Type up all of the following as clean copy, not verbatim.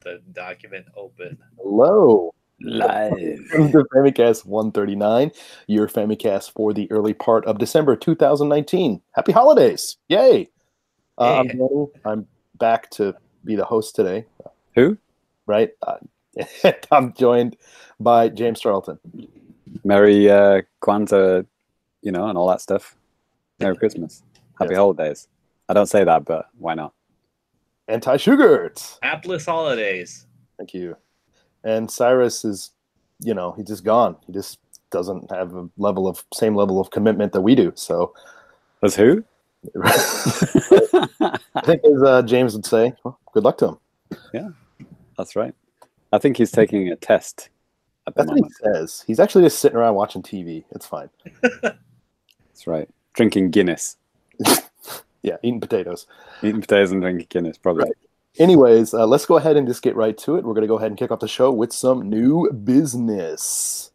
the document open. Hello. Live. Welcome to Famicast 139, your Famicast for the early part of December 2019. Happy holidays. Yay. I'm Danny. I'm back to be the host today. Who? Right? I'm joined by James Charlton. Merry Kwanzaa, and all that stuff. Merry Christmas. Happy holidays. I don't say that, but why not? And Ty Sugart. Hapless holidays. Thank you. And Sairus is, he's just gone. He just doesn't have a same level of commitment that we do. So, as who? I think, as James would say, well, good luck to him. Yeah, that's right. I think he's taking a test at the moment. What he says. He's actually just sitting around watching TV. It's fine. That's right. Drinking Guinness. Yeah, eating potatoes. Eating potatoes and drinking Guinness, probably. Right. Anyways, let's go ahead and just get right to it. We're going to go ahead and kick off the show with some new business.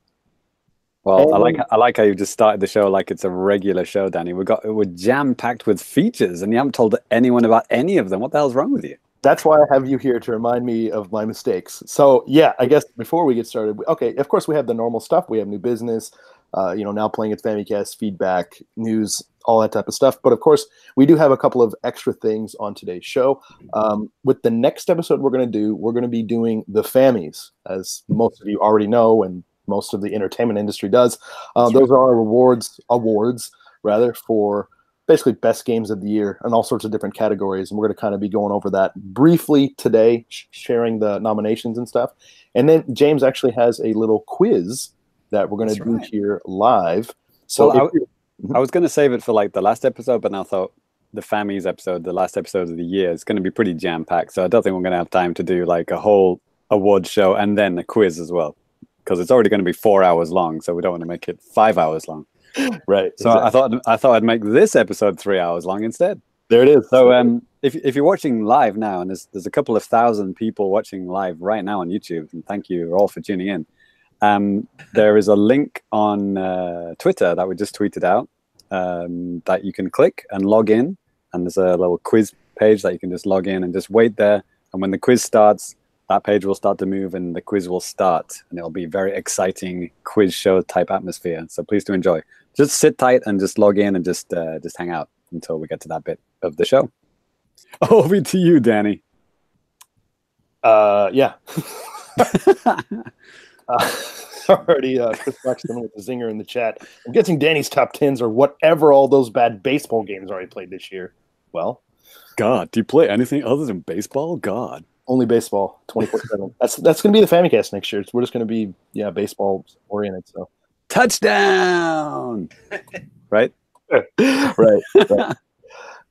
Well, I like how you just started the show like it's a regular show, Danny. We're jam-packed with features, and you haven't told anyone about any of them. What the hell's wrong with you? That's why I have you here to remind me of my mistakes. So, yeah, I guess before we get started, okay, of course we have the normal stuff. We have new business, now playing at Famicast, feedback, news, all that type of stuff. But, of course, we do have a couple of extra things on today's show. With the next episode we're going to be doing the Fammies, as most of you already know and most of the entertainment industry does. Those are our awards, for basically best games of the year and all sorts of different categories. And we're going to kind of be going over that briefly today, sharing the nominations and stuff. And then James actually has a little quiz that we're going to do here live. So I was going to save it for like the last episode, but now I thought the Fammies episode, the last episode of the year, is going to be pretty jam-packed. So I don't think we're going to have time to do like a whole award show and then a quiz as well, because it's already going to be 4 hours long. So we don't want to make it 5 hours long. Right. So exactly. I thought I'd make this episode 3 hours long instead. There it is. So if you're watching live now, and there's a couple of thousand people watching live right now on YouTube, and thank you all for tuning in. There is a link on Twitter that we just tweeted out that you can click and log in, and there's a little quiz page that you can just log in and just wait there. And when the quiz starts, that page will start to move and the quiz will start, and it'll be very exciting quiz show type atmosphere. So please do enjoy. Just sit tight and just log in and just hang out until we get to that bit of the show. Over to you, Danny. Yeah. Already, Chris Buxton with the zinger in the chat. I'm guessing Danny's top 10s are whatever all those bad baseball games already played this year. Well, God, do you play anything other than baseball? God. Only baseball, 24/7. That's going to be the Famicast next year. We're just going to be baseball oriented. So touchdown, right? right.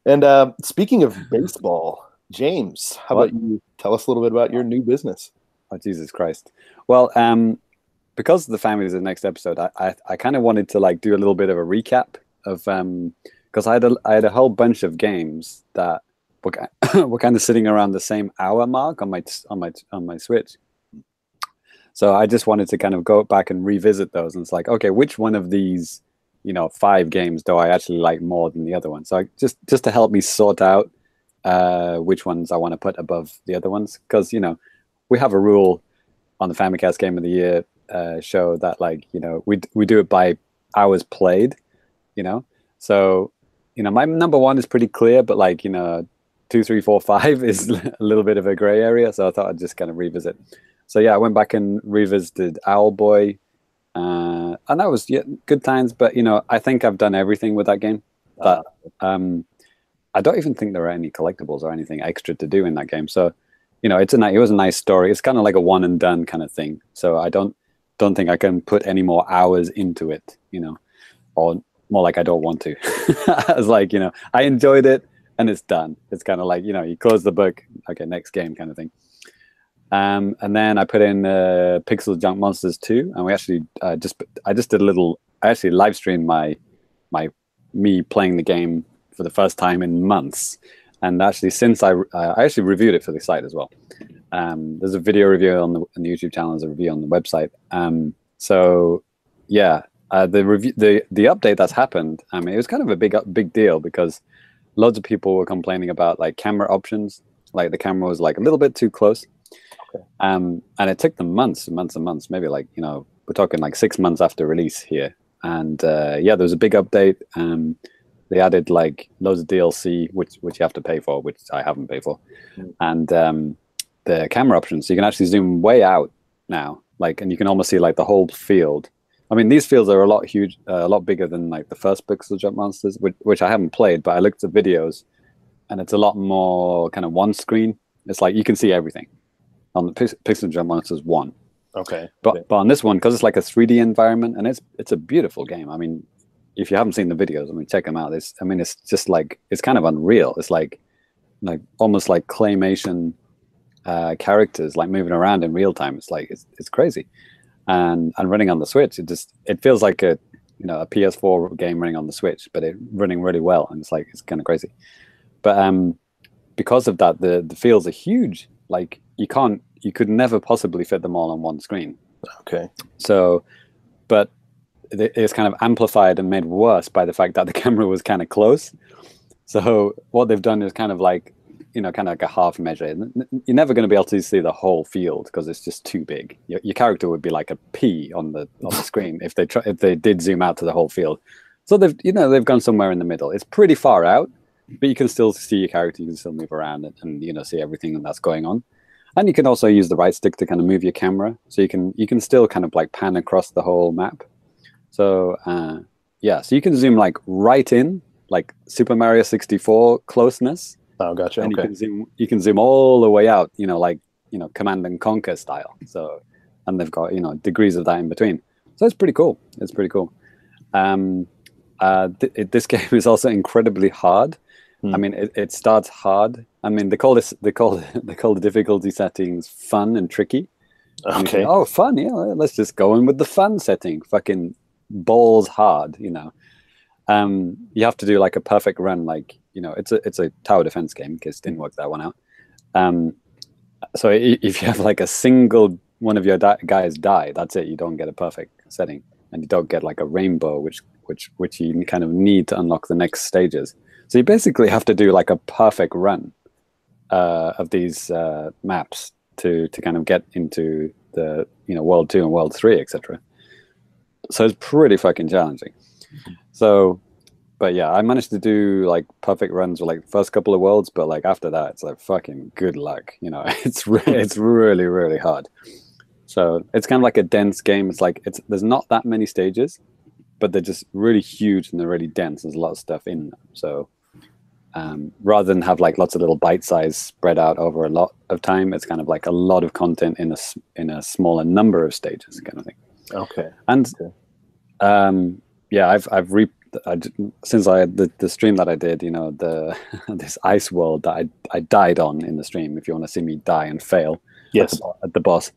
And speaking of baseball, James, how about you tell us a little bit about your new business? Oh, Jesus Christ! Well, because the Family is the next episode, I kind of wanted to like do a little bit of a recap of because I had a whole bunch of games that we're kind of sitting around the same hour mark on my Switch. So I just wanted to kind of go back and revisit those, and it's like, okay, which one of these 5 games do I actually like more than the other one? So just to help me sort out which ones I want to put above the other ones, because we have a rule on the Famicast Game of the Year show that we do it by hours played, so my number 1 is pretty clear, but 2, 3, 4, 5 is a little bit of a gray area, so I thought I'd just kind of revisit. So yeah, I went back and revisited Owlboy, and that was good times. But I think I've done everything with that game. But I don't even think there are any collectibles or anything extra to do in that game. So it was a nice story. It's kind of like a one and done kind of thing. So I don't think I can put any more hours into it. Or more like I don't want to. It's like I enjoyed it. And it's done. It's kind of like, you close the book, okay, next game kind of thing. And then I put in Pixel Junk Monsters 2, and we actually I just did I actually live streamed me playing the game for the first time in months. And actually, since I actually reviewed it for the site as well. There's a video review on the YouTube channel, there's a review on the website. So yeah, the update that's happened, it was kind of a big deal, because loads of people were complaining about camera options. Like the camera was a little bit too close. Okay. And it took them months and months and months, maybe like, we're talking like 6 months after release here. And there was a big update. They added like loads of DLC, which you have to pay for, which I haven't paid for. And the camera options, so you can actually zoom way out now, like, and you can almost see like the whole field. I mean, these fields are a lot bigger than like the first Pixel Jump Monsters, which I haven't played, but I looked at videos, and it's a lot more kind of one screen. It's like you can see everything on the Pixel Jump Monsters 1. Okay. But on this one, because it's like a 3D environment, and it's a beautiful game. I mean, if you haven't seen the videos, I mean, check them out. It's just like, it's kind of unreal. It's like almost like claymation characters like moving around in real time. It's like it's crazy. And running on the Switch, it feels like a PS4 game running on the Switch, but it running really well, and it's kind of crazy. But because of that, the fields are huge. Like you could never possibly fit them all on one screen. Okay. So, but it's kind of amplified and made worse by the fact that the camera was kind of close. So what they've done is kind of like, kind of like a half measure. You're never going to be able to see the whole field because it's just too big. Your character would be like a pea on the screen if they did zoom out to the whole field. So they've gone somewhere in the middle. It's pretty far out, but you can still see your character. You can still move around and see everything that's going on. And you can also use the right stick to kind of move your camera, so you can still kind of like pan across the whole map. So so you can zoom like right in, like Super Mario 64 closeness. Oh, gotcha. And okay. you can zoom all the way out, like Command and Conquer style. So, and they've got degrees of that in between. So it's pretty cool. It's pretty cool. This game is also incredibly hard. I mean, it starts hard. I mean, they call the difficulty settings fun and tricky. Okay. Oh, fun! Yeah, let's just go in with the fun setting. Fucking balls hard. You have to do like a perfect run. Like it's a tower defense game. In case didn't work that one out. So if you have like a single one of your guys die, that's it. You don't get a perfect setting, and you don't get like a rainbow, which you kind of need to unlock the next stages. So you basically have to do like a perfect run of these maps to kind of get into the World 2 and World 3, etc. So it's pretty fucking challenging. So, but yeah, I managed to do like perfect runs with like the first couple of worlds, but like after that, it's like fucking good luck. It's really, really hard. So it's kind of like a dense game. It's like there's not that many stages, but they're just really huge and they're really dense. There's a lot of stuff in them. So rather than have like lots of little bite size spread out over a lot of time, it's kind of like a lot of content in a smaller number of stages, kind of thing. Okay. And since the stream that I did, this ice world that I died on in the stream. If you want to see me die and fail, yes, at the boss,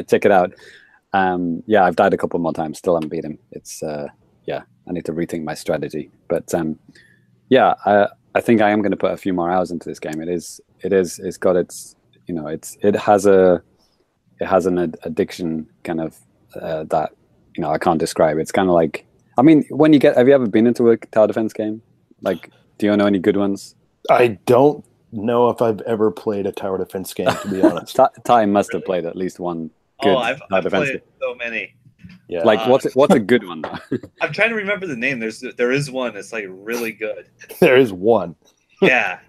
check it out. I've died a couple more times. Still haven't beat him. It's I need to rethink my strategy. But I think I am going to put a few more hours into this game. It's got its it has an addiction kind of that I can't describe. It's kind of like, I mean, have you ever been into a tower defense game? Like, do you know any good ones? I don't know if I've ever played a tower defense game, to be honest. Ty must have played at least one good I've played so many. Yeah. Like, what's a good one though? I'm trying to remember the name. There is one that's like really good. There is one. Yeah.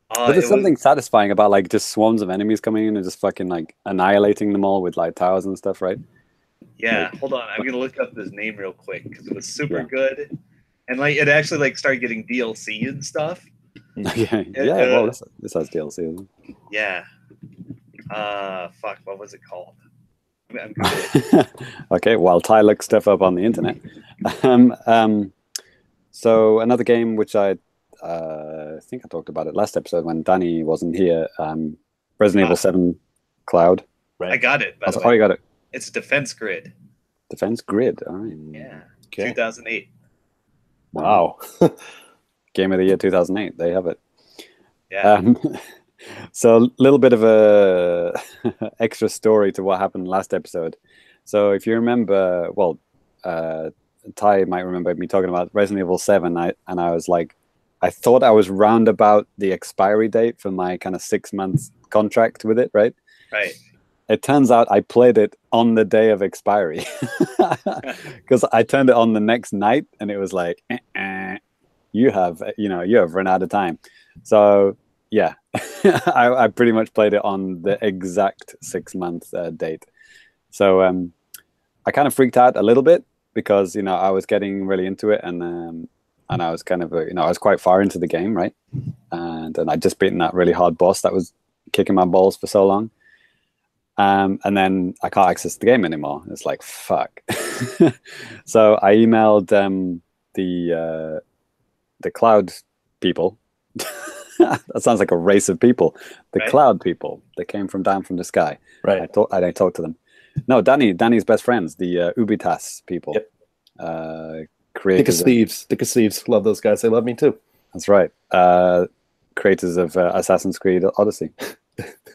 But there's something satisfying about like just swarms of enemies coming in and just fucking like annihilating them all with like towers and stuff, right? Yeah, hold on. I'm gonna look up this name real quick because it was super good, and like it actually like started getting DLC and stuff. Well, this has DLC, isn't it? Yeah. Fuck. What was it called? I'm Okay. While Ty looks stuff up on the internet, so another game which I think I talked about it last episode when Danny wasn't here. Resident Evil 7 Cloud. Right. I got it. You got it. It's Defense Grid. Defense Grid. All right. Yeah. Okay. 2008. Wow. Game of the year 2008. They have it. Yeah. So a little bit of a extra story to what happened last episode. So if you remember, Ty might remember me talking about Resident Evil 7, and I was like, I thought I was round about the expiry date for my kind of 6 months contract with it, right? Right. It turns out I played it on the day of expiry because I turned it on the next night and it was like, you have run out of time. So yeah, I pretty much played it on the exact 6-month date. So I kind of freaked out a little bit because I was getting really into it and I was kind of I was quite far into the game, right? And I'd just beaten that really hard boss that was kicking my balls for so long. And then I can't access the game anymore. It's like, fuck. So I emailed the cloud people. That sounds like a race of people. The cloud people that came down from the sky. Right. I talked to them. No, Danny's best friends, the Ubitas people. Yep. Creators Thick as thieves. Love those guys. They love me too. That's right. Creators of Assassin's Creed Odyssey.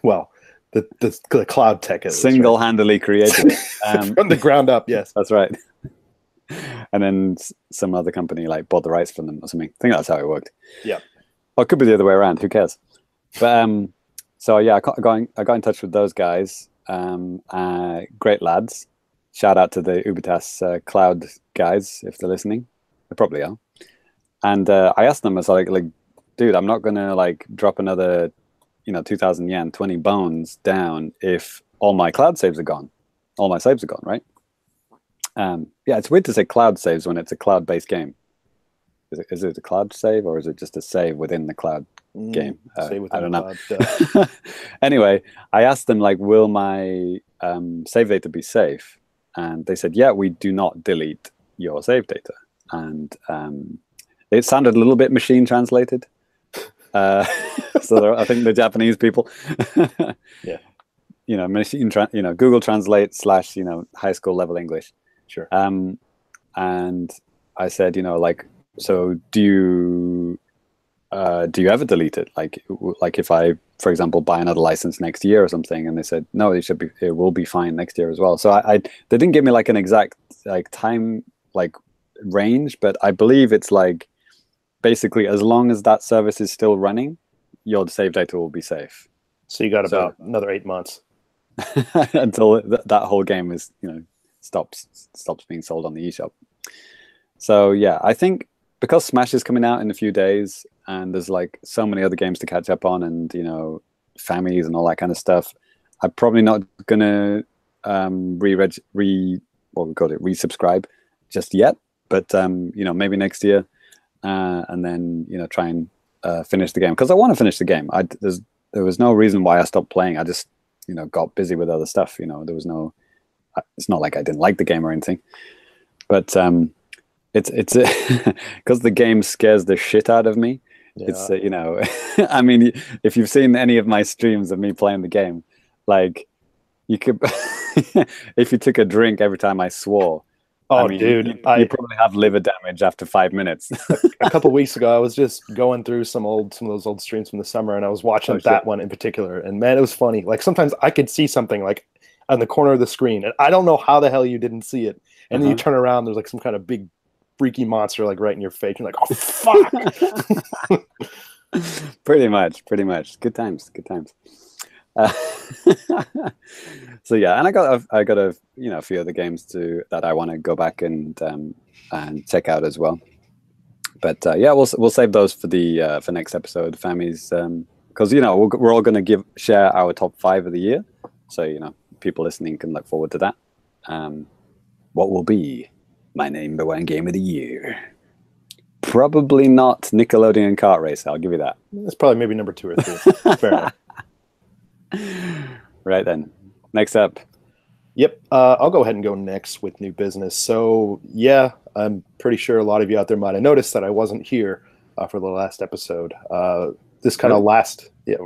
Well, the cloud tech is single-handedly created it from the ground up. Yes, that's right. And then some other company like bought the rights from them or something. I think that's how it worked. Yeah. Or it could be the other way around. Who cares? But so yeah, I got in touch with those guys. Great lads. Shout out to the Ubitas cloud guys if they're listening. They probably are. And I asked them, I was like, dude, I'm not gonna drop another 2,000 yen, 20 bones down if all my cloud saves are gone. All my saves are gone, right? Yeah, it's weird to say cloud saves when it's a cloud-based game. Is it a cloud save or is it just a save within the cloud game? I don't know. Anyway, I asked them will my save data be safe? And they said, yeah, we do not delete your save data. And it sounded a little bit machine translated. So I think the Japanese people, yeah, machine, Google Translate / high school level English. Sure. And I said, so do you ever delete it? Like if I, for example, buy another license next year or something, and they said, no, it will be fine next year as well. So they didn't give me an exact time range, but I believe it's basically as long as that service is still running, your save data will be safe. So you got about another 8 months until that whole game is stops being sold on the eShop. So yeah, I think because Smash is coming out in a few days and there's so many other games to catch up on and Fammies and all that kind of stuff, I'm probably not gonna resubscribe just yet, but maybe next year, and then try and finish the game because I want to finish the game. There was no reason why I stopped playing. I just got busy with other stuff. There was no. It's not like I didn't like the game or anything, but it's because the game scares the shit out of me. Yeah. It's I mean, if you've seen any of my streams of me playing the game, you could if you took a drink every time I swore. Oh, dude, you probably have liver damage after 5 minutes. A couple of weeks ago, I was just going through some of those old streams from the summer, and I was watching that one in particular. And man, it was funny. Sometimes I could see something on the corner of the screen, and I don't know how the hell you didn't see it. And then you turn around, there's some kind of big freaky monster right in your face. You're like, oh fuck. Pretty much. Good times. So yeah, and I got a few other games that I want to go back and check out as well. But yeah, we'll save those for the for next episode, Fammies, because we're all going to share our top 5 of the year. So people listening can look forward to that. What will be my number 1 game of the year? Probably not Nickelodeon Kart Racer. I'll give you that. It's probably maybe number 2 or 3. Fair enough. Right then. Next up. Yep. I'll go ahead and go next with new business. So yeah, I'm pretty sure a lot of you out there might have noticed that I wasn't here for the last episode. This kind of last minute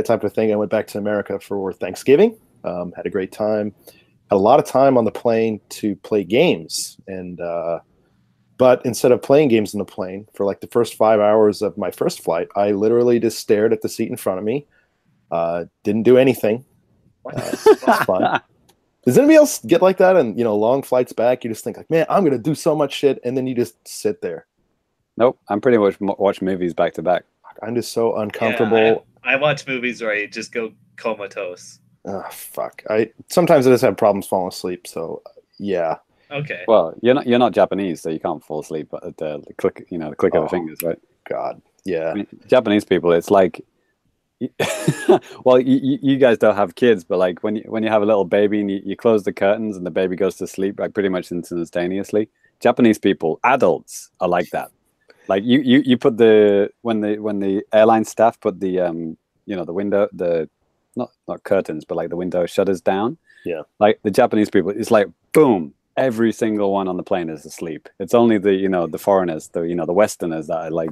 type of thing. I went back to America for Thanksgiving. Had a great time. Had a lot of time on the plane to play games, and but instead of playing games in the plane for the first 5 hours of my first flight, I literally just stared at the seat in front of me. Didn't do anything. It was fun. Does anybody else get like that? And long flights back, you just think man, I'm gonna do so much shit, and then you just sit there. Nope, I'm pretty much watch movies back to back. I'm just so uncomfortable. I watch movies where I just go comatose. Oh fuck! Sometimes I just have problems falling asleep. So yeah. Okay. Well, you're not Japanese, so you can't fall asleep at the click, the click of the fingers, right? God, yeah. I mean, Japanese people, it's like, well, you guys don't have kids, but like when you have a little baby and you close the curtains and the baby goes to sleep like pretty much instantaneously. Japanese people, adults, are like that. Like you put when the airline staff put the the window, the not curtains, but like the window shutters down. Yeah. Like the Japanese people, it's like boom, every single one on the plane is asleep. It's only the foreigners, the Westerners that are like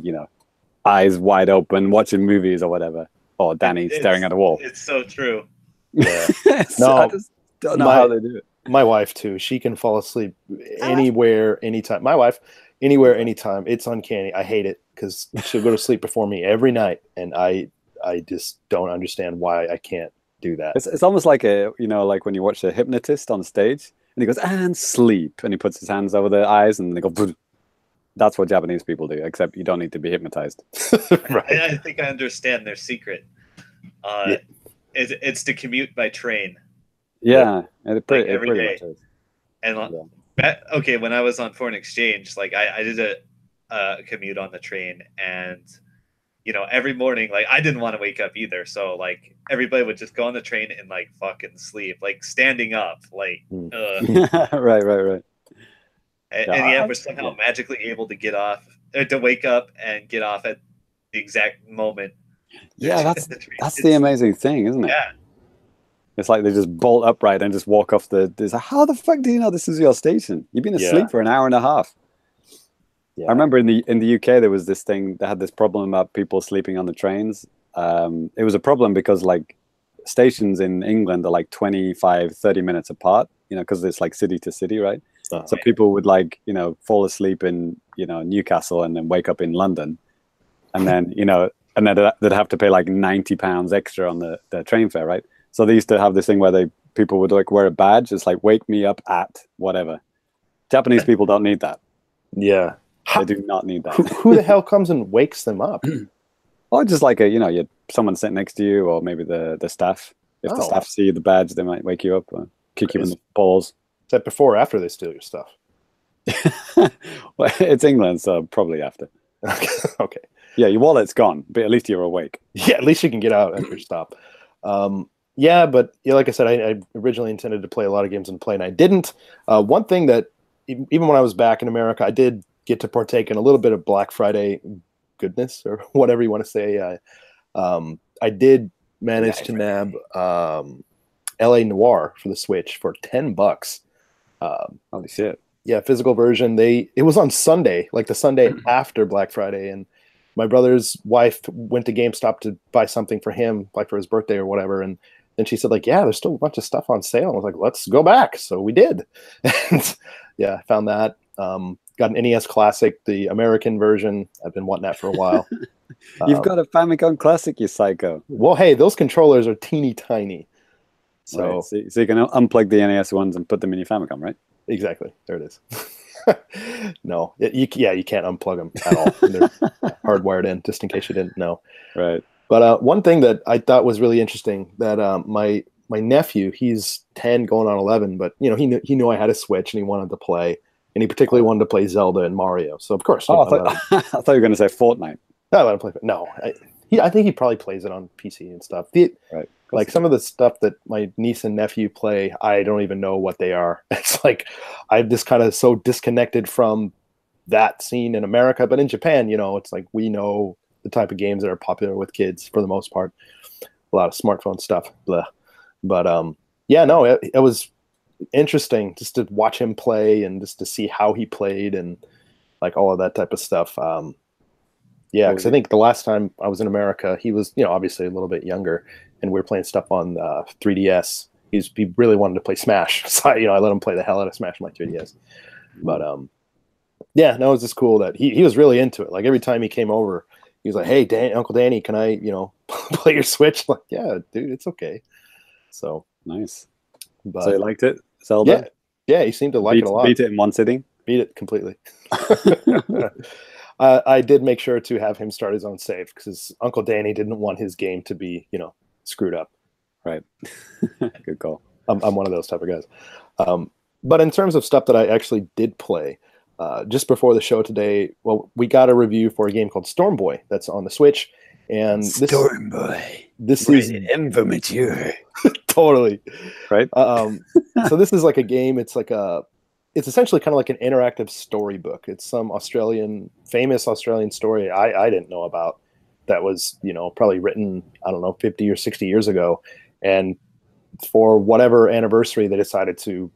eyes wide open watching movies or whatever. Or Danny staring at a wall. It's so true. Yeah. No, I just don't know how they do it. My wife too. She can fall asleep anywhere, anytime. My wife, anywhere, anytime. It's uncanny. I hate it because she'll go to sleep before me every night, and I just don't understand why I can't do that. It's almost like like when you watch a hypnotist on stage and he goes and sleep, and he puts his hands over their eyes and they go. That's what Japanese people do, except you don't need to be hypnotized. Right. I think I understand their secret. It's to commute by train. Yeah, it pretty day. much is. And okay, when I was on foreign exchange, like I did a commute on the train, and every morning, like I didn't want to wake up either, so like everybody would just go on the train and like fucking sleep, like standing up, like right. And yet we're somehow magically able to to wake up and get off at the exact moment. Yeah, that's the amazing thing, isn't it? Yeah. It's like they just bolt upright and just walk off it's like, how the fuck do you know this is your station? You've been asleep for an hour and a half. Yeah. I remember in the UK there was this thing, they had this problem about people sleeping on the trains. It was a problem because like stations in England are like 25, 30 minutes apart, because it's like city to city, right? So people would like, fall asleep in, Newcastle and then wake up in London. And then, and then they'd have to pay like £90 extra on the train fare, right? So they used to have this thing where people would like wear a badge. It's like, wake me up at whatever. Japanese people don't need that. Yeah. They do not need that. Who the hell comes and wakes them up? Or just like you someone sitting next to you, or maybe the staff. If the staff see the badge, they might wake you up or kick you in the balls. Is that before or after they steal your stuff? Well, it's England, so probably after. Okay. Yeah, your wallet's gone, but at least you're awake. Yeah, at least you can get out after stop. Yeah, but like I said, I originally intended to play a lot of games on the plane. I didn't. One thing that, even when I was back in America, I did get to partake in a little bit of Black Friday goodness, or whatever you want to say. I did manage to nab LA Noire for the Switch for $10. Holy shit. Yeah, physical version. It was on Sunday, like the Sunday after Black Friday, and my brother's wife went to GameStop to buy something for him, like for his birthday or whatever, and then she said, like, yeah, there's still a bunch of stuff on sale. I was like, let's go back. So we did. And yeah, I found that. Got an NES Classic, the American version. I've been wanting that for a while. You've got a Famicom Classic, you psycho. Well, hey, those controllers are teeny tiny. So, right. So you can unplug the NES ones and put them in your Famicom, right? Exactly. There it is. No, you can't unplug them at all. They're hardwired in, just in case you didn't know. Right. But one thing that I thought was really interesting, that my nephew, he's 10 going on 11, but he knew I had a Switch and he wanted to play, and he particularly wanted to play Zelda and Mario. So of course, I thought you were going to say Fortnite. I let him play. No, I think he probably plays it on PC and stuff. Right. Like some of the stuff that my niece and nephew play, I don't even know what they are. It's like I'm just kind of so disconnected from that scene in America. But in Japan, it's like we know the type of games that are popular with kids for the most part. A lot of smartphone stuff. Blah. But yeah, no, it was interesting just to watch him play and just to see how he played and like all of that type of stuff. Yeah, because I think the last time I was in America, he was, obviously a little bit younger, and we were playing stuff on 3DS. He really wanted to play Smash, so I let him play the hell out of Smash on my 3DS. But yeah, no, it was just cool that he was really into it. Like every time he came over, he was like, "Hey, Uncle Danny, can I, play your Switch?" I'm like, yeah, dude, it's okay. So nice. But, so you liked it, Zelda? Yeah, he seemed to like it a lot. Beat it in one sitting. Beat it completely. I did make sure to have him start his own save because Uncle Danny didn't want his game to be, screwed up. Right. Good call. I'm one of those type of guys. But in terms of stuff that I actually did play, just before the show today, well, we got a review for a game called Storm Boy that's on the Switch, and Storm Boy. This is M for mature. Totally Right. So this is like a game. It's essentially kind of like an interactive storybook. It's some famous Australian story I didn't know about that was, probably written, I don't know, 50 or 60 years ago. And for whatever anniversary, they decided to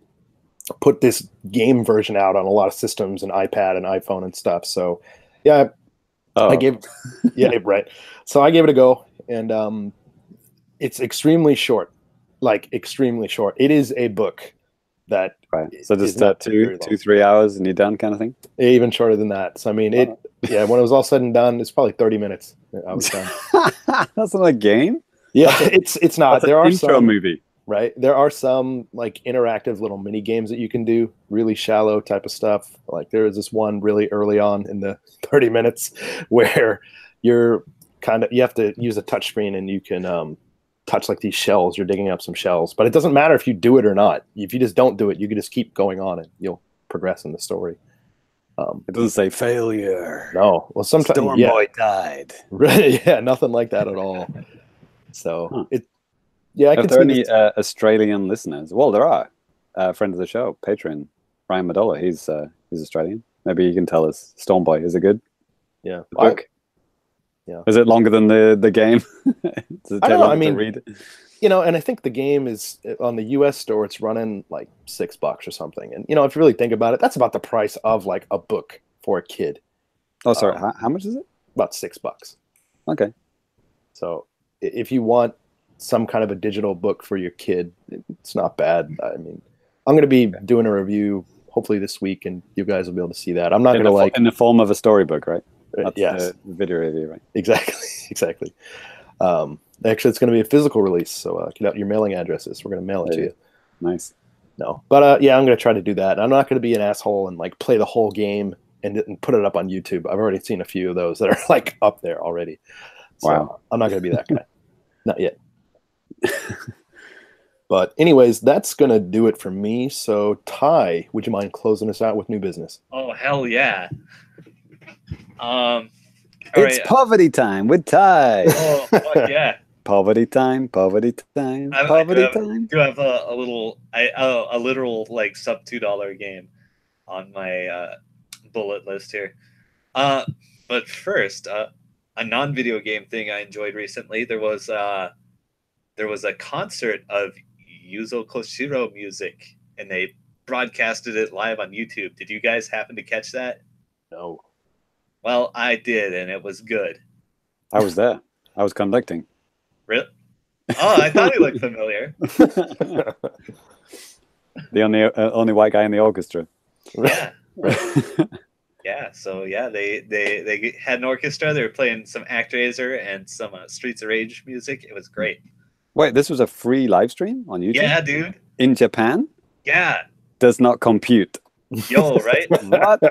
put this game version out on a lot of systems and iPad and iPhone and stuff. So yeah, right. So I gave it a go, and it's extremely short, like extremely short. It is a book that right. So just 2-3 hours and you're done, kind of thing. Even shorter than that. So I mean, when it was all said and done, it's probably 30 minutes. I was done. That's not a game. Yeah, it's not. There are intro some movie. Right. There are some like interactive little mini games that you can do, really shallow type of stuff. Like there is this one really early on in the 30 minutes where you have to use a touch screen and you can touch like these shells. You're digging up some shells, but it doesn't matter if you do it or not. If you just don't do it, you can just keep going on and you'll progress in the story. It doesn't say failure. No. Well, sometimes Storm Boy died. Right. Yeah. Nothing like that at all. So If there are any Australian listeners, well, there are. A friend of the show, patron Ryan Madola. He's Australian. Maybe you can tell us. Storm Boy, is it good? Yeah. The book? Yeah. Is it longer than the game? Does it take longer to read? And I think the game is on the US store. It's running like $6 or something. And if you really think about it, that's about the price of like a book for a kid. Oh, sorry. How much is it? About $6. Okay. So if you want some kind of a digital book for your kid, it's not bad. I mean, I'm going to be doing a review hopefully this week, and you guys will be able to see that. I'm not going to in the form of a storybook, right? That's yes, the video review, right? Exactly. Actually, it's going to be a physical release, so get out your mailing addresses. We're going to mail it to you. Nice. No, but I'm going to try to do that. I'm not going to be an asshole and like play the whole game and put it up on YouTube. I've already seen a few of those that are like up there already. So wow. I'm not going to be that guy. Not yet. But anyways, that's going to do it for me. So Ty, would you mind closing us out with new business? Oh, hell yeah. It's poverty time with Ty. Oh, fuck yeah. Poverty time. Poverty time. Poverty time. Do have a literal like sub $2 game on my bullet list here. But first, a non-video game thing I enjoyed recently. There was a concert of Yuzo Koshiro music, and they broadcasted it live on YouTube. Did you guys happen to catch that? No. Well, I did, and it was good. I was there. I was conducting. Really? Oh, I thought he looked familiar. The only white guy in the orchestra. Yeah. Yeah. So yeah, they had an orchestra. They were playing some ActRaiser and some Streets of Rage music. It was great. Wait, this was a free live stream on YouTube? Yeah, dude. In Japan? Yeah. Does not compute. Yo, right? What?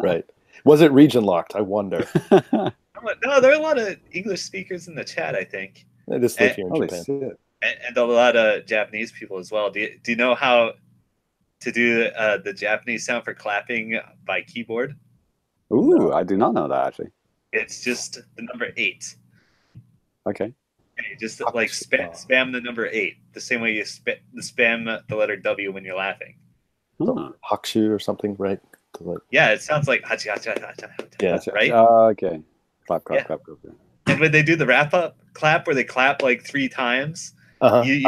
Right. Was it region locked? I wonder. No, there are a lot of English speakers in the chat, I think. They just live here in Japan. And a lot of Japanese people as well. Do you know how to do the Japanese sound for clapping by keyboard? Ooh, no. I do not know that, actually. It's just the number 8. Okay. You just like spam the number 8, the same way you spam the letter W when you're laughing. So, hakushu or something, right? Yeah, it sounds like hachi, yeah, right? Okay. Clap. And when they do the wrap up clap, where they clap like 3 times, you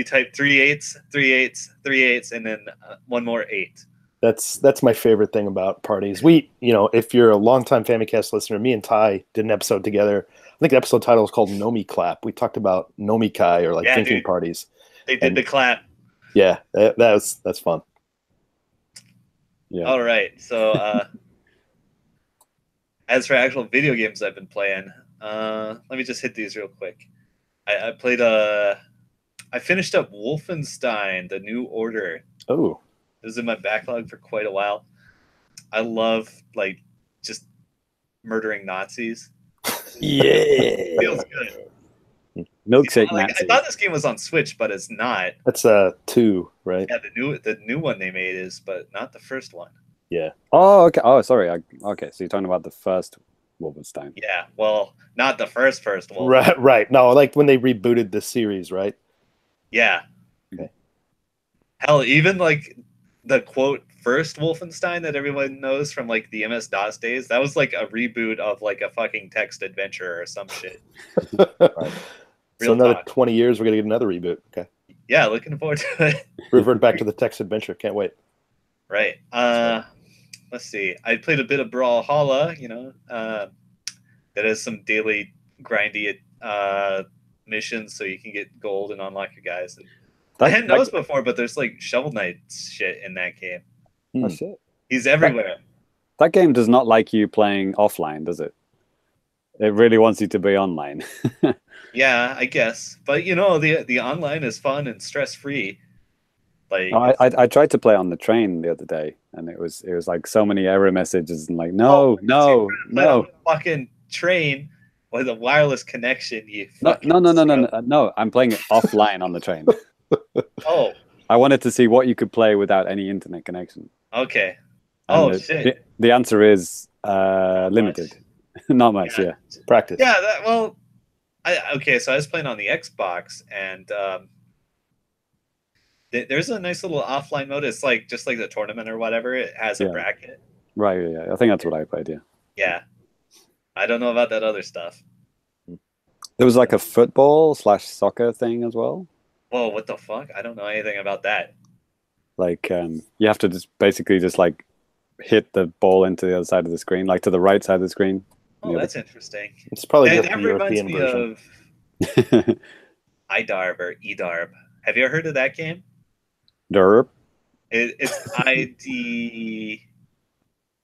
type 3 8s, 3 8s, 3 8s, and then one more 8. That's my favorite thing about parties. We, if you're a longtime Famicast listener, me and Ty did an episode together. I think the episode title is called Nomi Clap. We talked about Nomikai or drinking parties. They did the clap. Yeah, that's fun. Yeah. All right. So as for actual video games I've been playing, let me just hit these real quick. I played I finished up Wolfenstein: The New Order. Oh. It was in my backlog for quite a while. I love just murdering Nazis. Yeah. Feels good. Milkshake Like, Nazi. I thought this game was on Switch, but it's not. That's 2, right? Yeah, the new one they made is, but not the first one. Yeah. Oh, okay. Oh, sorry. Okay, so you're talking about the first Wolfenstein. Yeah, well, not the first one. Right. No, like when they rebooted the series, right? Yeah. Okay. Hell, even like the quote first Wolfenstein that everyone knows from like the MS-DOS days, that was like a reboot of like a fucking text adventure or some shit. Right. So Real another talk. 20 years, we're gonna get another reboot. Okay. Yeah, looking forward to it. Revert back to the text adventure. Can't wait. Right. Let's see. I played a bit of Brawlhalla, that has some daily grindy missions so you can get gold and unlock your guys. And I hadn't noticed before, but there's like Shovel Knight shit in that game. Oh shit. He's everywhere. That game does not like you playing offline, does it? It really wants you to be online. Yeah, I guess. But the online is fun and stress free. Like I tried to play on the train the other day, and it was like so many error messages and like no. Fucking train with a wireless connection. No. I'm playing it offline on the train. Oh. I wanted to see what you could play without any internet connection. Okay. And Shit. The answer is limited. Not much. Yeah. Practice. Yeah. So I was playing on the Xbox, and there's a nice little offline mode. It's like just like the tournament or whatever. It has a bracket. Right. Yeah. I think that's what I played. Yeah. Yeah. I don't know about that other stuff. There was like a football/soccer thing as well. Whoa, what the fuck? I don't know anything about that. Like you have to just like hit the ball into the other side of the screen, like to the right side of the screen. Oh, that's interesting. It's probably just that the reminds European me version. of IDARB or EDARB. Have you ever heard of that game? Derp. It's ID.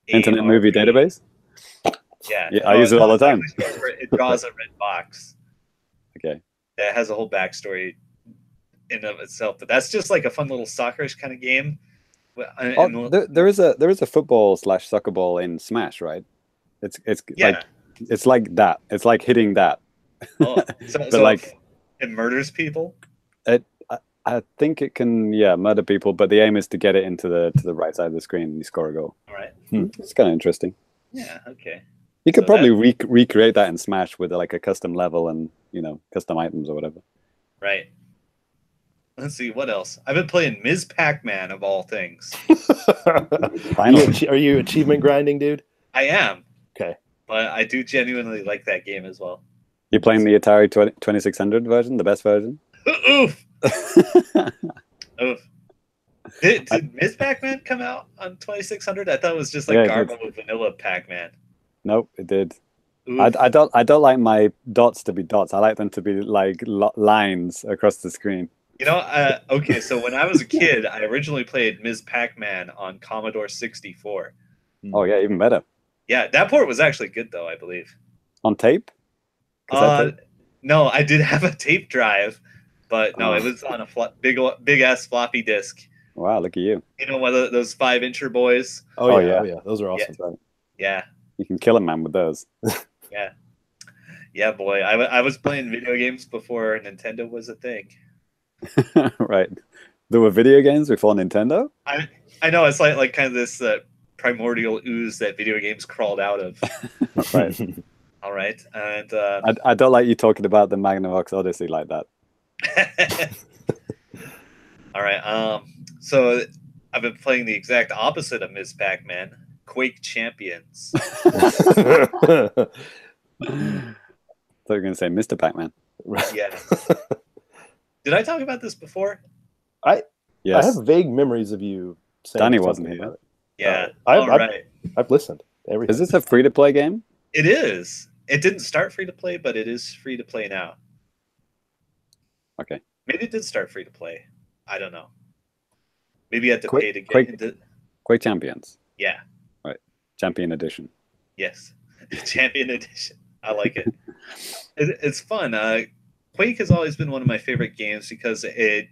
Internet Movie Database. Yeah, I use it all the time. It draws a red box. Okay. That has a whole backstory in and of itself, but that's just like a fun little soccerish kind of game. There is a football/soccer ball in Smash, right? It's like that. It's like hitting that. Oh, so like it murders people. I think it can murder people, but the aim is to get it into the right side of the screen and you score a goal. All right. It's kind of interesting. Yeah. Okay. You could probably recreate that in Smash with like a custom level and custom items or whatever. Right. Let's see what else. I've been playing Ms. Pac-Man of all things. Finally. Are you achievement grinding, dude? I am. Okay. But I do genuinely like that game as well. You're playing the Atari 2600 version, the best version? Oof. Oof. Did Ms. Pac-Man come out on 2600? I thought it was just like Garbo with vanilla Pac-Man. Nope, it did. I don't like my dots to be dots. I like them to be like lines across the screen. Okay, so when I was a kid, I originally played Ms. Pac-Man on Commodore 64. Oh yeah, even better. Yeah, that port was actually good though, I believe. On tape? No, I did have a tape drive, but no, it was on a big ass floppy disk. Wow, look at you. One of those 5-incher boys. Oh yeah, those are awesome. Yeah. You can kill a man with those. Yeah, boy. I was playing video games before Nintendo was a thing. Right. There were video games before Nintendo? I know, it's like kind of this primordial ooze that video games crawled out of. Right. All right. And I don't like you talking about the Magnavox Odyssey like that. All right. So I've been playing the exact opposite of Ms. Pac-Man, Quake Champions. I thought you were going to say Mr. Pac-Man. Yeah. Did I talk about this before? Yes. I have vague memories of you saying Danny wasn't here. Yeah. I've listened to everything. Is this a free-to-play game? It is. It didn't start free-to-play, but it is free-to-play now. Okay. Maybe it did start free-to-play. I don't know. Maybe you had to pay to get into... Quake Champions. Yeah. Right. Champion Edition. Yes. Champion Edition. I like it. It's fun. Quake has always been one of my favorite games because it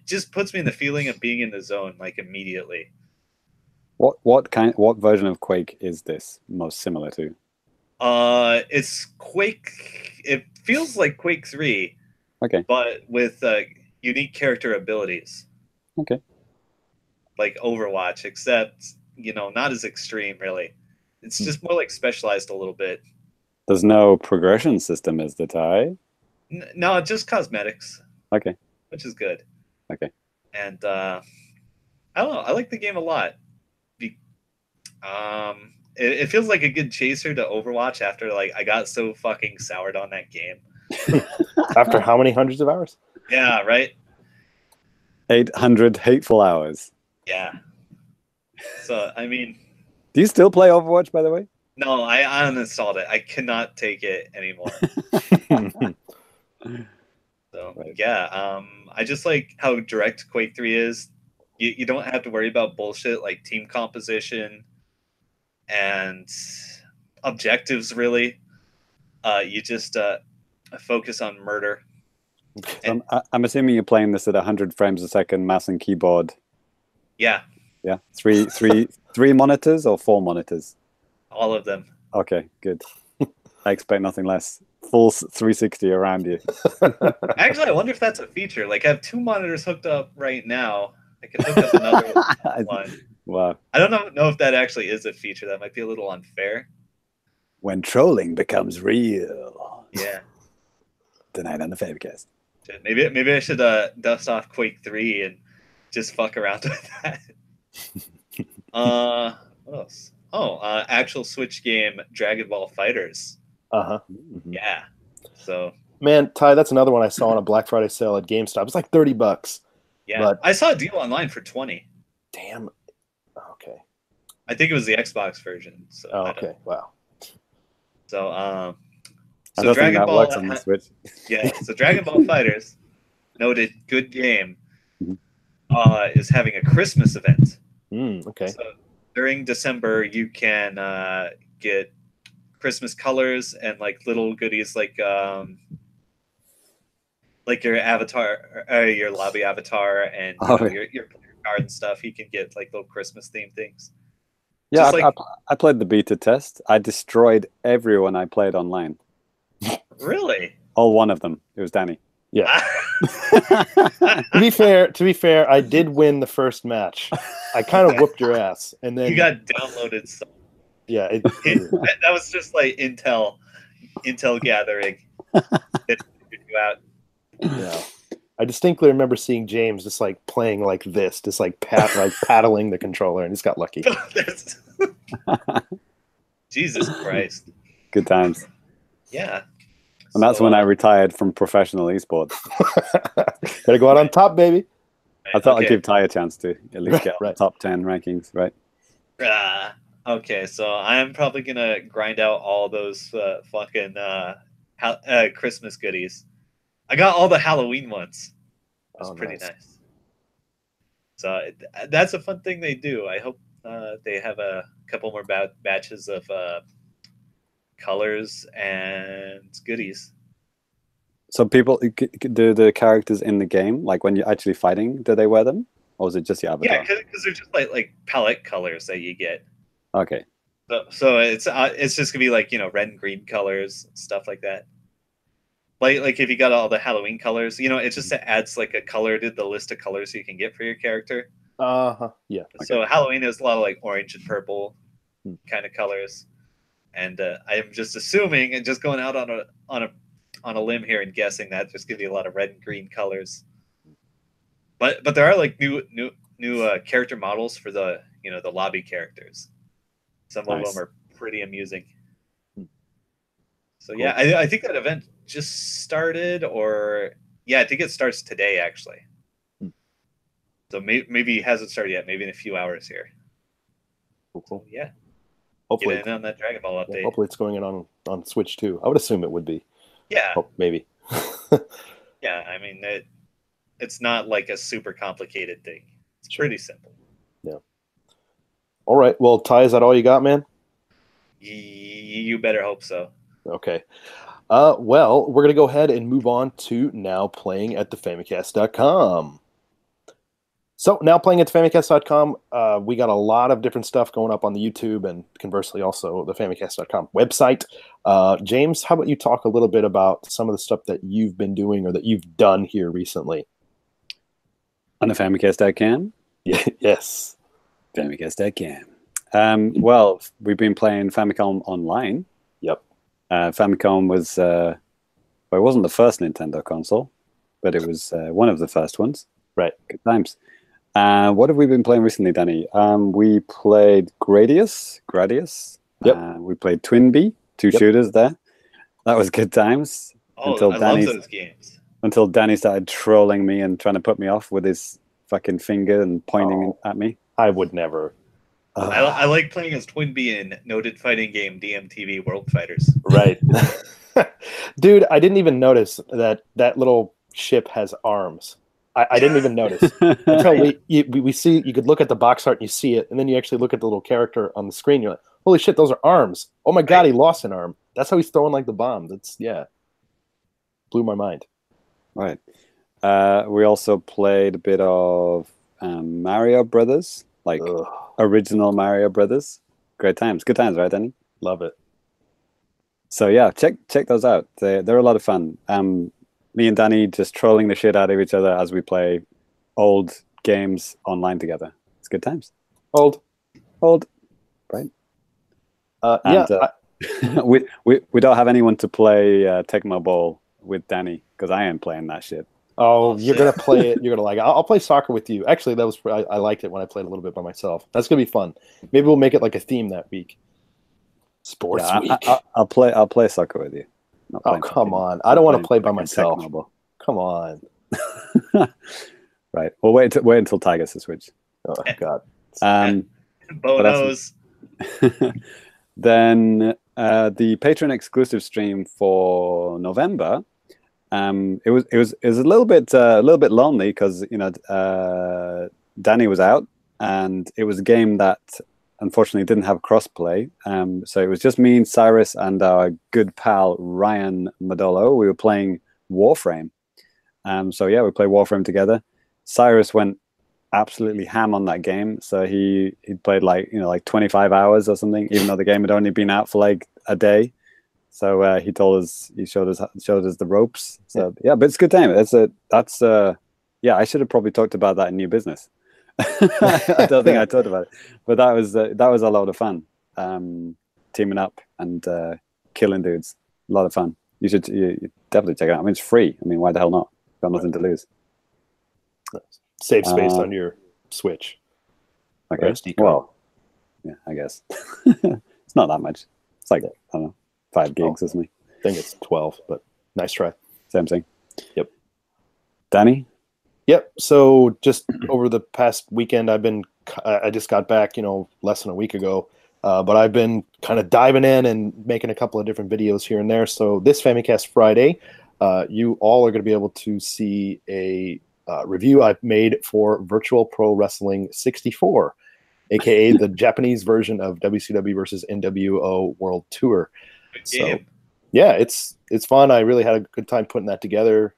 just puts me in the feeling of being in the zone like immediately. What version of Quake is this most similar to? It's Quake. It feels like Quake 3, Okay. but with unique character abilities. Okay. Like Overwatch, except not as extreme. Really, it's just more like specialized a little bit. There's no progression system, is the tie? No, just cosmetics. Okay. Which is good. Okay. And I don't know. I like the game a lot. It feels like a good chaser to Overwatch after I got so fucking soured on that game. After how many hundreds of hours? Yeah, right. 800 hateful hours. Yeah. So I mean, do you still play Overwatch, by the way? No, I uninstalled it. I cannot take it anymore. So yeah, I just like how direct Quake 3 is. You don't have to worry about bullshit like team composition and objectives, really. You just focus on murder. And I'm assuming you're playing this at 100 frames a second, mouse and keyboard. Yeah. Yeah. Three monitors or 4 monitors? All of them. Okay, good. I expect nothing less. Full 360 around you. Actually, I wonder if that's a feature. Like, I have 2 monitors hooked up right now. I can hook up another one. Wow. I don't know if that actually is a feature. That might be a little unfair. When trolling becomes real. Yeah. Tonight on the Famicast. Maybe I should dust off Quake 3 and just fuck around with that. What else? Oh, actual Switch game, Dragon Ball FighterZ. Mm-hmm. Yeah. So. Man, Ty, that's another one I saw on a Black Friday sale at GameStop. It's like $30. Yeah, but... I saw a deal online for 20. Damn. Okay. I think it was the Xbox version. So okay. Wow. So so Dragon Ball works on the Switch. Yeah. So Dragon Ball FighterZ, noted good game, is having a Christmas event. Okay. So during December, you can get Christmas colors and like little goodies like your avatar, your lobby avatar, and your card and stuff. You can get like little Christmas themed things. Yeah, I played the beta test. I destroyed everyone I played online. Really? All one of them. It was Danny. Yeah. To be fair, I did win the first match. I kind of whooped your ass, and then you got downloaded. Yeah, that was just like Intel gathering. It figured you out. Yeah, I distinctly remember seeing James just like playing like this, just like paddling the controller, and he's got lucky. Jesus Christ! Good times. Yeah. And that's when I retired from professional esports. Better go out on top, baby. I thought I'd give Ty a chance to at least get on top 10 rankings, right? Okay, so I'm probably gonna grind out all those fucking Christmas goodies. I got all the Halloween ones. It was pretty nice. So that's a fun thing they do. I hope they have a couple more batches of colors and goodies. So people, do the characters in the game, like when you're actually fighting, do they wear them? Or is it just your avatar? Yeah, because they're just like palette colors that you get. Okay. So it's just gonna be like red and green colors, stuff like that. Like if you got all the Halloween colors, it just adds like a color to the list of colors you can get for your character. Yeah. So Halloween is a lot of like orange and purple kind of colors, and I'm just assuming and just going out on a limb here and guessing that there's gonna be a lot of red and green colors. But there are like new character models for the the lobby characters. Some of them are pretty amusing. So yeah, I think that event just started, or I think it starts today actually. So maybe it hasn't started yet. Maybe in a few hours here. Cool. So, yeah. Hopefully, get in on that Dragon Ball update. Yeah, hopefully, it's going in on Switch too. I would assume it would be. Yeah. Maybe. Yeah, I mean it's not like a super complicated thing. It's pretty simple. Yeah. All right. Well, Ty, is that all you got, man? You better hope so. Okay. Well, we're going to go ahead and move on to now playing at thefamicast.com. So now playing at Famicast.com, we got a lot of different stuff going up on the YouTube and conversely also the Famicast.com website. James, how about you talk a little bit about some of the stuff that you've been doing or that you've done here recently? On the Famicast.com? Yes. Famicast.com. Well, we've been playing Famicom Online. Yep. Famicom was, well, it wasn't the first Nintendo console, but it was one of the first ones. Right. Good times. What have we been playing recently, Danny? We played Gradius. Yep. We played Twinbee, two shooters there. That was good times. Oh, I love those games. Until Danny started trolling me and trying to put me off with his fucking finger and pointing at me. I would never. I like playing as Twinbee in noted fighting game DMTV World Fighters. Right. Dude, I didn't even notice that little ship has arms. I didn't even notice until we see. You could look at the box art and you see it, and then you actually look at the little character on the screen. You're like, "Holy shit, those are arms! Oh my god, he lost an arm. That's how he's throwing like the bomb. That's blew my mind." Right. We also played a bit of Mario Brothers, like original Mario Brothers. Great times, good times, right, Danny? Love it. So yeah, check those out. They're a lot of fun. Me and Danny just trolling the shit out of each other as we play old games online together. It's good times. Old, right? We don't have anyone to play Tecmo Bowl with Danny because I am playing that shit. Oh, you're gonna play it. You're gonna like it. I'll play soccer with you. Actually, that was I liked it when I played a little bit by myself. That's gonna be fun. Maybe we'll make it like a theme that week. Sports week. I'll play soccer with you. Oh, come on. I don't want to play by myself. Come on. Right. Well, wait until Tigers to switch. Oh, God. Bonos. Then the Patreon exclusive stream for November, it was a little bit lonely because, you know, Danny was out and it was a game that unfortunately didn't have crossplay. So it was just me and Sairus and our good pal Ryan Modolo. We were playing Warframe. So yeah, we played Warframe together. Sairus went absolutely ham on that game. So he played like 25 hours or something, even though the game had only been out for like a day. So he showed us the ropes. So yeah, but it's a good time. I should have probably talked about that in new business. I don't think I talked about it, but that was a lot of fun. Teaming up and killing dudes, a lot of fun. You should definitely check it out. I mean, it's free. I mean, why the hell not? Got nothing to lose. Save space on your Switch. Okay. Well, yeah, I guess it's not that much. It's like I don't know, 5 gigs or something. I think it's 12, but nice try. Same thing. Yep. Danny. Yep. So just over the past weekend, I just got back, less than a week ago. But I've been kind of diving in and making a couple of different videos here and there. So this Famicast Friday, you all are going to be able to see a review I've made for Virtual Pro Wrestling 64, aka the Japanese version of WCW versus NWO World Tour. So yeah, it's fun. I really had a good time putting that together.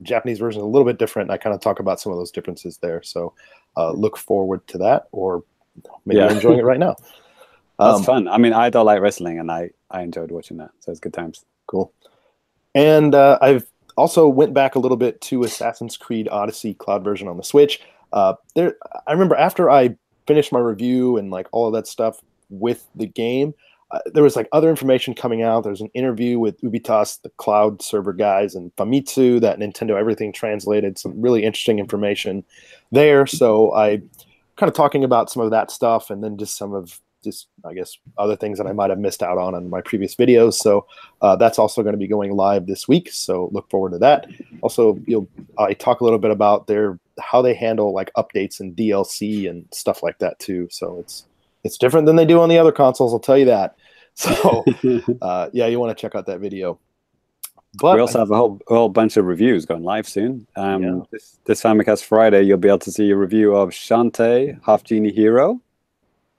Japanese version is a little bit different. And I kind of talk about some of those differences there. So look forward to that, or maybe you're enjoying it right now. That's fun. I mean, I don't like wrestling, and I enjoyed watching that. So it's good times. Cool. And I've also went back a little bit to Assassin's Creed Odyssey cloud version on the Switch. I remember after I finished my review and like all of that stuff with the game, there was like other information coming out. There's an interview with Ubitas, the cloud server guys, and Famitsu, that Nintendo Everything translated, some really interesting information there. So I kind of talking about some of that stuff and then just some of I guess other things that I might have missed out on my previous videos. So that's also going to be going live this week. So look forward to that. Also, I talk a little bit about how they handle like updates and DLC and stuff like that too. So it's different than they do on the other consoles. I'll tell you that. So yeah, you want to check out that video. But we also have a whole bunch of reviews going live soon. This Famicast Friday, you'll be able to see a review of Shantae, Half Genie Hero,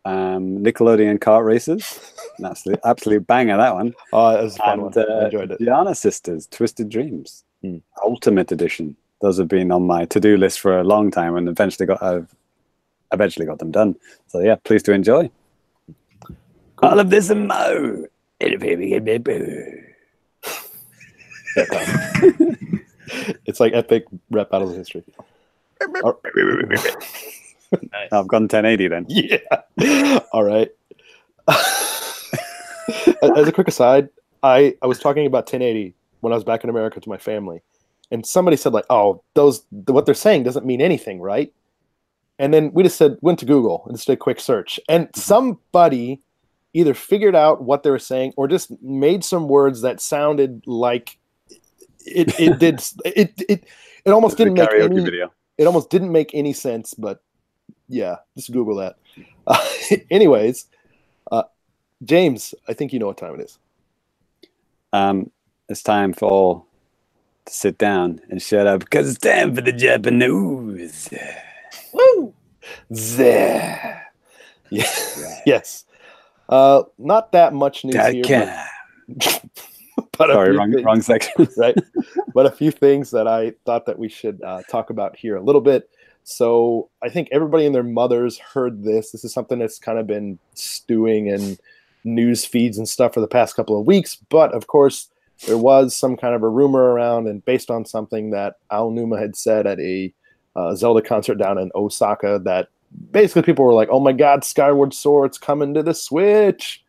Nickelodeon Kart Races. That's the absolute banger, that one. Oh, that was a fun one. I enjoyed it. Diana Sisters, Twisted Dreams, Ultimate Edition. those have been on my to-do list for a long time, and I've eventually got them done. So yeah, please do enjoy. Cool. All of this and more. It's like epic rap battles of history. Nice. I've gone 1080 then. Yeah. All right. As a quick aside, I was talking about 1080 when I was back in America to my family, and somebody said like, "Oh, what they're saying doesn't mean anything, right?" And then we just went to Google and just did a quick search, and somebody either figured out what they were saying or just made some words that sounded like it did. It almost didn't make any video. It almost didn't make any sense, but yeah, just Google that. Anyways, James, I think you know what time it is. It's time for all to sit down and shut up because it's time for the Japanese. Woo! Yeah. Yes. Not that much news here. But sorry, wrong section. Right? But a few things that I thought that we should talk about here a little bit. So I think everybody and their mothers heard this. This is something that's kind of been stewing in news feeds and stuff for the past couple of weeks. But of course, there was some kind of a rumor around, and based on something that Aonuma had said at a Zelda concert down in Osaka, that basically people were like, "Oh my God, Skyward Sword's coming to the Switch."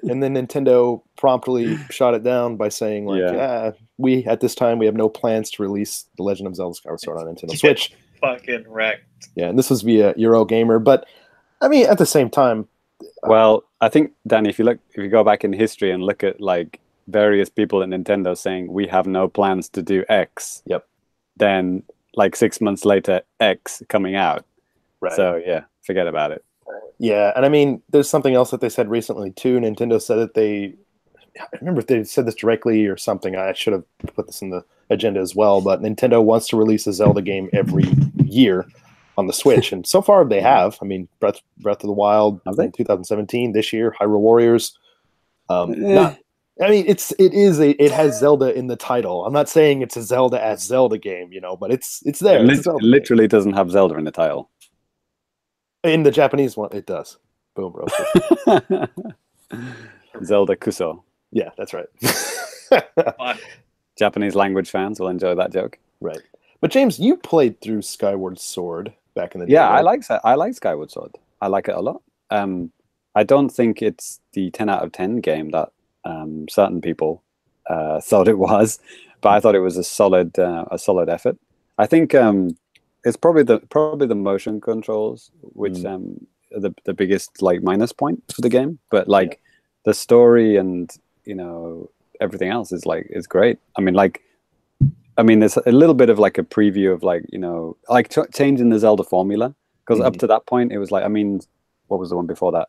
And then Nintendo promptly shot it down by saying, like, we at this time we have no plans to release The Legend of Zelda Skyward Sword on Nintendo Switch. Fucking wrecked. Yeah, and this was via Eurogamer, but I mean, at the same time, well, I think, Danny, if you go back in history and look at like various people at Nintendo saying we have no plans to do X, then like 6 months later, X coming out. Right. So yeah, forget about it. Yeah, and I mean, there's something else that they said recently too. Nintendo said that I remember if they said this directly or something. I should have put this in the agenda as well. But Nintendo wants to release a Zelda game every year on the Switch, and so far they have. I mean, Breath of the Wild in 2017. This year, Hyrule Warriors. I mean, it has Zelda in the title. I'm not saying it's a Zelda as Zelda game, but it's there. It literally doesn't have Zelda in the title. In the Japanese one, it does. Boom, roasted. Zelda Kuso. Yeah, that's right. Japanese language fans will enjoy that joke. Right. But James, you played through Skyward Sword back in the day. Yeah, right? I like Skyward Sword. I like it a lot. I don't think it's the 10 out of 10 game that certain people thought it was, but I thought it was a solid effort. I think it's probably the motion controls, which are the biggest like minus point for the game. But like the story and everything else is great. I mean, there's a little bit of like a preview of like changing the Zelda formula, because up to that point it was like, I mean, what was the one before that?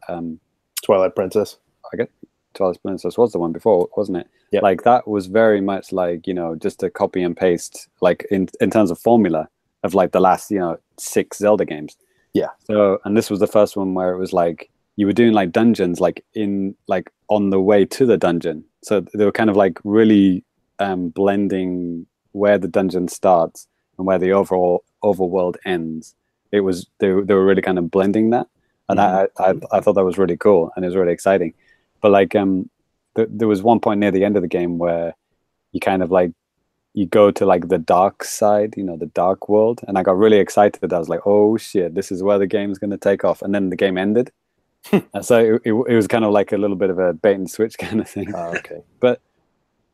Twilight Princess. I guess Twilight Princess was the one before, wasn't it? Yeah. Like that was very much like just a copy and paste, like in terms of formula of like the last 6 Zelda games. Yeah. So, and this was the first one where it was like you were doing like dungeons like on the way to the dungeon. So they were kind of like really blending where the dungeon starts and where the overworld ends. They were really kind of blending that, and I thought that was really cool and it was really exciting. But like there was one point near the end of the game where you kind of like you go to like the dark side, the dark world, and I got really excited. I was like, oh shit, this is where the game's going to take off. And then the game ended. And so it was kind of like a little bit of a bait and switch kind of thing. Oh, okay. But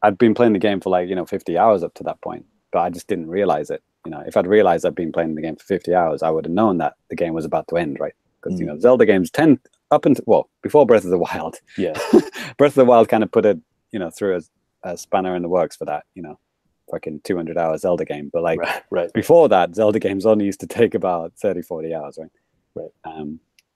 I'd been playing the game for like 50 hours up to that point, but I just didn't realize it. If I'd realized I'd been playing the game for 50 hours, I would have known that the game was about to end, right? Because Zelda games tend up until before Breath of the Wild. Yeah. Breath of the Wild kind of put it through a spanner in the works for that, fucking 200-hour Zelda game. But like right. before that, Zelda games only used to take about 30-40 hours, right? Right.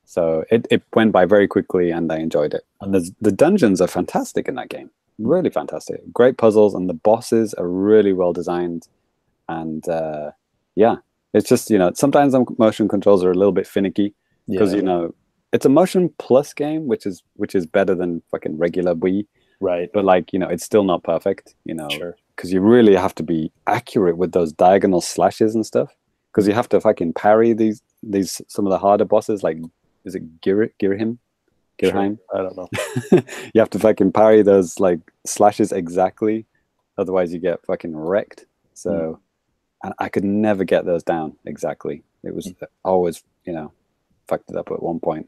So it went by very quickly, and I enjoyed it. And the dungeons are fantastic in that game, really fantastic. Great puzzles, and the bosses are really well designed. And it's just sometimes the motion controls are a little bit finicky because it's a motion plus game, which is better than fucking regular Wii. Right. But like it's still not perfect. Sure. because you really have to be accurate with those diagonal slashes and stuff. Because you have to fucking parry these some of the harder bosses. Like, is it Girheim? Sure. I don't know. You have to fucking parry those like slashes exactly, otherwise you get fucking wrecked. So, and I could never get those down exactly. It was always, fucked it up at one point.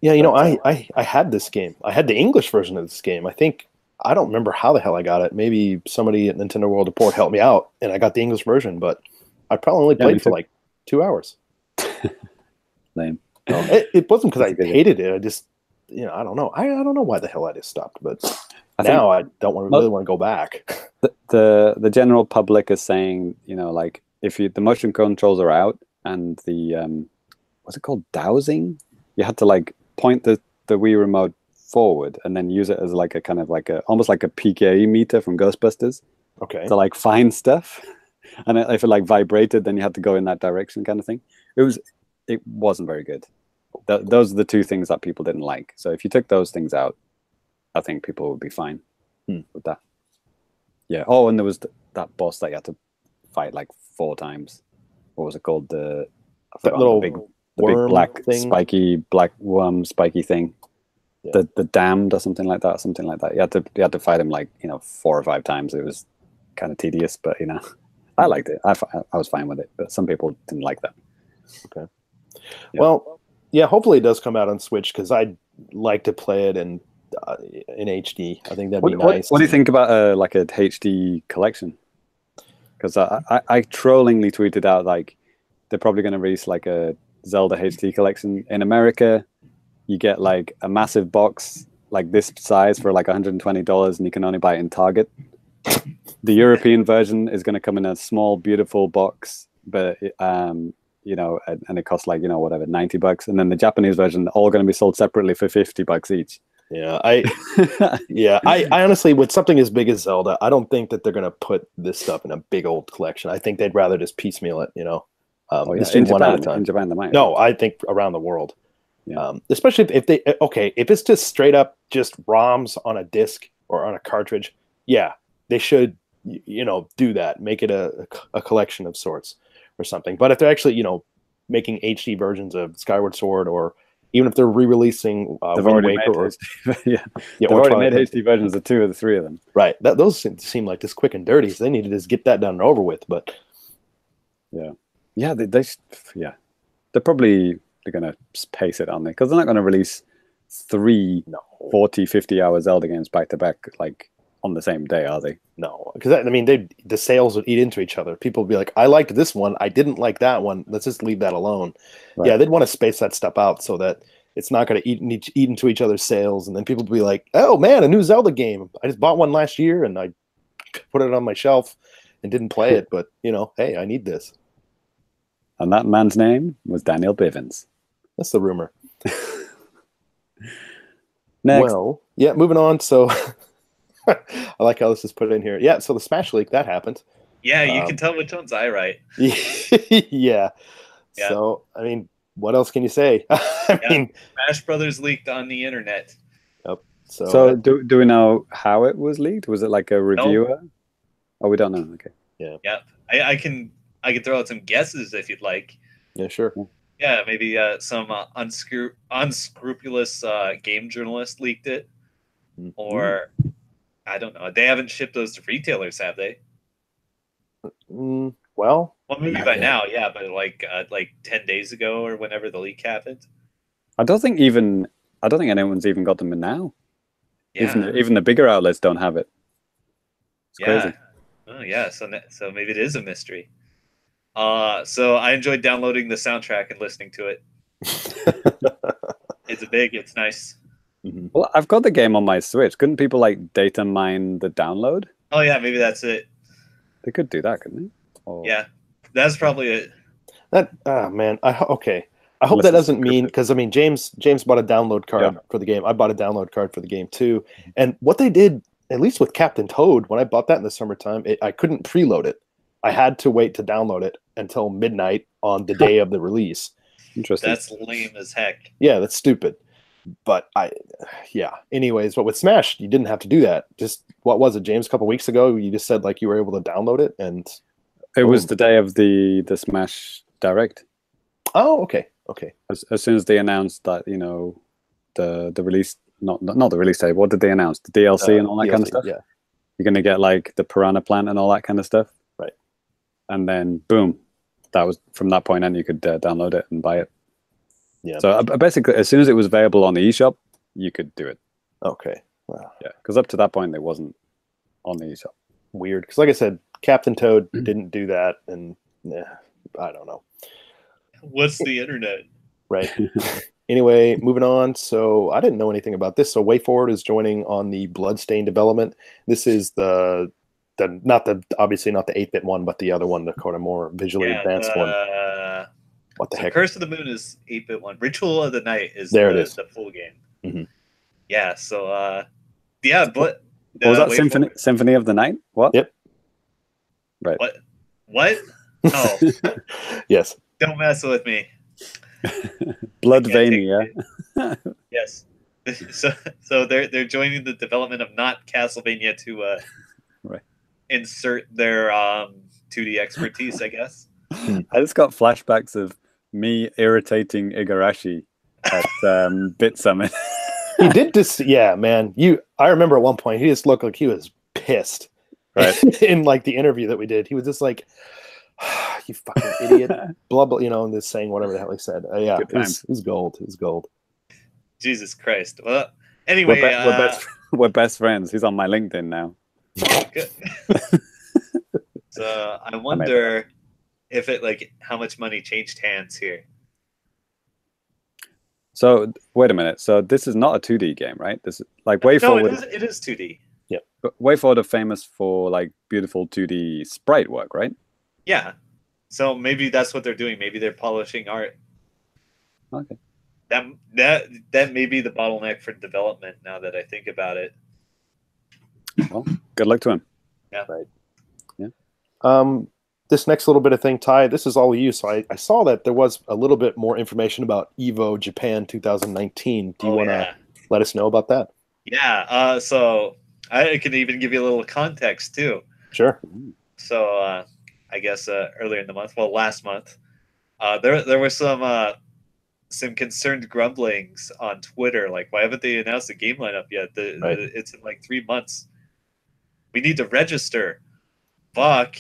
Yeah, I had this game. I had the English version of this game. I don't remember how the hell I got it. Maybe somebody at Nintendo World Report helped me out, and I got the English version. But I probably only played for like 2 hours. Lame. No, it wasn't because I hated it. I just, I don't know. I don't know why the hell I just stopped. But now I don't really want to go back. The general public is saying, like if the motion controls are out and the what's it called, dowsing, you had to like point the Wii remote forward and then use it as like a kind of like almost like a PKE meter from Ghostbusters. Okay. To like find stuff, and if it like vibrated, then you had to go in that direction, kind of thing. It wasn't very good. Those are the two things that people didn't like. So if you took those things out, I think people would be fine with that. Yeah. Oh, and there was that boss that you had to fight like 4 times. What was it called? The big black thing? black worm spiky thing. Yeah. The damned or something like that. You had to fight him like 4 or 5 times. It was kind of tedious, but I liked it. I was fine with it, but some people didn't like that. Okay. Yeah. Well, yeah. Hopefully, it does come out on Switch because I'd like to play it in HD. I think that'd be nice. What do you think about like a HD collection? Because I trollingly tweeted out like they're probably going to release like a Zelda HD collection in America. You get like a massive box like this size for like $120, and you can only buy it in Target. The European version is going to come in a small, beautiful box, but and it costs like whatever $90, and then the Japanese version all going to be sold separately for $50 each. Yeah, I honestly, with something as big as Zelda, I don't think that they're going to put this stuff in a big old collection. I think they'd rather just piecemeal it. In Japan, they might. No, I think around the world. Yeah. Especially if it's just straight up just ROMs on a disc or on a cartridge, yeah, they should do that, make it a collection of sorts or something. But if they're actually making HD versions of Skyward Sword, or even if they're re-releasing Wind Waker, they've already made HD versions of 2 or 3 of them. Right, those seem like just quick and dirty. So they need to just get that done and over with. But they're probably going to pace it on there because they're not going to release 3 40, 50-hour Zelda games back to back like on the same day, are they? No, because the sales would eat into each other. People would be like, I liked this one, I didn't like that one, let's just leave that alone. Right. Yeah, they'd want to space that stuff out so that it's not going to eat into each other's sales, and then people would be like, oh man, a new Zelda game, I just bought one last year and I put it on my shelf and didn't play it, but hey, I need this. And that man's name was Daniel Bivens. That's the rumor. Next. Well, yeah, moving on. So I like how this is put in here. Yeah, so the Smash leak, that happened. Yeah, you can tell which one's I write. Yeah. So, I mean, what else can you say? I mean, Smash Brothers leaked on the internet. Yep. So do we know how it was leaked? Was it like a reviewer? No. Oh, we don't know. Okay. Yeah. Yep. I can throw out some guesses if you'd like. Yeah, sure. Yeah, maybe some unscrupulous game journalist leaked it, or I don't know. They haven't shipped those to retailers, have they? Well, maybe by now, yeah, but like 10 days ago or whenever the leak happened. I don't think anyone's even got them in now. Yeah. Even the bigger outlets don't have it. It's crazy. Oh yeah, so maybe it is a mystery. So I enjoyed downloading the soundtrack and listening to it. It's nice. Mm-hmm. Well, I've got the game on my Switch. Couldn't people like data mine the download? Oh yeah, maybe that's it. They could do that, couldn't they? Or... Yeah, that's probably it. Man, I hope that doesn't mean, because I mean James bought a download card for the game. I bought a download card for the game too. And what they did, at least with Captain Toad, when I bought that in the summertime, I couldn't preload it. I had to wait to download it until midnight on the day of the release. Interesting. That's lame as heck. Yeah, that's stupid. But yeah. Anyways, but with Smash, you didn't have to do that. Just what was it, James? A couple weeks ago, you just said like you were able to download it, and it was the day of the Smash Direct. Oh, okay. As soon as they announced that, you know, the release, not the release date. What did they announce? The DLC and all that DLC, kind of stuff. Yeah. You're gonna get like the Piranha Plant and all that kind of stuff. Right. And then boom, that was from that point on you could download it and buy it. Yeah. So basically, as soon as it was available on the eShop, you could do it. Okay. Wow. Yeah, because up to that point, it wasn't on the eShop. Weird, because like I said, Captain Toad didn't do that, and I don't know. What's the internet? Right. Anyway, moving on. So I didn't know anything about this. So WayForward is joining on the Bloodstain development. This is obviously not the 8-bit one, but the other one, the kind of more visually advanced one. What the heck? Curse of the Moon is 8-bit one. Ritual of the Night is the full game. Mm-hmm. Yeah. So yeah, but what was that? Symphony of the Night? What? Yep. Right. What? Oh. Yes. Don't mess with me. Bloodvania. Yes. So they're joining the development of not Castlevania to right. insert their 2D expertise, I guess. I just got flashbacks of me irritating Igarashi at Bit Summit. He did this, yeah, man. I remember at one point he just looked like he was pissed. Right. In like the interview that we did, he was just like, "You fucking idiot," blah blah. You know, and just saying whatever the hell he said. Yeah, it was gold. It was gold. Jesus Christ. Well, anyway, we're best friends. He's on my LinkedIn now. Good. So I wonder if how much money changed hands here. So wait a minute. So this is not a 2D game, right? This is like WayForward. No, it is 2D. Yeah. WayForward are famous for like beautiful 2D sprite work, right? Yeah. So maybe that's what they're doing. Maybe they're polishing art. Okay. That may be the bottleneck for development. Now that I think about it. Well, good luck to him. Yeah. Right. Yeah. This next little bit of thing, Ty, this is all you. So I saw that there was a little bit more information about EVO Japan 2019. Do you want to let us know about that? Yeah. So I can even give you a little context too. Sure. So I guess earlier in the month, last month, there were some concerned grumblings on Twitter. Like, why haven't they announced the game lineup yet? It's in like 3 months. We need to register. Fuck.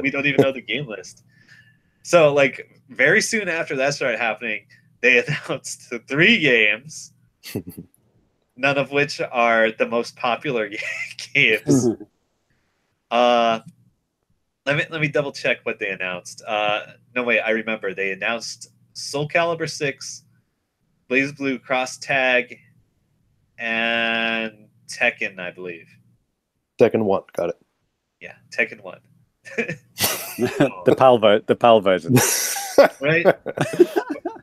We don't even know the game list. So, like, very soon after that started happening, they announced 3 games, none of which are the most popular games. Let me double check what they announced. No, wait, I remember. They announced Soul Calibur 6, BlazBlue Cross Tag, and Tekken, I believe. Tekken 1, got it. Yeah, Tekken 1. The PAL version. Right?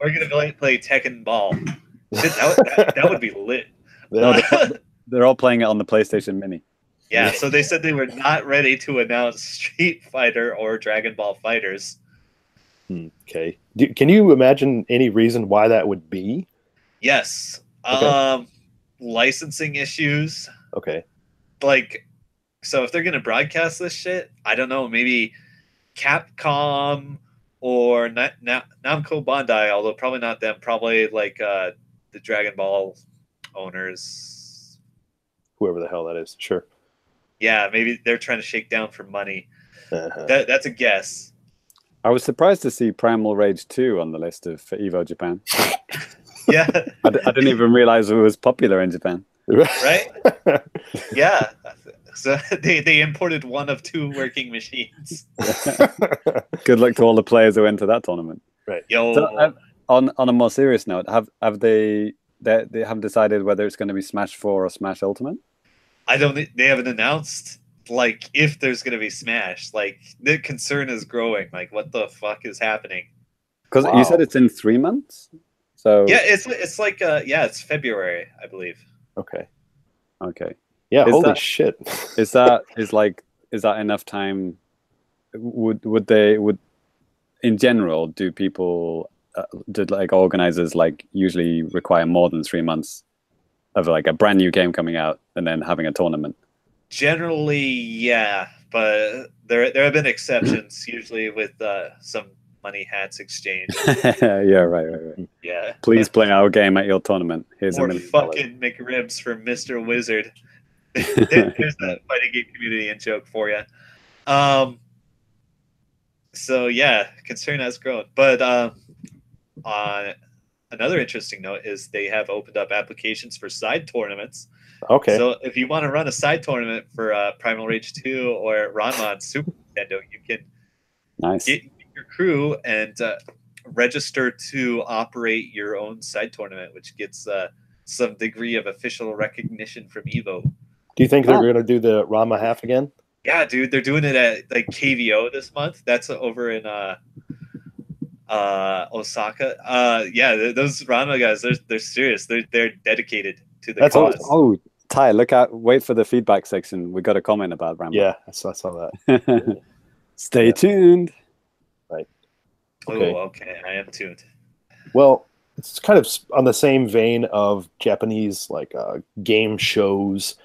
We're going to play Tekken Ball. That would be lit. No, they're all playing it on the PlayStation Mini. Yeah, so they said they were not ready to announce Street Fighter or Dragon Ball Fighters. Okay. Can you imagine any reason why that would be? Yes. Okay. Licensing issues. Okay. Like, so if they're going to broadcast this shit, I don't know, maybe Capcom or Namco Bandai, although probably not them, probably like the Dragon Ball owners. Whoever the hell that is, sure. Yeah, maybe they're trying to shake down for money. That's a guess. I was surprised to see Primal Rage 2 on the list for EVO Japan. Yeah. I didn't even realize it was popular in Japan. Right? Yeah. So they imported one of 2 working machines. Good luck to all the players who went to that tournament. Right. Yo. So, on a more serious note, have they have decided whether it's going to be Smash 4 or Smash Ultimate? They haven't announced like if there's going to be Smash. Like the concern is growing. Like what the fuck is happening? Because you said it's in 3 months. So yeah, it's like it's February, I believe. Okay. Is Yeah, holy that, shit. Is that enough time? Would in general, do people did like organizers like usually require more than 3 months of like a brand new game coming out and then having a tournament? Generally, yeah, but there have been exceptions, usually with some money hats exchange. Yeah, right. Yeah. Please play our game at your tournament. Here's more $1 million. fucking McRibs for Mr. Wizard. There's that fighting game community in joke for you. So yeah, concern has grown. But on another interesting note is they have opened up applications for side tournaments. Okay. So if you want to run a side tournament for Primal Rage 2 or Ranma on Super Nintendo, you can get your crew and register to operate your own side tournament, which gets some degree of official recognition from Evo. Do you think they're going to do the Ranma half again? Yeah, dude, they're doing it at like KVO this month. That's over in Osaka. Yeah, those Ranma guys, they're serious. They're dedicated to the cause. Oh, Ty, wait for the feedback section. We got a comment about Ranma. Yeah, I saw that. Stay tuned. Right. Okay. Oh, okay. I am tuned. Well, it's kind of on the same vein of Japanese like game shows.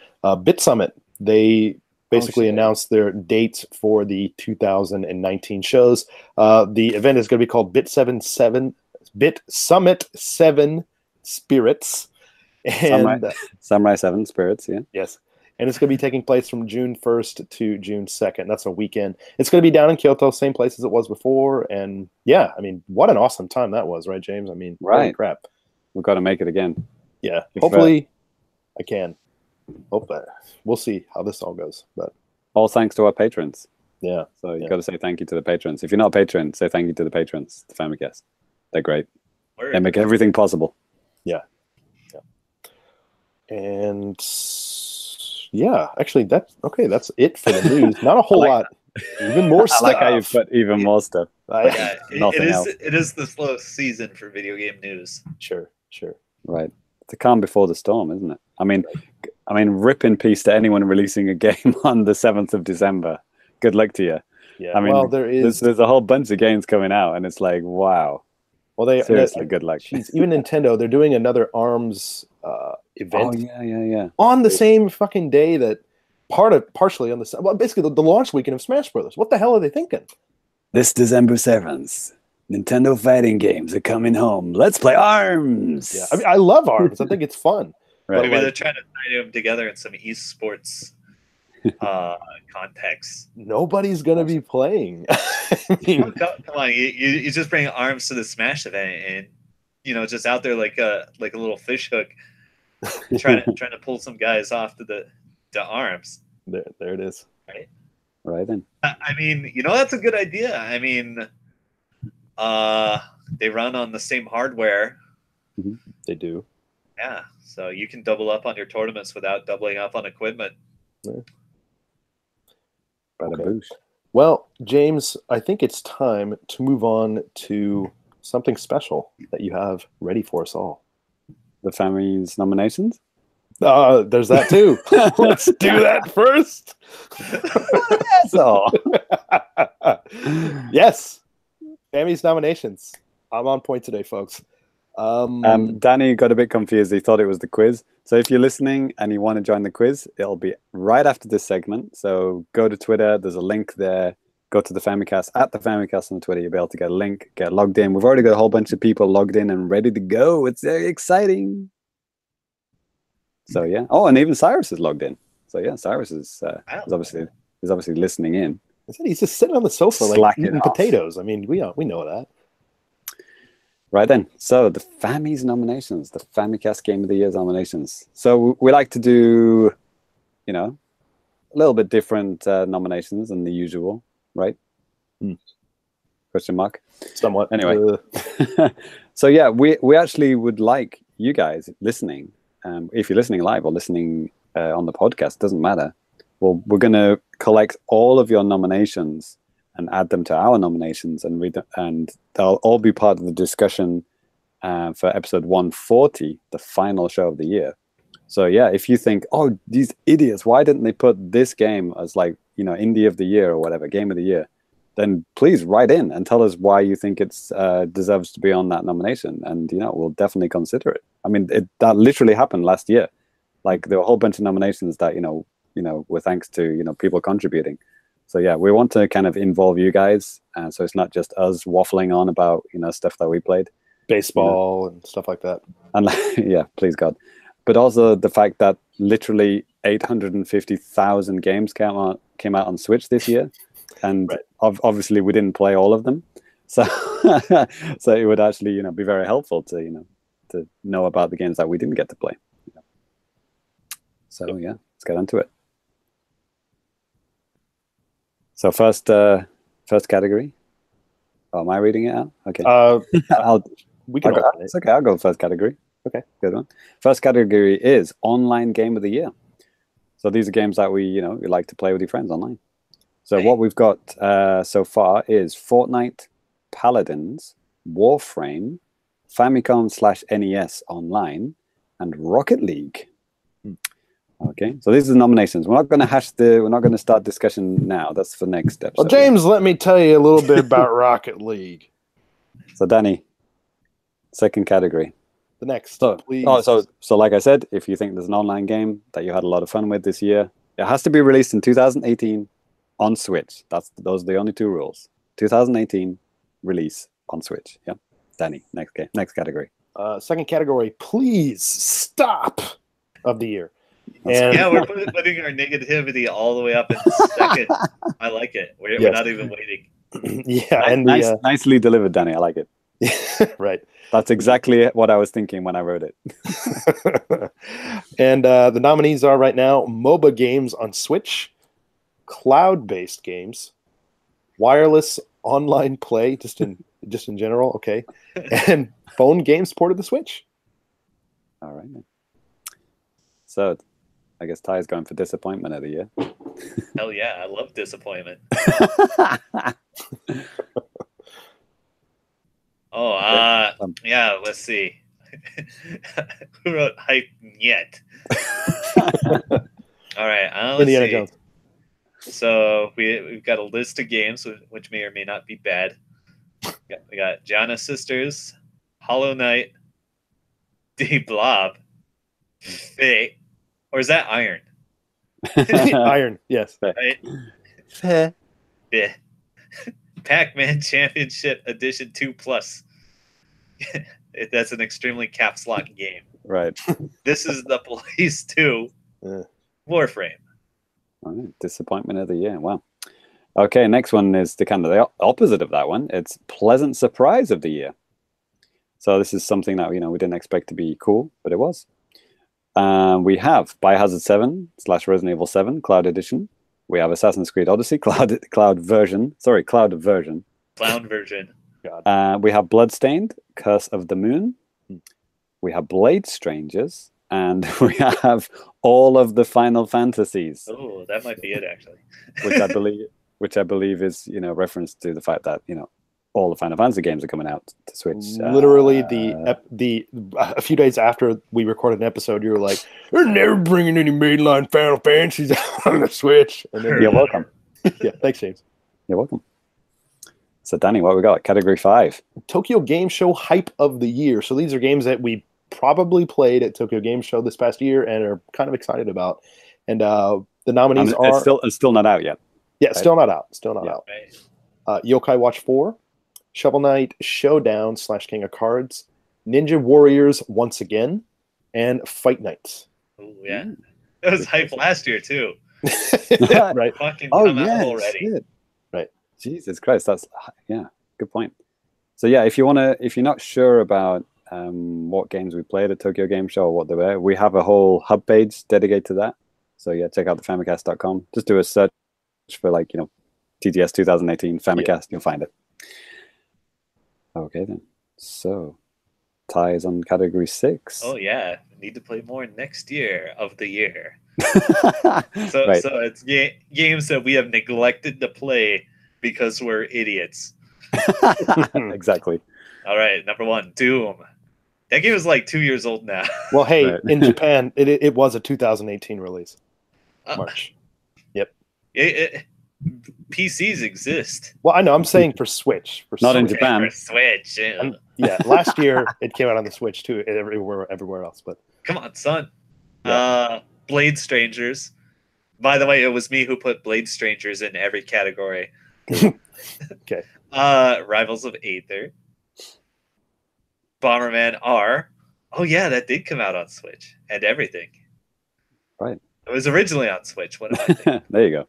Bit Summit, they basically announced their dates for the 2019 shows. The event is going to be called Bit Summit 7 Spirits. And Samurai 7 Spirits, yeah. Yes. And it's going to be taking place from June 1st to June 2nd. That's a weekend. It's going to be down in Kyoto, same place as it was before. And yeah, I mean, what an awesome time that was, right, James? I mean, holy crap. We've got to make it again. Yeah. Hopefully I can. Hope that. We'll see how this all goes. But all thanks to our patrons. Yeah. So you got to say thank you to the patrons. If you're not a patron, say thank you to the patrons, the Famicast. They're great. Word. They make everything possible. Yeah. And yeah, actually, that's it for the news. Not a whole lot. Even more stuff. I like how you put even more stuff. It is the slow season for video game news. Sure. Right. The calm before the storm, isn't it? I mean, rip in peace to anyone releasing a game on the 7th of December. Good luck to you. Yeah. I mean, there's a whole bunch of games coming out, and it's like, wow. Well, seriously, good luck. Even Nintendo, they're doing another ARMS event. Oh yeah. On the same fucking day that partially on basically the launch weekend of Smash Brothers. What the hell are they thinking? This December 7th, Nintendo fighting games are coming home. Let's play ARMS. Yeah, I mean, I love ARMS. I think it's fun. Right. Maybe they're trying to tie them together in some esports context. Nobody's gonna be playing. I mean, come on, you just bring ARMS to the Smash event, and just out there like a little fish hook, trying to pull some guys off to ARMS. There it is. Right then. I mean, that's a good idea. I mean, they run on the same hardware. Mm-hmm. They do. Yeah, so you can double up on your tournaments without doubling up on equipment. Yeah. Okay. Well, James, I think it's time to move on to something special that you have ready for us all. The Fammies nominations? There's that too. Let's do that first. That's all. Yes. Fammies nominations. I'm on point today, folks. Danny got a bit confused. He thought it was the quiz. So if you're listening and you want to join the quiz, it'll be right after this segment. So go to Twitter. There's a link there. Go to the Famicast, at the Famicast on Twitter. You'll be able to get a link, get logged in. We've already got a whole bunch of people logged in and ready to go. It's very exciting. So yeah. Oh, and even Sairus is logged in. So yeah, Sairus is obviously listening in. He's just sitting on the sofa like eating potatoes. I mean, we know that. Right then. So the Fammies nominations, the Famicast Game of the Year nominations. So we like to do, a little bit different nominations than the usual, right? Question mark. Somewhat. Anyway. So yeah, we actually would like you guys listening. If you're listening live or listening on the podcast, doesn't matter. Well, we're going to collect all of your nominations and add them to our nominations and read them, and they'll all be part of the discussion for episode 140, the final show of the year. So yeah, if you think, oh, these idiots, why didn't they put this game as indie of the year or whatever, game of the year? then please write in and tell us why you think it's deserves to be on that nomination, and we'll definitely consider it. I mean, that literally happened last year. Like there were a whole bunch of nominations that were thanks to people contributing. So yeah, we want to kind of involve you guys, so it's not just us waffling on about stuff that we played, baseball and stuff like that. And yeah, please God, but also the fact that literally 850,000 games came out on Switch this year. And obviously, we didn't play all of them, so so it would actually, be very helpful to know about the games that we didn't get to play. So yeah, let's get into it. So first category. Oh, am I reading it out? Okay. It's okay. I'll go first category. Okay, good one. First category is online game of the year. So these are games that we like to play with your friends online. So what we've got so far is Fortnite, Paladins, Warframe, Famicom/NES Online, and Rocket League. Okay, so these are the nominations. We're not going to start discussion now. That's for next episode. Well, James, let me tell you a little bit about Rocket League. So, Danny, second category. The next, please. So like I said, if you think there's an online game that you had a lot of fun with this year, it has to be released in 2018 on Switch. Those are the only two rules. 2018 release on Switch. Yeah, Danny, next category. Second category, please stop of the year. And yeah, we're putting our negativity all the way up in second. I like it. We're not even waiting. Yeah, nicely delivered, Danny. I like it. Right. That's exactly what I was thinking when I wrote it. And the nominees are right now MOBA games on Switch, cloud-based games, wireless online play, just in general, okay, and phone games ported to the Switch. All right. So, I guess Ty's going for disappointment of the year. Hell yeah, I love disappointment. Yeah, let's see. Who wrote hype yet? All right, let's Indiana see. Jones. So we've got a list of games which may or may not be bad. We got Gianna Sisters, Hollow Knight, D Blob, Fate, or is that Iron? Iron, yes. Right. Yeah. Pac-Man Championship Edition 2+. That's an extremely caps lock game. Right. This is the Police 2 Warframe. All right. Disappointment of the year. Wow. Okay, next one is the kind of the opposite of that one. It's Pleasant Surprise of the year. So this is something that we didn't expect to be cool, but it was. We have Biohazard 7 / Resident Evil 7 Cloud Edition. We have Assassin's Creed Odyssey Cloud version. Clown version. God. We have Bloodstained Curse of the Moon. We have Blade Strangers, and we have all of the Final Fantasies. Oh, that might be it actually. which I believe is reference to the fact that all the Final Fantasy games are coming out to Switch. Literally, a few days after we recorded an episode, you were like, "They're never bringing any mainline Final Fantasies on the Switch." And then You're welcome. Yeah, thanks, James. You're welcome. So, Danny, what we got? Category 5. Tokyo Game Show hype of the year. So these are games that we probably played at Tokyo Game Show this past year and are kind of excited about. And the nominees are it's still not out yet. Yeah, right? Still not out. Out. Yokai Watch 4. Shovel Knight Showdown / King of Cards, Ninja Warriors Once Again, and Fight Nights. Oh yeah, it was hype last year too. Right. Fucking come out already. Shit. Right. Jesus Christ, that's good point. So yeah, if you're not sure about what games we played at Tokyo Game Show or what they were, we have a whole hub page dedicated to that. So yeah, check out the Famicast.com. Just do a search for TGS 2018 Famicast, you'll find it. Okay then. So Ty is on category 6. Oh yeah, need to play more next year of the year. Right. So it's games that we have neglected to play because we're idiots. Exactly. All right, number 1, Doom. That game is 2 years old now. Well, hey, in Japan, it was a 2018 release. March. Yep. PCs exist. Well, I know. I'm saying for Switch. Not in Switch. Japan. For Switch. Yeah. Yeah, last year it came out on the Switch too, everywhere else. But Come on, son. Yeah. Blade Strangers. By the way, it was me who put Blade Strangers in every category. Okay. Rivals of Aether. Bomberman R. Oh yeah, that did come out on Switch and everything. Right. It was originally on Switch. What am I thinking? There you go.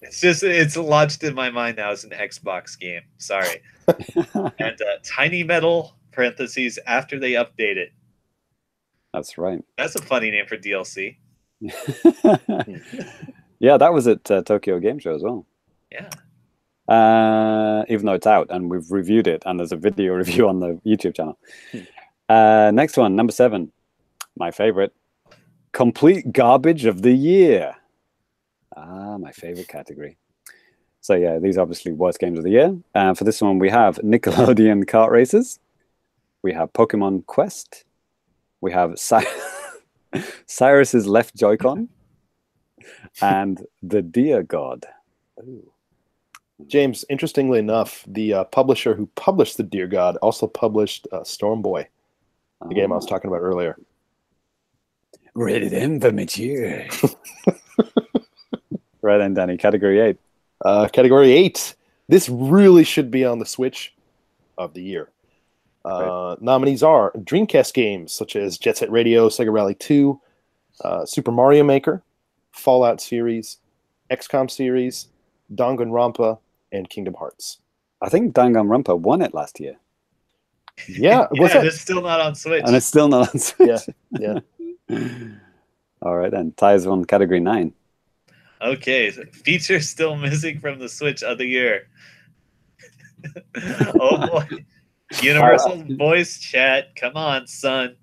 It's lodged in my mind now as an Xbox game. Sorry. And Tiny Metal (parentheses) after they update it. That's right. That's a funny name for DLC. Yeah, that was at Tokyo Game Show as well. Yeah. Even though it's out and we've reviewed it and there's a video review on the YouTube channel. Next one, number 7. My favorite. Complete Garbage of the Year. My favorite category. So yeah, these are obviously worst games of the year. For this one, we have Nickelodeon Kart Races. We have Pokemon Quest. We have Sairus's Left Joy-Con. And The Deer God. Ooh. James, interestingly enough, the publisher who published The Deer God also published Storm Boy, the game I was talking about earlier. Rated M for mature. Right then, Danny. Category 8. Category 8. This really should be on the Switch of the year. Right. Nominees are Dreamcast games such as Jet Set Radio, Sega Rally 2, Super Mario Maker, Fallout series, XCOM series, Danganronpa, and Kingdom Hearts. I think Danganronpa won it last year. Yeah, Yeah, it's still not on Switch. And it's still not on Switch. Yeah. All right, then. Ty's on category 9. Okay, so feature still missing from the Switch of the year. Oh boy. Universal voice chat. Come on, son.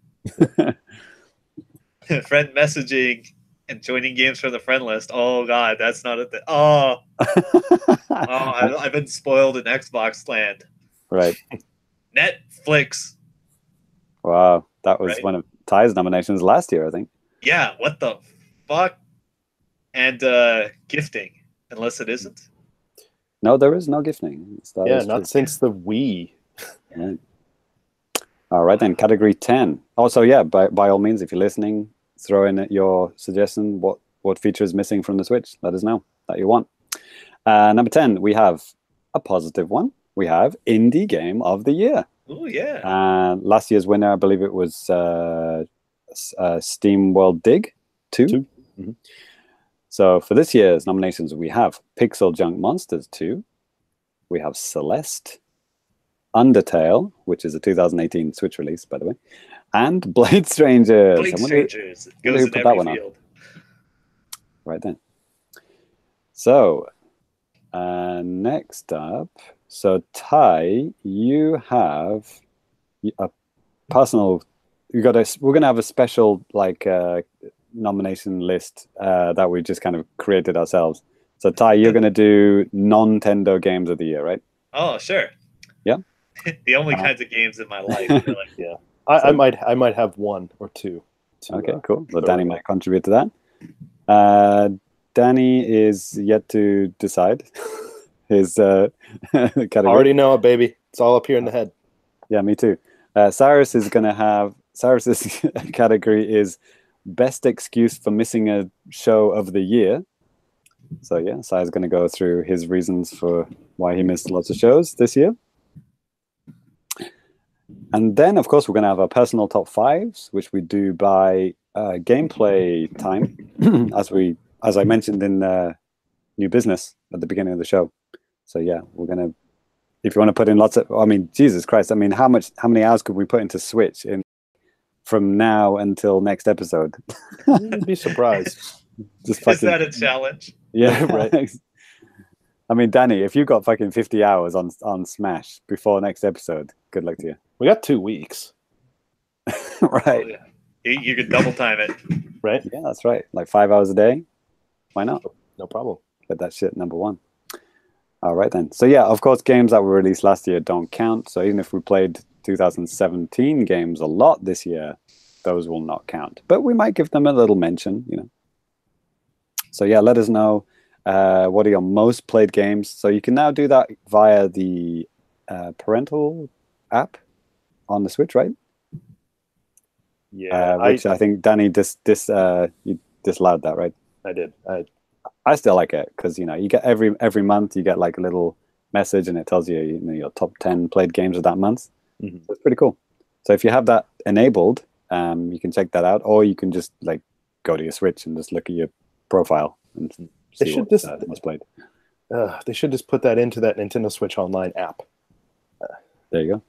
Friend messaging and joining games from the friend list. Oh god, that's not a thing. I've been spoiled in Xbox land. Right. Netflix. Wow. That was Right? one of Ty's nominations last year, I think. Yeah, what the fuck? And gifting, unless it isn't. No, there is no gifting. Yeah, not since the Wii. Right. All right, then. Category 10. Also, yeah, by all means, if you're listening, throw in your suggestion. What feature is missing from the Switch? Let us know that you want. Number 10, we have a positive one. We have Indie Game of the Year. Oh, yeah. Last year's winner, I believe it was Steam World Dig 2. Mm-hmm. So for this year's nominations, we have Pixel Junk Monsters 2. We have Celeste, Undertale, which is a 2018 Switch release, by the way, and Blade Strangers. Blade Strangers. Goes who in put that every one on. field. Right then. So next up, so Ty, you have a personal. We're gonna have a special nomination list that we just kind of created ourselves. So Ty, you're gonna do non-Nintendo games of the year, right? Oh, sure. Yeah. The only kinds of games in my life, really. Yeah. I might have one or two. Okay, cool. So Danny might contribute to that. Danny is yet to decide his category. Already know it, baby. It's all up here in the head. Yeah, me too. Sairus's category is best excuse for missing a show of the year. So yeah, Sairus going to go through his reasons for why he missed lots of shows this year. And then, of course, we're going to have our personal top 5s, which we do by gameplay time, as I mentioned in New Business at the beginning of the show. So yeah, we're going to, if you want to put in lots of, Jesus Christ, how many hours could we put into Switch from now until next episode? You'd be surprised. Is that a challenge? Yeah, right. Danny, if you got fucking 50 hours on Smash before next episode, good luck to you. We got 2 weeks. Right. Oh, yeah. You could double time it. Right? Yeah, that's right. Like 5 hours a day. Why not? No problem. Get that shit number 1. All right, then. So, yeah, of course, games that were released last year don't count. So even if we played 2017 games a lot this year, those will not count. But we might give them a little mention, So, yeah, let us know what are your most played games? So you can now do that via the parental app on the Switch, right? Yeah, which I think Danny you disallowed that, right? I did. I still like it because you get every month you get like a little message and it tells you, your top 10 played games of that month. Mm-hmm. So it's pretty cool. So if you have that enabled, you can check that out, or you can just like go to your Switch and just look at your profile and see what's most played. They should just put that into that Nintendo Switch Online app. There you go.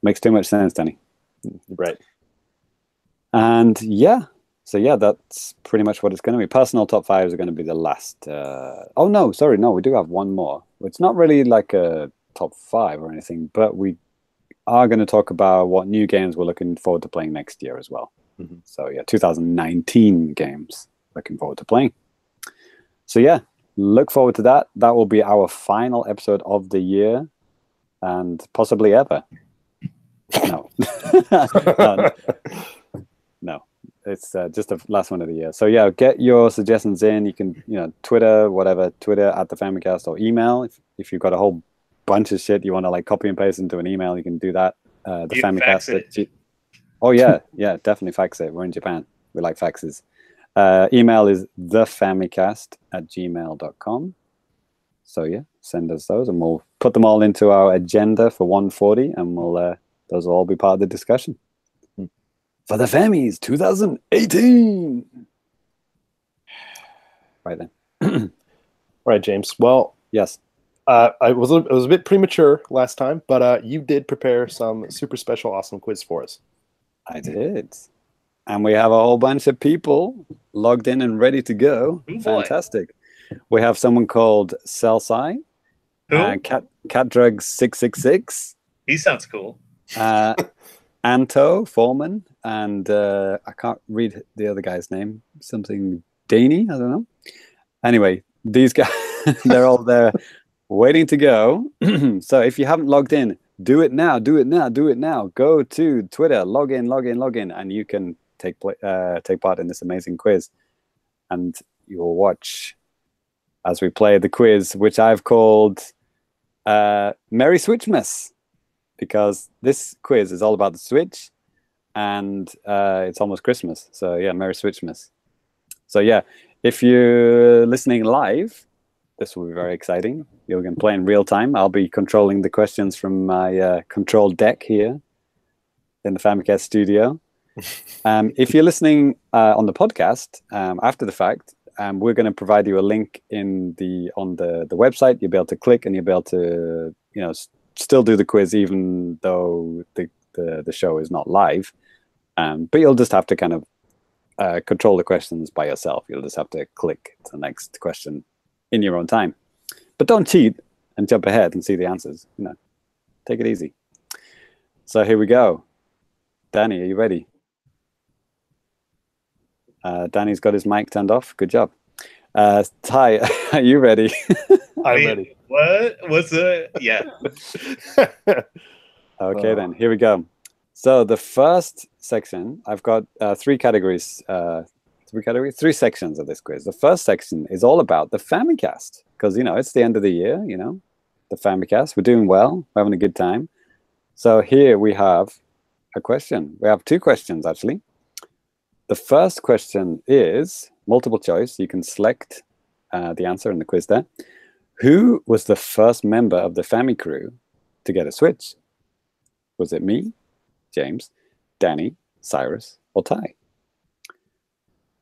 Makes too much sense, Danny. Right. And so that's pretty much what it's going to be. Personal top 5 is going to be the last. We do have one more. It's not really like a top 5 or anything, but we are going to talk about what new games we're looking forward to playing next year as well. Mm-hmm. So 2019 games looking forward to playing. So look forward to that. That will be our final episode of the year and possibly ever. No. No. It's just the last one of the year. So get your suggestions in. You can, Twitter, whatever, Twitter at the Famicast, or email if you've got a whole bunch of shit you want to like copy and paste into an email. You can do that. The Famicast. Oh yeah, definitely fax it. We're in Japan. We like faxes. Email is thefamicast@gmail.com. So send us those, and we'll put them all into our agenda for 140, and those will all be part of the discussion. For the Fammies 2018. Right then. Right, James. Well, yes. It was a bit premature last time, but you did prepare some super special, awesome quiz for us. I did. And we have a whole bunch of people logged in and ready to go. Ooh, fantastic. We have someone called Celsai. Who? Cat Drug 666. He sounds cool. Anto Foreman, and I can't read the other guy's name. Something Daney, I don't know. Anyway, these guys, they're all there waiting to go. So if you haven't logged in, do it now. Go to Twitter, log in, and you can take part in this amazing quiz. And you will watch as we play the quiz, which I've called Merry SWITCHMAS. Because this quiz is all about the Switch, and it's almost Christmas. So Merry SWITCHMAS. So if you're listening live, this will be very exciting. You can play in real time. I'll be controlling the questions from my control deck here in the Famicast studio. If you're listening on the podcast after the fact, we're going to provide you a link on the website. You'll be able to click, and you'll be able to still do the quiz even though the show is not live, but you'll just have to kind of control the questions by yourself. You'll just have to click to the next question in your own time, but don't cheat and jump ahead and see the answers. Take it easy. So here we go. Danny, are you ready? Danny's got his mic turned off. Good job. Ty, are you ready? I'm ready. What? What's it? Yeah. Okay, then. Here we go. So the first section, I've got three categories. Three sections of this quiz. The first section is all about the Famicast. Because, it's the end of the year, the Famicast. We're doing well. We're having a good time. So here we have a question. We have two questions, actually. The first question is multiple choice. You can select the answer in the quiz there. Who was the first member of the Fammy crew to get a Switch? Was it me, James, Danny, Sairus, or Ty?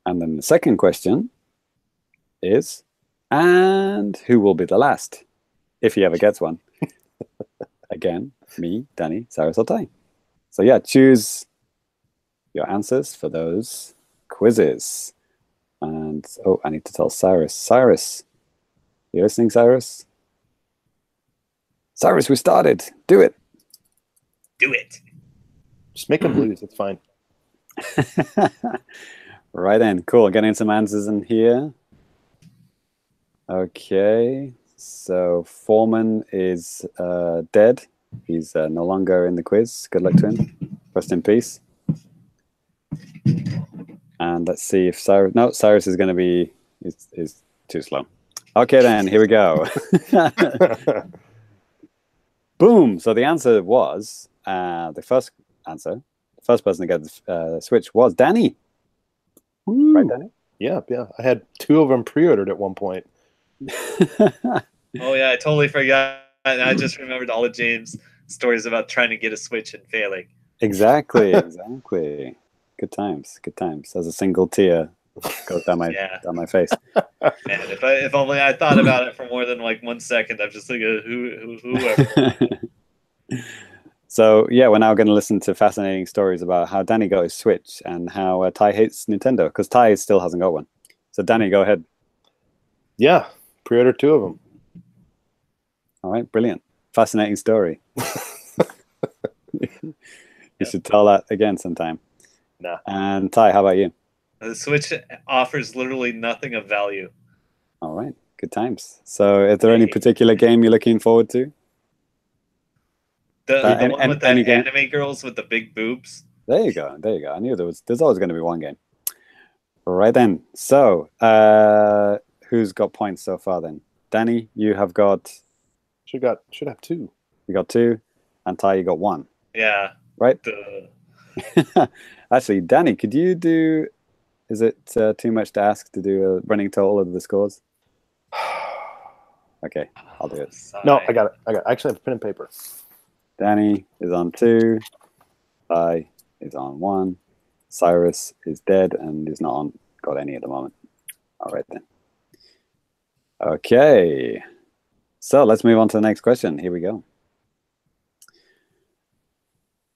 And then the second question is, and who will be the last, if he ever gets one? Again, me, Danny, Sairus, or Ty. So choose your answers for those quizzes. And, I need to tell Sairus. Sairus, you listening, Sairus? Sairus, we started. Do it. Do it. Just make them lose. It's fine. Right then. Cool. Getting some answers in here. Okay. So Foreman is dead. He's no longer in the quiz. Good luck to him. Rest in peace. And let's see if Sairus... No, Sairus is going to be... is too slow. Okay, then here we go. Boom. So the answer was the first answer. The first person to get the Switch was Danny. Woo. Right, Danny? Yeah. I had 2 of them pre-ordered at one point. Oh yeah, I totally forgot. And I just remembered all of James' stories about trying to get a Switch and failing. Exactly. Good times. As a single tear goes down my face. Man, if only I thought about it for more than like 1 second, I'm just thinking whoever. So yeah, we're now going to listen to fascinating stories about how Danny got his Switch and how Ty hates Nintendo, because Ty still hasn't got one. So Danny, go ahead. Yeah, pre-ordered 2 of them. All right, brilliant, fascinating story. You should tell that again sometime. Nah. And Ty, how about you? The Switch offers literally nothing of value. All right, good times. So, is there any particular game you're looking forward to? The one with the anime girls with the big boobs. There you go. I knew there's always going to be one game. All right then. So, who's got points so far then? Danny, you have got. Should have 2. You got 2, and Ty, you got 1. Yeah. Right. Actually, Danny, could you do? Is it too much to ask to do a running total of the scores? Okay, I'll do it. No, I got it. I actually have pen and paper. Danny is on 2. Ty is on 1. Sairus is dead and is not got any at the moment. All right then. Okay. So let's move on to the next question. Here we go.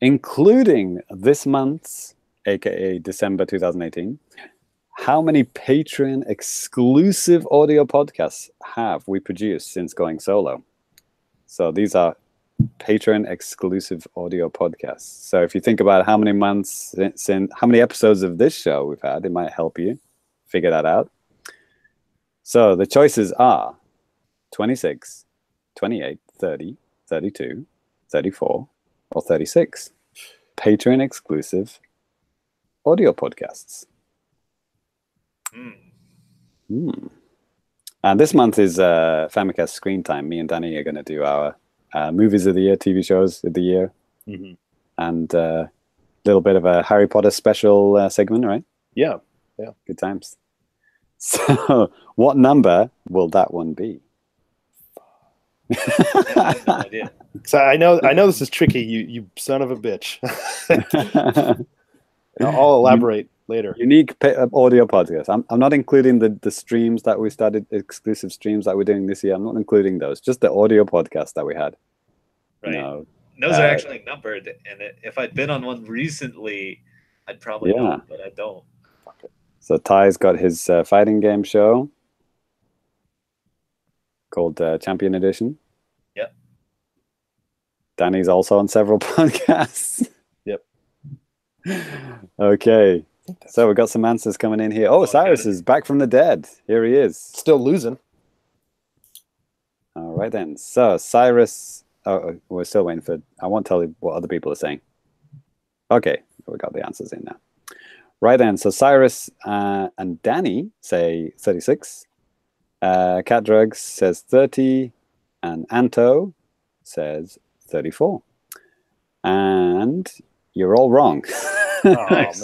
Including this month's, aka December 2018, how many Patreon exclusive audio podcasts have we produced since going solo? So these are Patreon exclusive audio podcasts. So if you think about how many months since, how many episodes of this show we've had, it might help you figure that out. So the choices are 26, 28, 30, 32, 34, or 36 Patreon exclusive audio podcasts. And this month is Famicast Screen Time. Me and Danny are going to do our movies of the year, TV shows of the year, and a little bit of a Harry Potter special segment, right? Yeah. Good times. So what number will that one be? I have no idea. So I know this is tricky, you son of a bitch. I'll elaborate later. Unique audio podcast. I'm not including the streams that we started, exclusive streams that we're doing this year. I'm not including those. Just the audio podcast that we had. Right. No, those are actually numbered, and if I'd been on one recently, I'd probably know, but I don't. So Ty's got his fighting game show called Champion Edition. Yep. Danny's also on several podcasts. Yep. Okay. So we've got some answers coming in here. Oh, Sairus is back from the dead. Here he is. Still losing. All right then. So Sairus, we're still waiting for, I won't tell you what other people are saying. Okay, we got the answers in now. Right then, so Sairus and Danny say 36. Cat Drugs says 30. And Anto says 34. And you're all wrong. Oh, man.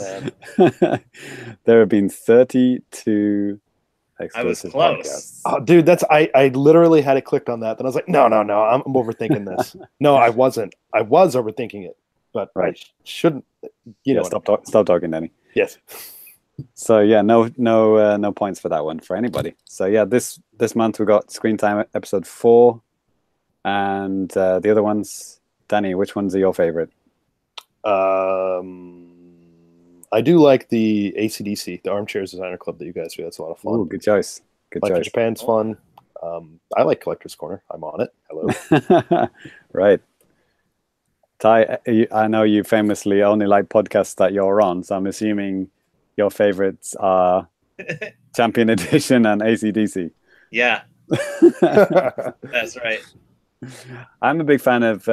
There have been 32 exclusive I was close. podcasts. Oh, dude, I literally had it clicked on that. Then I was like, no, I'm overthinking this. No, I wasn't. I was overthinking it, but right. I shouldn't. Stop talking, Danny. Yes. So yeah, no points for that one for anybody. So yeah, this month we got Screen Time episode 4, and the other ones. Danny, which ones are your favorite? I do like the ACDC, the Armchairs Designer Club that you guys do. That's a lot of fun. Ooh, good choice. Good Life in choice. Japan's fun. I like Collector's Corner. I'm on it. Hello. Right. Ty, I know you famously only like podcasts that you're on, so I'm assuming your favorites are Champion Edition and ACDC. Yeah. That's right. I'm a big fan of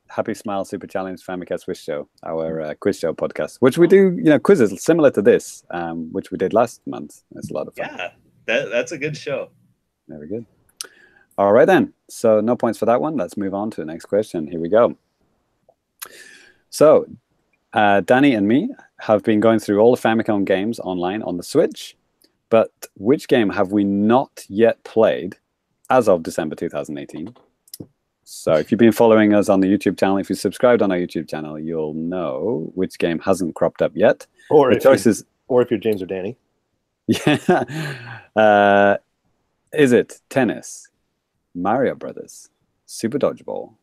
Happy Smile Super Challenge Famicast Quiz Show, our quiz show podcast, which we do, quizzes similar to this, which we did last month. It's a lot of fun. Yeah, that's a good show. Very good. All right, then. So no points for that one. Let's move on to the next question. Here we go. So Danny and me have been going through all the Famicom games online on the Switch, but which game have we not yet played as of December 2018? So if you've been following us on the YouTube channel, if you subscribed on our YouTube channel, you'll know which game hasn't cropped up yet. Or the choices, or if you're James or Danny. Yeah. Is it tennis, Mario Brothers, Super Dodgeball,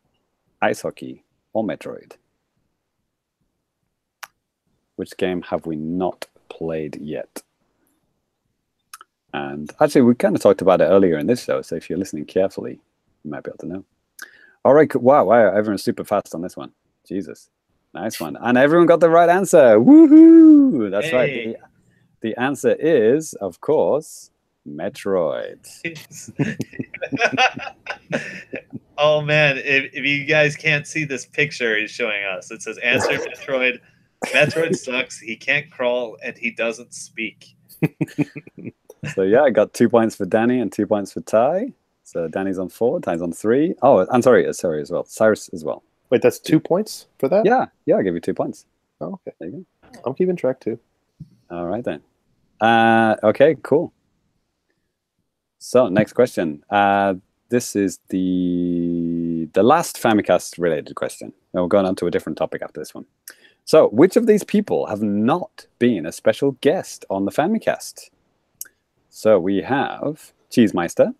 ice hockey, or Metroid? Which game have we not played yet? And actually, we kind of talked about it earlier in this show, so if you're listening carefully, you might be able to know. All right, wow, everyone's super fast on this one. Jesus, nice one. And everyone got the right answer. Woohoo! That's right. The answer is, of course, Metroid. Oh, man, if you guys can't see this picture he's showing us, it says, answer Metroid. Metroid sucks, he can't crawl, and he doesn't speak. So, yeah, I got 2 points for Danny and 2 points for Ty. So Danny's on 4, Ty's on 3. Oh, I'm sorry as well. Sairus as well. Wait, that's 2 points for that? Yeah, I'll give you 2 points. Oh, okay. There you go. I'm keeping track too. All right then. Okay, cool. So next question. This is the last Famicast related question. And we're going on to a different topic after this one. So, which of these people have not been a special guest on the Famicast? So we have Cheesemeister,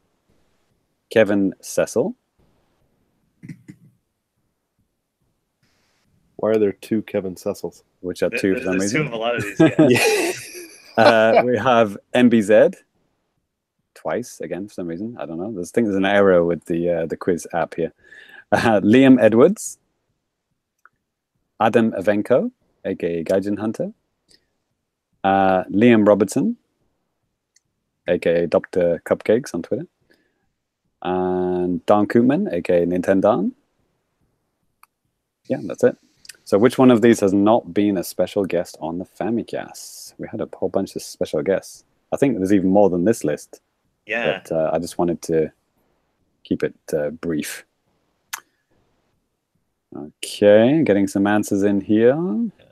Kevin Cecil. Why are there 2 Kevin Cecils? Which are 2 for some reason. 2 of a lot of these guys. We have MBZ twice again for some reason. I don't know. There's an error with the quiz app here. Liam Edwards, Adam Avenko, aka Gaijin Hunter, Liam Robertson, aka Dr. Cupcakes on Twitter, and Don Koopman, aka Nintendo. Yeah, that's it. So which one of these has not been a special guest on the Famicast? We had a whole bunch of special guests. I think there's even more than this list. Yeah. But I just wanted to keep it brief. Okay, getting some answers in here.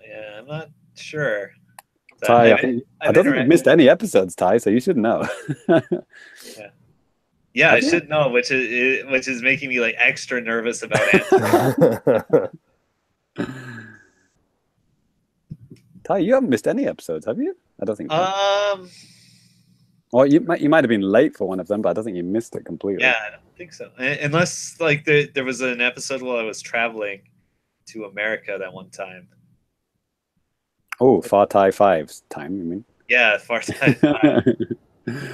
Yeah, I'm not sure. Ty, I don't think you've missed any episodes, Ty, so you should know. Yeah, I should know, which is making me like extra nervous about answering. Ty, you haven't missed any episodes, have you? I don't think so. Or you might have been late for one of them, but I don't think you missed it completely. Yeah, I don't think so. Unless like there was an episode while I was traveling to America that one time. Oh, Far Ty 5's time, you mean? Yeah, Far Ty 5.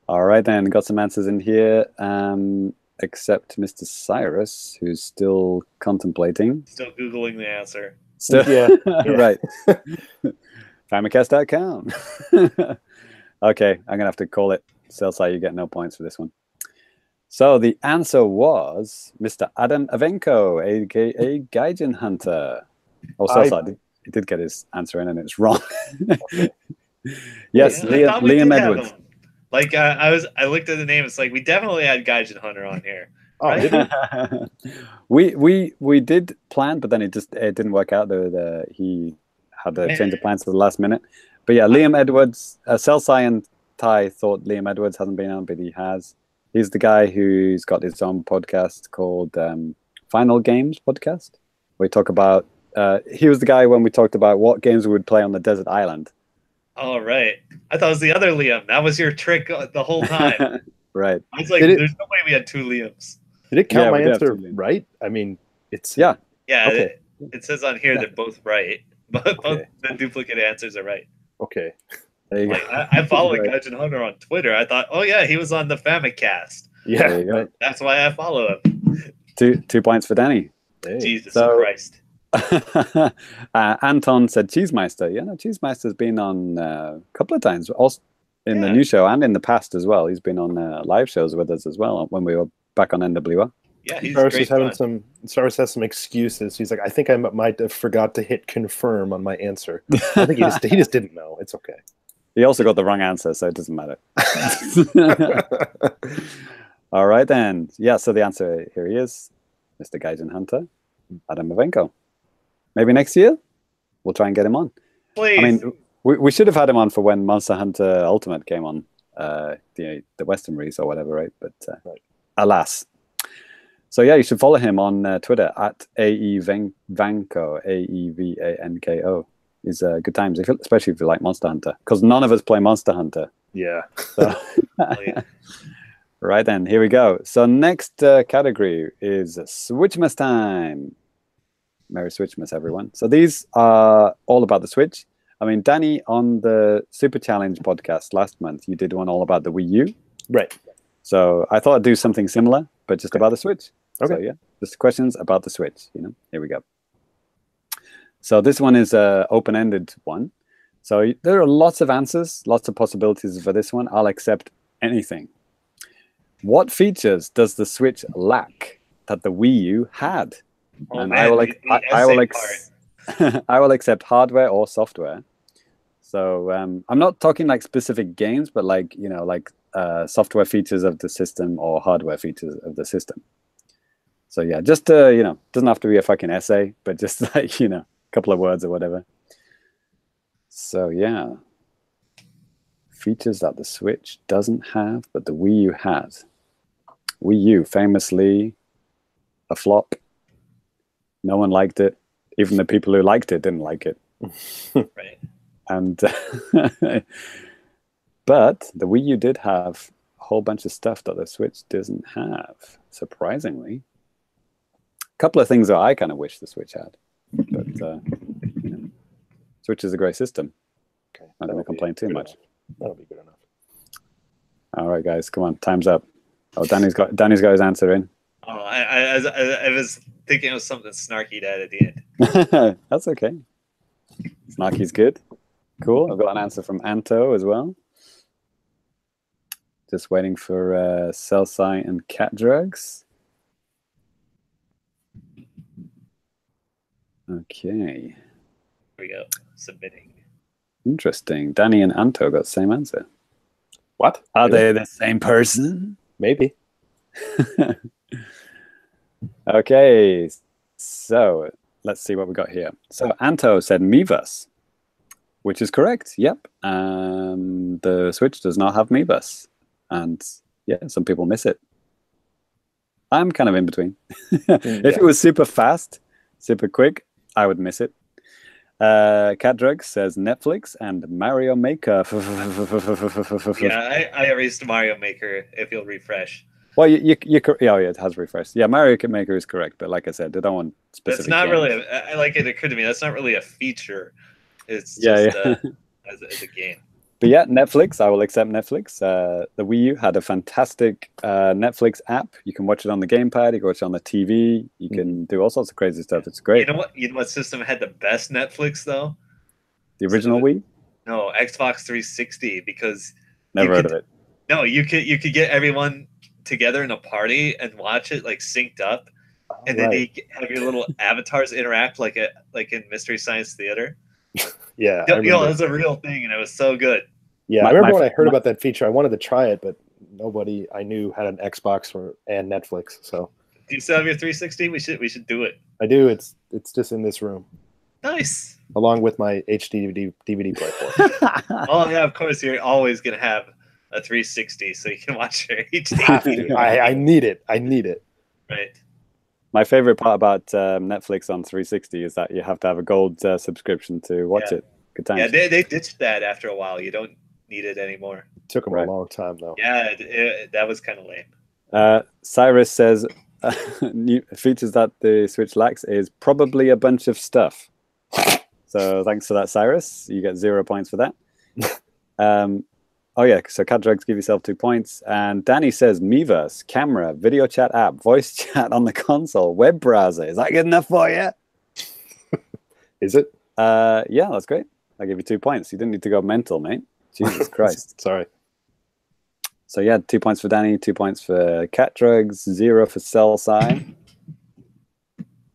All right, then. Got some answers in here, except Mr. Sairus, who's still contemplating. Still Googling the answer. Still, yeah. Right. Famicast.com. Okay, I'm going to have to call it. Celsai, you get no points for this one. So the answer was Mr. Adam Avenko, a Gaijin Hunter. Oh, Celsai, he did get his answer in and it's wrong. Yes, yeah, Liam Edwards. Like I looked at the name. It's like we definitely had Gaijin Hunter on here. Oh, right? we did plan, but then it didn't work out. He had to change the plans to the last minute. But yeah, Liam Edwards, Celsai and Ty thought Liam Edwards hasn't been on, but he has. He's the guy who's got his own podcast called Final Games Podcast. We talk about. He was the guy when we talked about what games we would play on the desert island. Oh, right. I thought it was the other Liam. That was your trick the whole time. Right. I was like, there's no way we had 2 Liams. Did it count my answer right? I mean, it's... Yeah, okay. it says on here they're both right. But both the duplicate answers are right. Okay. There you go. I followed Gaijin Hunter on Twitter. I thought, oh, yeah, he was on the Famicast. Yeah. There you go. That's why I follow him. 2 points for Danny. Hey. Jesus Christ. Anton said Cheesemeister. Yeah, no, Cheesemeister's been on a couple of times, also in the new show and in the past as well. He's been on live shows with us as well when we were back on NWR. Yeah, he's Sairus has some excuses. He's like, I think I might have forgot to hit confirm on my answer. I think he just didn't know. It's okay. He also got the wrong answer, so it doesn't matter. All right, then. Yeah, so the answer, here he is, Mr. Gaijin Hunter, Adam Mavenko. Maybe next year, we'll try and get him on. Please. I mean, we should have had him on for when Monster Hunter Ultimate came on, the Western release or whatever, right? But alas. So yeah, you should follow him on Twitter at AEVanko, AEVANKO. Is good times, especially if you like Monster Hunter, because none of us play Monster Hunter. Yeah. So, right then, here we go. So next category is SWITCHMAS time. Merry SWITCHMAS, everyone. So these are all about the Switch. I mean, Danny, on the Super Challenge podcast last month, you did one all about the Wii U. Right. So I thought I'd do something similar, but just about the Switch. Okay. So yeah, just questions about the Switch, Here we go. So this one is an open-ended one. So there are lots of answers, lots of possibilities for this one. I'll accept anything. What features does the Switch lack that the Wii U had? Oh, and man, I will accept hardware or software. So I'm not talking like specific games, but like, software features of the system or hardware features of the system. So yeah, just, doesn't have to be a fucking essay, but just like, couple of words or whatever. So yeah, features that the Switch doesn't have, but the Wii U had. Wii U, famously a flop. No one liked it. Even the people who liked it didn't like it. Right. And but the Wii U did have a whole bunch of stuff that the Switch doesn't have, surprisingly. A couple of things that I kind of wish the Switch had. But Switch is a great system. Okay. I'm not going to complain too much. Enough. That'll be good enough. All right, guys, come on, time's up. Oh, Danny's got his answer in. Oh, I was thinking it was something snarky to add at the end. That's okay. Snarky's good. Cool. I've got an answer from Anto as well. Just waiting for Cellsci and Cat Drugs. Okay. Here we go. Submitting. Interesting. Danny and Anto got the same answer. What? Are they the same person? Maybe. Okay. So let's see what we got here. So Anto said Miiverse, which is correct. Yep. The Switch does not have Miiverse. And yeah, some people miss it. I'm kind of in between. If it was super fast, super quick, I would miss it. Cat Drug says Netflix and Mario Maker. Yeah, I erased Mario Maker if you'll refresh. Well, yeah, it has refreshed. Yeah, Mario Maker is correct, but like I said, they don't want specific. It's not games. really. Like it occurred to me, that's not really a feature. It's just as a game. But yeah, Netflix. I will accept Netflix. The Wii U had a fantastic Netflix app. You can watch it on the gamepad. You can watch it on the TV. You can do all sorts of crazy stuff. It's great. You know what system had the best Netflix though? The original Wii? No, Xbox 360, because Never heard of it. No, you could get everyone together in a party and watch it like synced up, and then you have your little avatars interact like in Mystery Science Theater. Yeah, it was a real thing, and it was so good. Yeah, I remember when I heard about that feature. I wanted to try it, but nobody I knew had an Xbox and Netflix. So, do you still have your 360? We should do it. I do. It's just in this room. Nice. Along with my HD DVD player. Oh yeah, of course. You're always gonna have a 360, so you can watch your HD. I need it. I need it. Right. My favorite part about Netflix on 360 is that you have to have a gold subscription to watch it. Good times. Yeah, they ditched that after a while. You don't need it anymore. It took them a long time, though. Yeah, that was kind of lame. Cyrus says new features that the Switch lacks is probably a bunch of stuff. So thanks for that, Cyrus. You get 0 points for that. Oh yeah, so Cat Drugs, give yourself 2 points. And Danny says Miiverse, camera, video chat app, voice chat on the console, web browser. Is that good enough for you? Is it? Yeah, that's great. I give you 2 points. You didn't need to go mental, mate. Jesus Christ. Sorry. So yeah, 2 points for Danny, 2 points for Cat Drugs, 0 for Cellsci.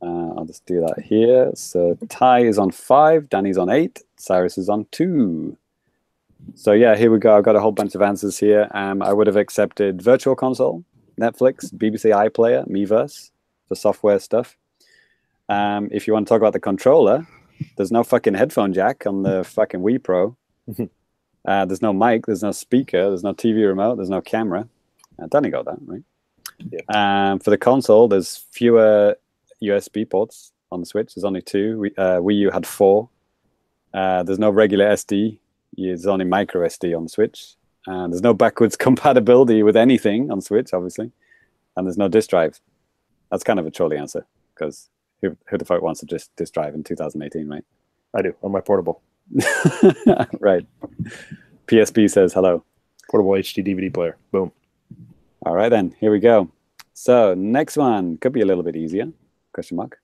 I'll just do that here. So Ty is on 5, Danny's on 8, Cyrus is on 2. So yeah, here we go. I've got a whole bunch of answers here. I would have accepted Virtual Console, Netflix, BBC iPlayer, Miiverse for software stuff. If you want to talk about the controller, there's no fucking headphone jack on the fucking Wii Pro. There's no mic, there's no speaker, there's no TV remote, there's no camera. Danny got that, right? Yeah. For the console, there's fewer USB ports on the Switch. There's only 2. Wii U had 4. There's no regular SD. There's only micro SD on the Switch. There's no backwards compatibility with anything on Switch, obviously. And there's no disk drive. That's kind of a trolley answer, because who the fuck wants a disk drive in 2018, right? I do, on my portable. Right. PSP says hello. Portable HD DVD player. Boom. All right, then. Here we go. So next one could be a little bit easier. Question mark.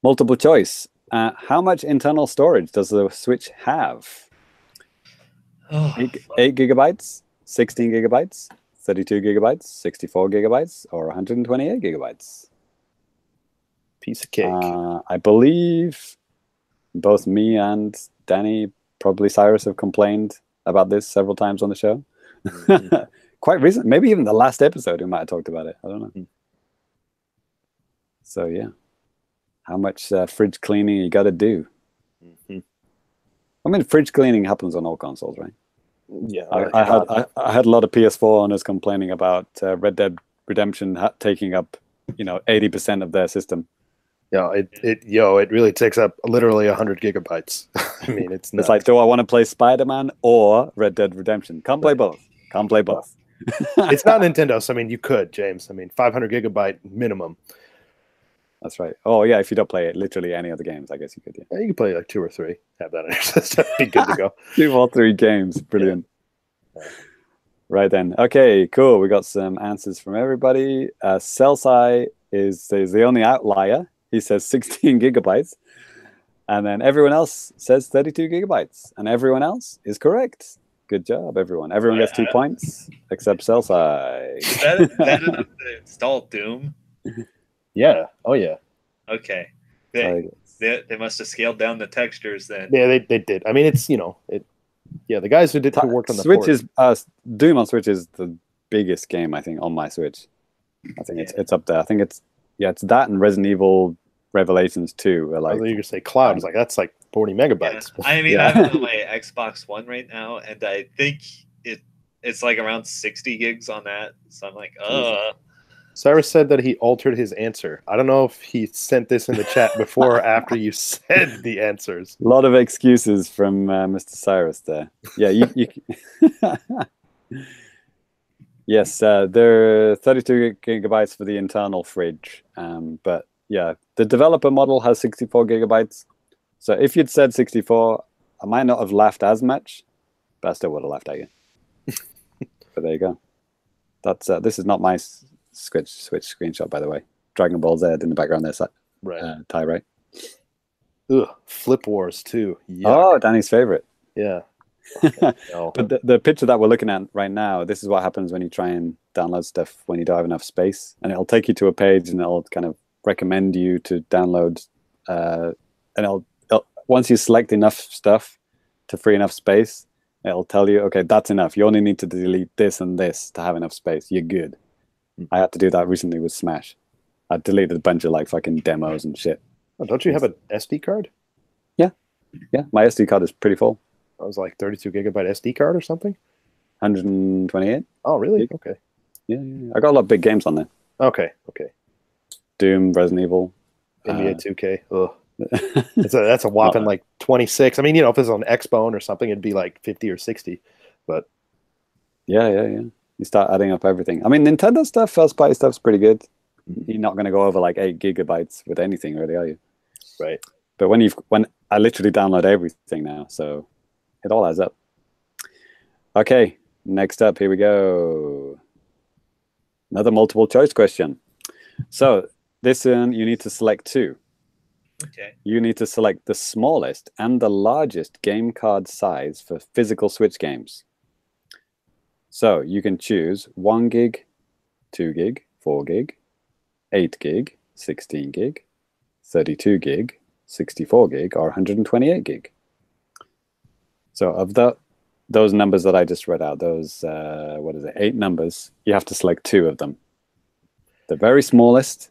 Multiple choice. How much internal storage does the Switch have? 8 gigabytes, 16 gigabytes, 32 gigabytes, 64 gigabytes, or 128 gigabytes? Piece of cake. I believe both me and Danny, probably Sairus, have complained about this several times on the show. Quite recent, maybe even the last episode we might have talked about it. I don't know. So yeah, how much fridge cleaning you got to do? I mean, fridge cleaning happens on all consoles, right? Yeah, I had a lot of PS4 owners complaining about Red Dead Redemption taking up, 80% of their system. Yeah, it really takes up literally 100 gigabytes. I mean, it's nuts. It's like, do I want to play Spider-Man or Red Dead Redemption? Can't play both. Can't play both. It's not Nintendo, so I mean, you could, James. I mean, 500 gigabyte minimum. That's right. Oh yeah, if you don't play it, literally any other games, I guess you could. Yeah, you could play like 2 or 3. Have that on your system. Be good to go. 2 or 3 games. Brilliant. Yeah. Right then. Okay, cool. We got some answers from everybody. Celsai is the only outlier. He says 16 gigabytes. And then everyone else says 32 gigabytes. And everyone else is correct. Good job, everyone. Everyone gets 2 points except Celsai. Is that installed Doom? Yeah. Oh, yeah. Okay. They must have scaled down the textures then. Yeah, they did. I mean, it's, yeah, the guys who worked on the Switch is Doom on Switch is the biggest game, I think, on my Switch. I think it's up there. I think it's that and Resident Evil Revelations 2. Like, I thought you could say cloud. It's like, that's like 40 megabytes. Yeah. I mean, I'm on my Xbox One right now, and I think it's like around 60 gigs on that. So I'm like, Sairus said that he altered his answer. I don't know if he sent this in the chat before or after you said the answers. A lot of excuses from Mr. Sairus there. Yeah, you yes, there are 32 gigabytes for the internal fridge. But yeah, the developer model has 64 gigabytes. So if you'd said 64, I might not have laughed as much, but I still would have laughed at you. But there you go. That's this is not my Switch screenshot, by the way. Dragon Ball Z in the background there, right? Ty, right? Ugh, Flip Wars 2. Yuck. Oh, Danny's favorite. Yeah. Okay, no. But the picture that we're looking at right now, this is what happens when you try and download stuff when you don't have enough space, and it'll take you to a page and it'll kind of recommend you to download, and it'll once you select enough stuff to free enough space, it'll tell you, okay, that's enough. You only need to delete this and this to have enough space. You're good. I had to do that recently with Smash. I deleted a bunch of like fucking demos and shit. Oh, don't you have an SD card? Yeah. My SD card is pretty full. I was like 32 gigabyte SD card or something. 128. Oh, really? Okay. Yeah. I got a lot of big games on there. Okay. Doom, Resident Evil, NBA 2K. Ugh. That's a whopping like 26. I mean, if it's on Xbone or something, it'd be like 50 or 60. But yeah. You start adding up everything. I mean, Nintendo stuff, first party stuff's pretty good. You're not going to go over like 8 gigabytes with anything, really, are you? Right. But when I literally download everything now, so it all adds up. Okay, next up, here we go. Another multiple choice question. So this one, you need to select 2. Okay. You need to select the smallest and the largest game card size for physical Switch games. So you can choose 1 gig, 2 gig, 4 gig, 8 gig, 16 gig, 32 gig, 64 gig, or 128 gig. So of those numbers that I just read out, those, what is it, 8 numbers, you have to select 2 of them. The very smallest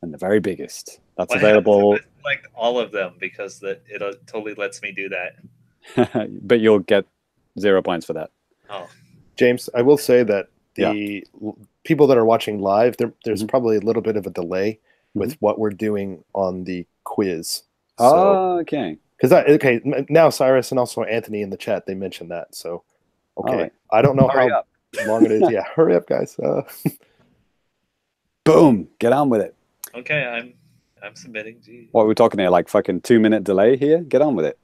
and the very biggest. That's available. I select all of them because it totally lets me do that. But you'll get 0 points for that. Oh, James, I will say that the people that are watching live, there's probably a little bit of a delay with what we're doing on the quiz. So, okay. Because now Sairus and also Anthony in the chat, they mentioned that. So, okay, right. I don't know Hurry how up. long it is. Yeah, hurry up, guys. Boom, get on with it. Okay, I'm submitting. Geez. What are we talking here? Like fucking 2-minute delay here? Get on with it.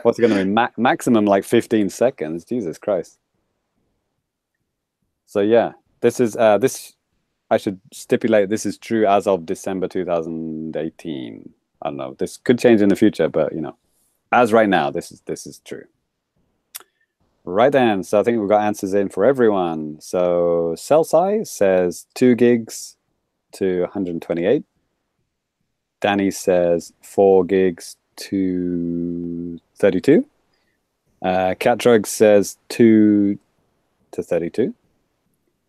What's it going to be? Maximum like 15 seconds. Jesus Christ. So yeah, this is this. I should stipulate this is true as of December 2018. I don't know. This could change in the future, but you know, as right now, this is true. Right then, so I think we've got answers in for everyone. So cell size says 2 gigs to 128. Danny says 4 gigs to 32. Cat Drug says 2 to 32.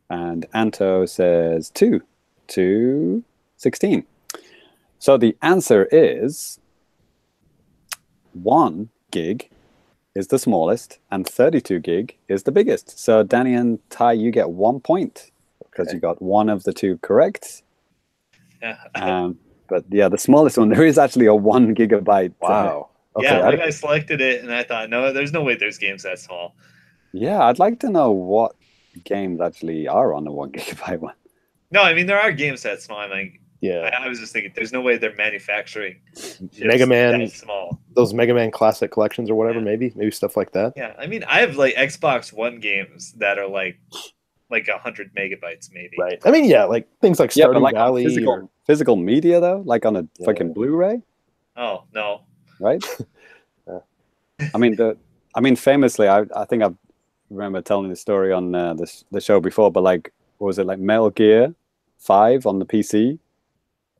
And Anto says 2 to 16. So the answer is 1 gig is the smallest and 32 gig is the biggest. So Danny and Ty, you get 1 point because you got one of the 2 correct. Yeah. But yeah, the smallest one, there is actually a 1 gigabyte. Wow. Okay, yeah, I selected it and I thought, no, there's no way there's games that small. Yeah, I'd like to know what games actually are on the 1 gigabyte one. No, I mean, there are games that small. I'm like, yeah. I was just thinking, there's no way they're manufacturing Mega Man that small. Those Mega Man classic collections or whatever, maybe stuff like that. Yeah, I mean, I have like Xbox One games that are like 100 megabytes, maybe. Right. I mean, yeah, like things like Stardew but like Valley. Physical media though, like on a fucking Blu-ray. Oh no. Right. I mean, famously, I think I remember telling the story on the show before, but like, what was it, like Metal Gear 5 on the PC?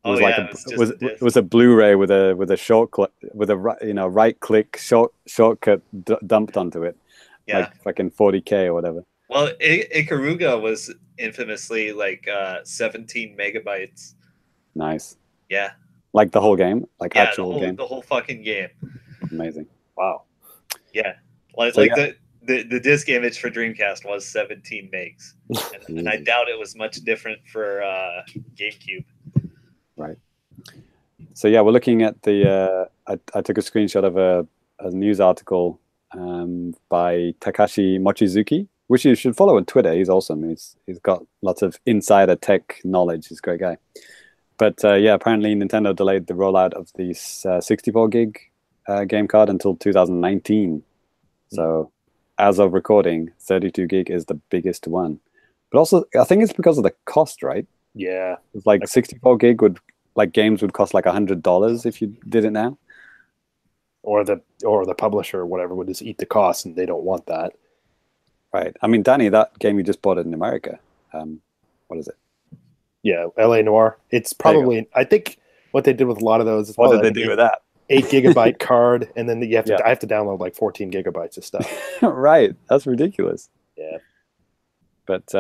It was it was a Blu-ray with a shortcut with a right click shortcut dumped onto it. Yeah. Like fucking 40K or whatever. Well, Ikaruga was infamously like 17 megabytes. Nice. Yeah. Like the whole game, like actual game. The whole fucking game. Amazing. Wow. Yeah. The disc image for Dreamcast was 17 megs, and I doubt it was much different for GameCube. Right. So yeah, we're looking at the. I took a screenshot of a news article by Takashi Mochizuki, which you should follow on Twitter. He's awesome. He's got lots of insider tech knowledge. He's a great guy. But yeah, apparently Nintendo delayed the rollout of the 64 gig game card until 2019. So as of recording, 32 gig is the biggest one. But also, I think it's because of the cost, right? Yeah. It's like 64 gig games would cost like $100 if you did it now. Or the publisher or whatever would just eat the cost, and they don't want that. Right. I mean, Danny, that game you just bought in America. What is it? Yeah, LA Noire. It's probably, I think what they did with a lot of those is what did they do with that? 8 gigabyte card, and then you have to I have to download like 14 gigabytes of stuff. Right. That's ridiculous. Yeah. But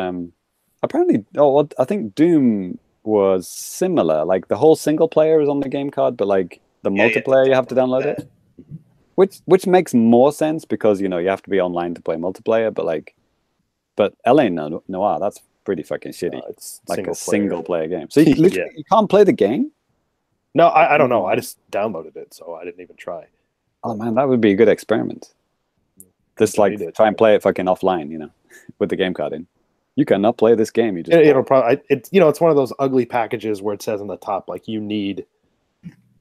apparently, I think Doom was similar. Like the whole single player is on the game card, but like the multiplayer you have to download it. Which makes more sense because you have to be online to play multiplayer, but LA Noire, that's pretty fucking shitty. It's like a single player game. So you can't play the game? No, I don't know. I just downloaded it, so I didn't even try. Oh man, that would be a good experiment. Just try and play it fucking offline, with the game card in. You cannot play this game. You just it'll probably it's one of those ugly packages where it says on the top like you need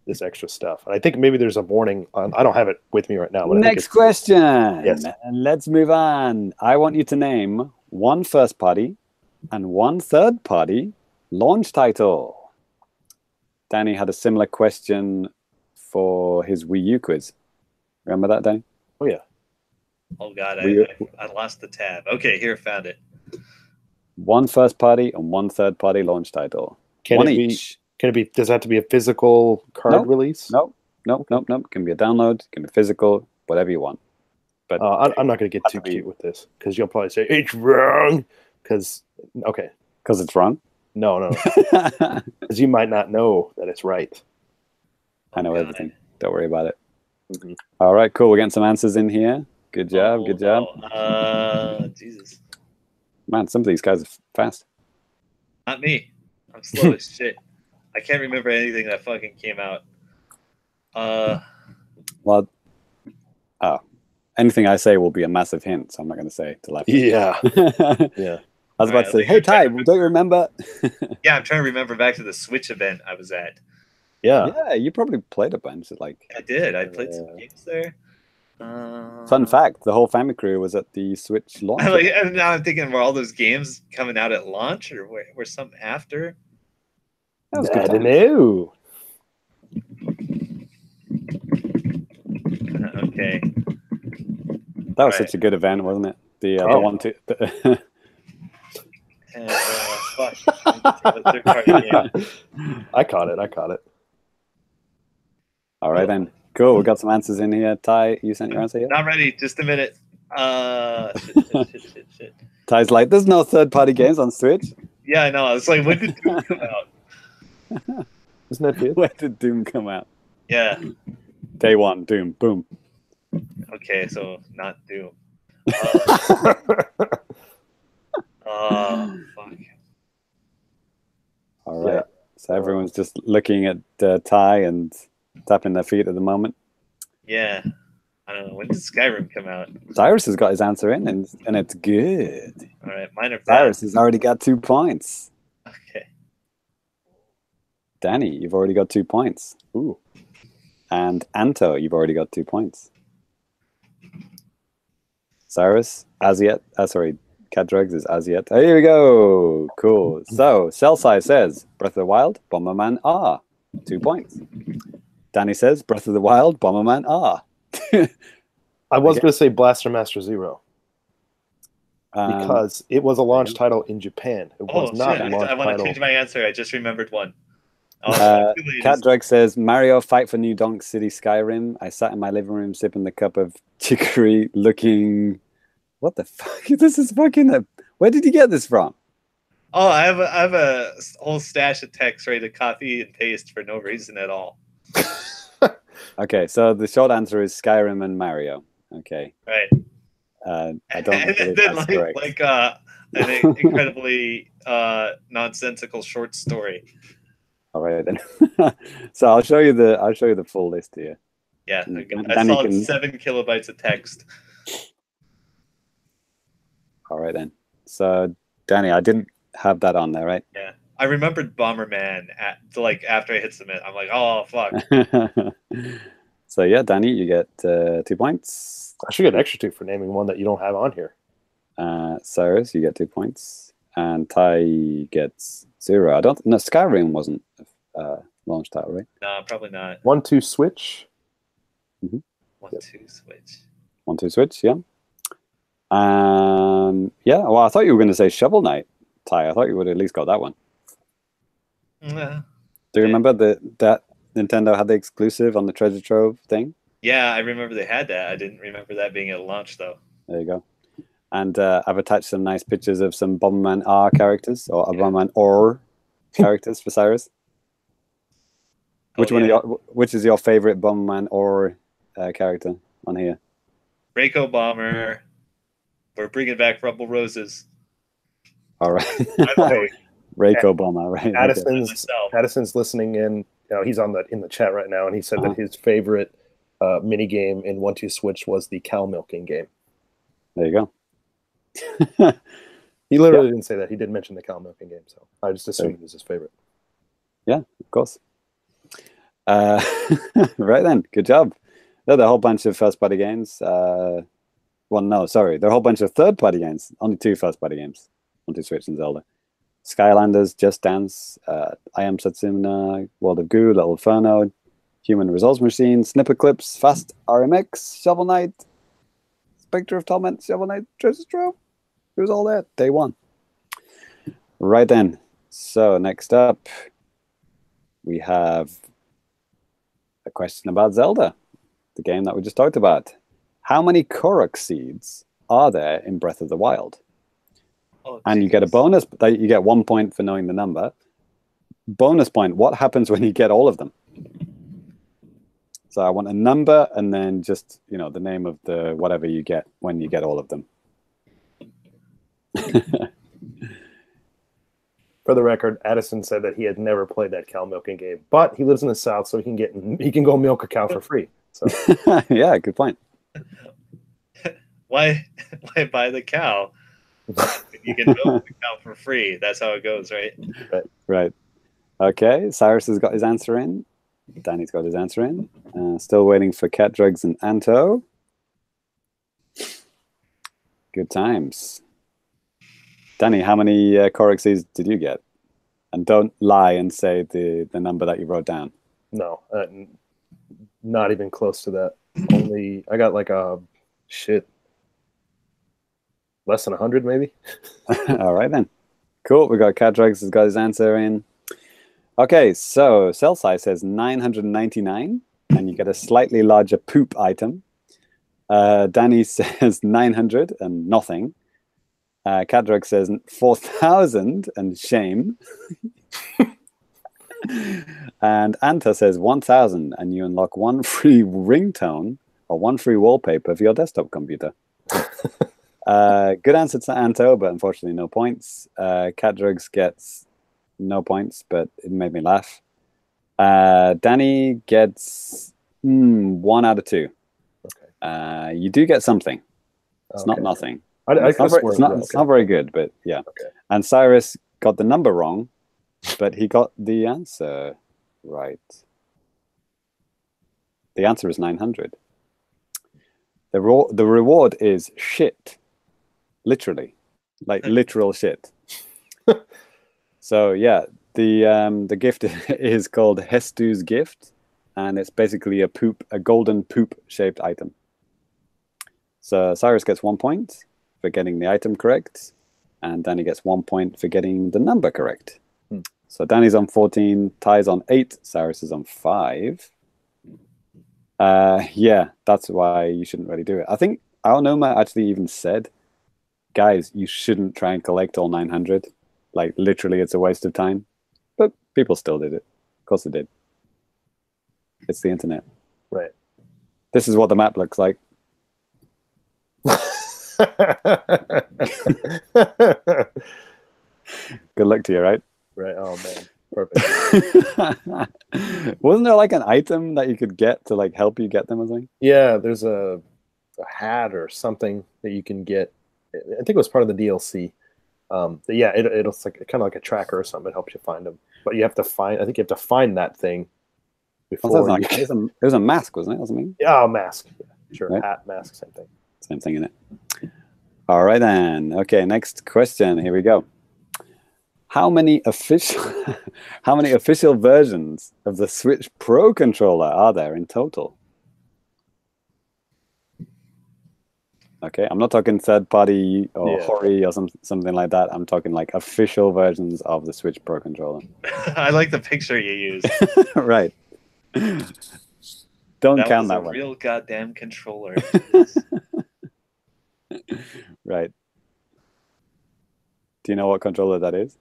this extra stuff. And I think maybe there's a warning on. I don't have it with me right now. But next question. Yes. And let's move on. I want you to name one first party and one third party launch title. Danny had a similar question for his Wii U quiz. Remember that, Danny? Oh yeah. Oh god, I lost the tab. Okay, here, found it. One first party and one third party launch title. Can it be? Does it have to be a physical card release? No. It can be a download. It can be physical. Whatever you want. But I'm not going to get too cute with this because you'll probably say it's wrong. Because it's wrong. No. Because you might not know that it's right. I know everything. Don't worry about it. Mm-hmm. All right, cool. We're getting some answers in here. Good job. Good job. Jesus. Man, some of these guys are fast. Not me. I'm slow as shit. I can't remember anything that fucking came out. Well, anything I say will be a massive hint, so I'm not going to say to left. Yeah. Yeah. I was about to say, hey, Ty, don't you remember? Yeah, I'm trying to remember back to the Switch event I was at. Yeah, you probably played a bunch. I did. I played some games there. Fun fact: the whole family crew was at the Switch launch. And now I'm thinking, were all those games coming out at launch, or were some after? That was I don't know. Okay. That was such a good event, wasn't it? The one two. Fuck. I caught it. All right then. Cool. We got some answers in here. Ty, you sent your answer yet? Not ready. Just a minute. Shit. Ty's like, there's no third-party games on Switch. Yeah, I know. I was like, when did Doom come out? Isn't that good? When did Doom come out? Yeah. Day one, Doom. Boom. Okay, so not Doom. Fuck. All right. Yeah. So everyone's just looking at Ty and tapping their feet at the moment. Yeah. I don't know. When did Skyrim come out? Sairus has got his answer in, and it's good. All right. Mine are bad. Sairus has already got 2 points. Okay. Danny, you've already got 2 points. Ooh. And Anto, you've already got 2 points. Sairus, as yet. Cat Drugs is as yet. Oh, here we go. Cool. So, Cellsai says, Breath of the Wild, Bomberman R. 2 points. Danny says, Breath of the Wild, Bomberman R. I was going to say Blaster Master Zero. Because it was a launch title in Japan. It was not a launch title. I want to change my answer. I just remembered one. Cat Drug says, Mario Fight for New Donk City Skyrim. I sat in my living room sipping the cup of chicory looking... What the fuck? This is fucking... Where did you get this from? Oh, I have a whole stash of text ready to copy and paste for no reason at all. Okay, so the short answer is Skyrim and Mario. Okay. Right. I don't believe that's correct. Like an incredibly nonsensical short story. All right then. So I'll show you the full list here. Yeah, I saw 7 kilobytes of text. All right then. So Danny, I didn't have that on there, right? Yeah, I remembered Bomberman after I hit submit. I'm like, oh fuck. So yeah, Danny, you get 2 points. I should get an extra 2 for naming one that you don't have on here. Sairus, you get 2 points, and Ty gets 0. No, Skyrim wasn't launched out, right? No, probably not. 1-2 Switch. Mm-hmm. 1-2 Switch. 1-2 Switch, yeah. Yeah. Well, I thought you were going to say Shovel Knight, Ty. I thought you would have at least got that one. Yeah. Do you remember that Nintendo had the exclusive on the Treasure Trove thing? Yeah, I remember they had that. I didn't remember that being at launch, though. There you go. And I've attached some nice pictures of some Bomberman R characters, or Bomberman Or characters for Sairus. Which is your favorite Bomberman Or character on here? Reiko Bomber. We're bringing back Rumble Roses. All right. Reiko Bomber, right? Addison's listening in. You know, he's in the chat right now, and he said that his favorite mini game in 1-2 Switch was the cow milking game. There you go. He literally didn't say that. He did mention the cow milking game, so I just assumed it was his favorite. Yeah, of course. Right then, good job. There are a whole bunch of first-party games. Well, no, sorry. There are a whole bunch of third-party games. Only 2 first-party games. 1-2 Switch and Zelda. Skylanders, Just Dance, I Am Setsuna, World of Goo, Little Inferno, Human Resource Machine, Snipper Clips, Fast RMX, Shovel Knight, Spectre of Torment, Shovel Knight, Treasure Trove. It was all there. Day 1. Right then. So next up, we have a question about Zelda, the game that we just talked about. How many Korok seeds are there in Breath of the Wild? Oh, and you get a bonus. You get 1 point for knowing the number. Bonus point. What happens when you get all of them? So I want a number and then just, you know, the name of the whatever you get when you get all of them. For the record, Addison said that he had never played that cow milking game, but he lives in the South, so he can go milk a cow for free. So yeah, good point. Why buy the cow? You can milk the cow for free. That's how it goes, right? Right. Okay, Sairus has got his answer in. Danny's got his answer in. Still waiting for Cat Drugs and Anto. Good times. Danny, how many Korok seeds did you get? And don't lie and say the number that you wrote down. No, not even close to that. I got like less than 100 maybe. All right then. Cool. We got Cat Drugs has got his answer in. Okay, so Cell Size says 999, and you get a slightly larger poop item. Danny says 900 and nothing. Cat Drug says 4,000 and shame. And Anta says 1,000, and you unlock 1 free ringtone or 1 free wallpaper for your desktop computer. Good answer to Anto, but unfortunately no points. Cat Drugs gets no points, but it made me laugh. Danny gets 1 out of 2. Okay. You do get something. It's not nothing. It's not very good, but yeah. Okay. And Sairus got the number wrong, but he got the answer right. The answer is 900. The reward is shit. Literally. Like literal shit. So yeah, the gift is called Hestu's Gift, and it's basically a golden poop shaped item. So Sairus gets 1 point for getting the item correct, and Danny gets 1 point for getting the number correct. So Danny's on 14, Ty's on 8, Sairus is on 5. Yeah, that's why you shouldn't really do it. I think Aonoma actually even said, guys, you shouldn't try and collect all 900. Like, literally, it's a waste of time. But people still did it. Of course they did. It's the internet. Right. This is what the map looks like. Good luck to you, right? Right. Oh man, perfect. Wasn't there like an item that you could get to like help you get them or something? Yeah, there's a hat or something that you can get. I think it was part of the DLC. Yeah, it's like kind of like a tracker or something. It helps you find them, but you have to find. I think you have to find that thing before. It was a mask, wasn't it, or something? Yeah, a mask. Yeah, sure, right. Hat, mask, same thing. Same thing in it. All right then. Okay, next question. Here we go. How many official versions of the Switch Pro controller are there in total? Okay, I'm not talking third party or Hori or something like that. I'm talking like official versions of the Switch Pro controller. I like the picture you use. Right. Don't count that one. Real goddamn controller. Right. Do you know what controller that is?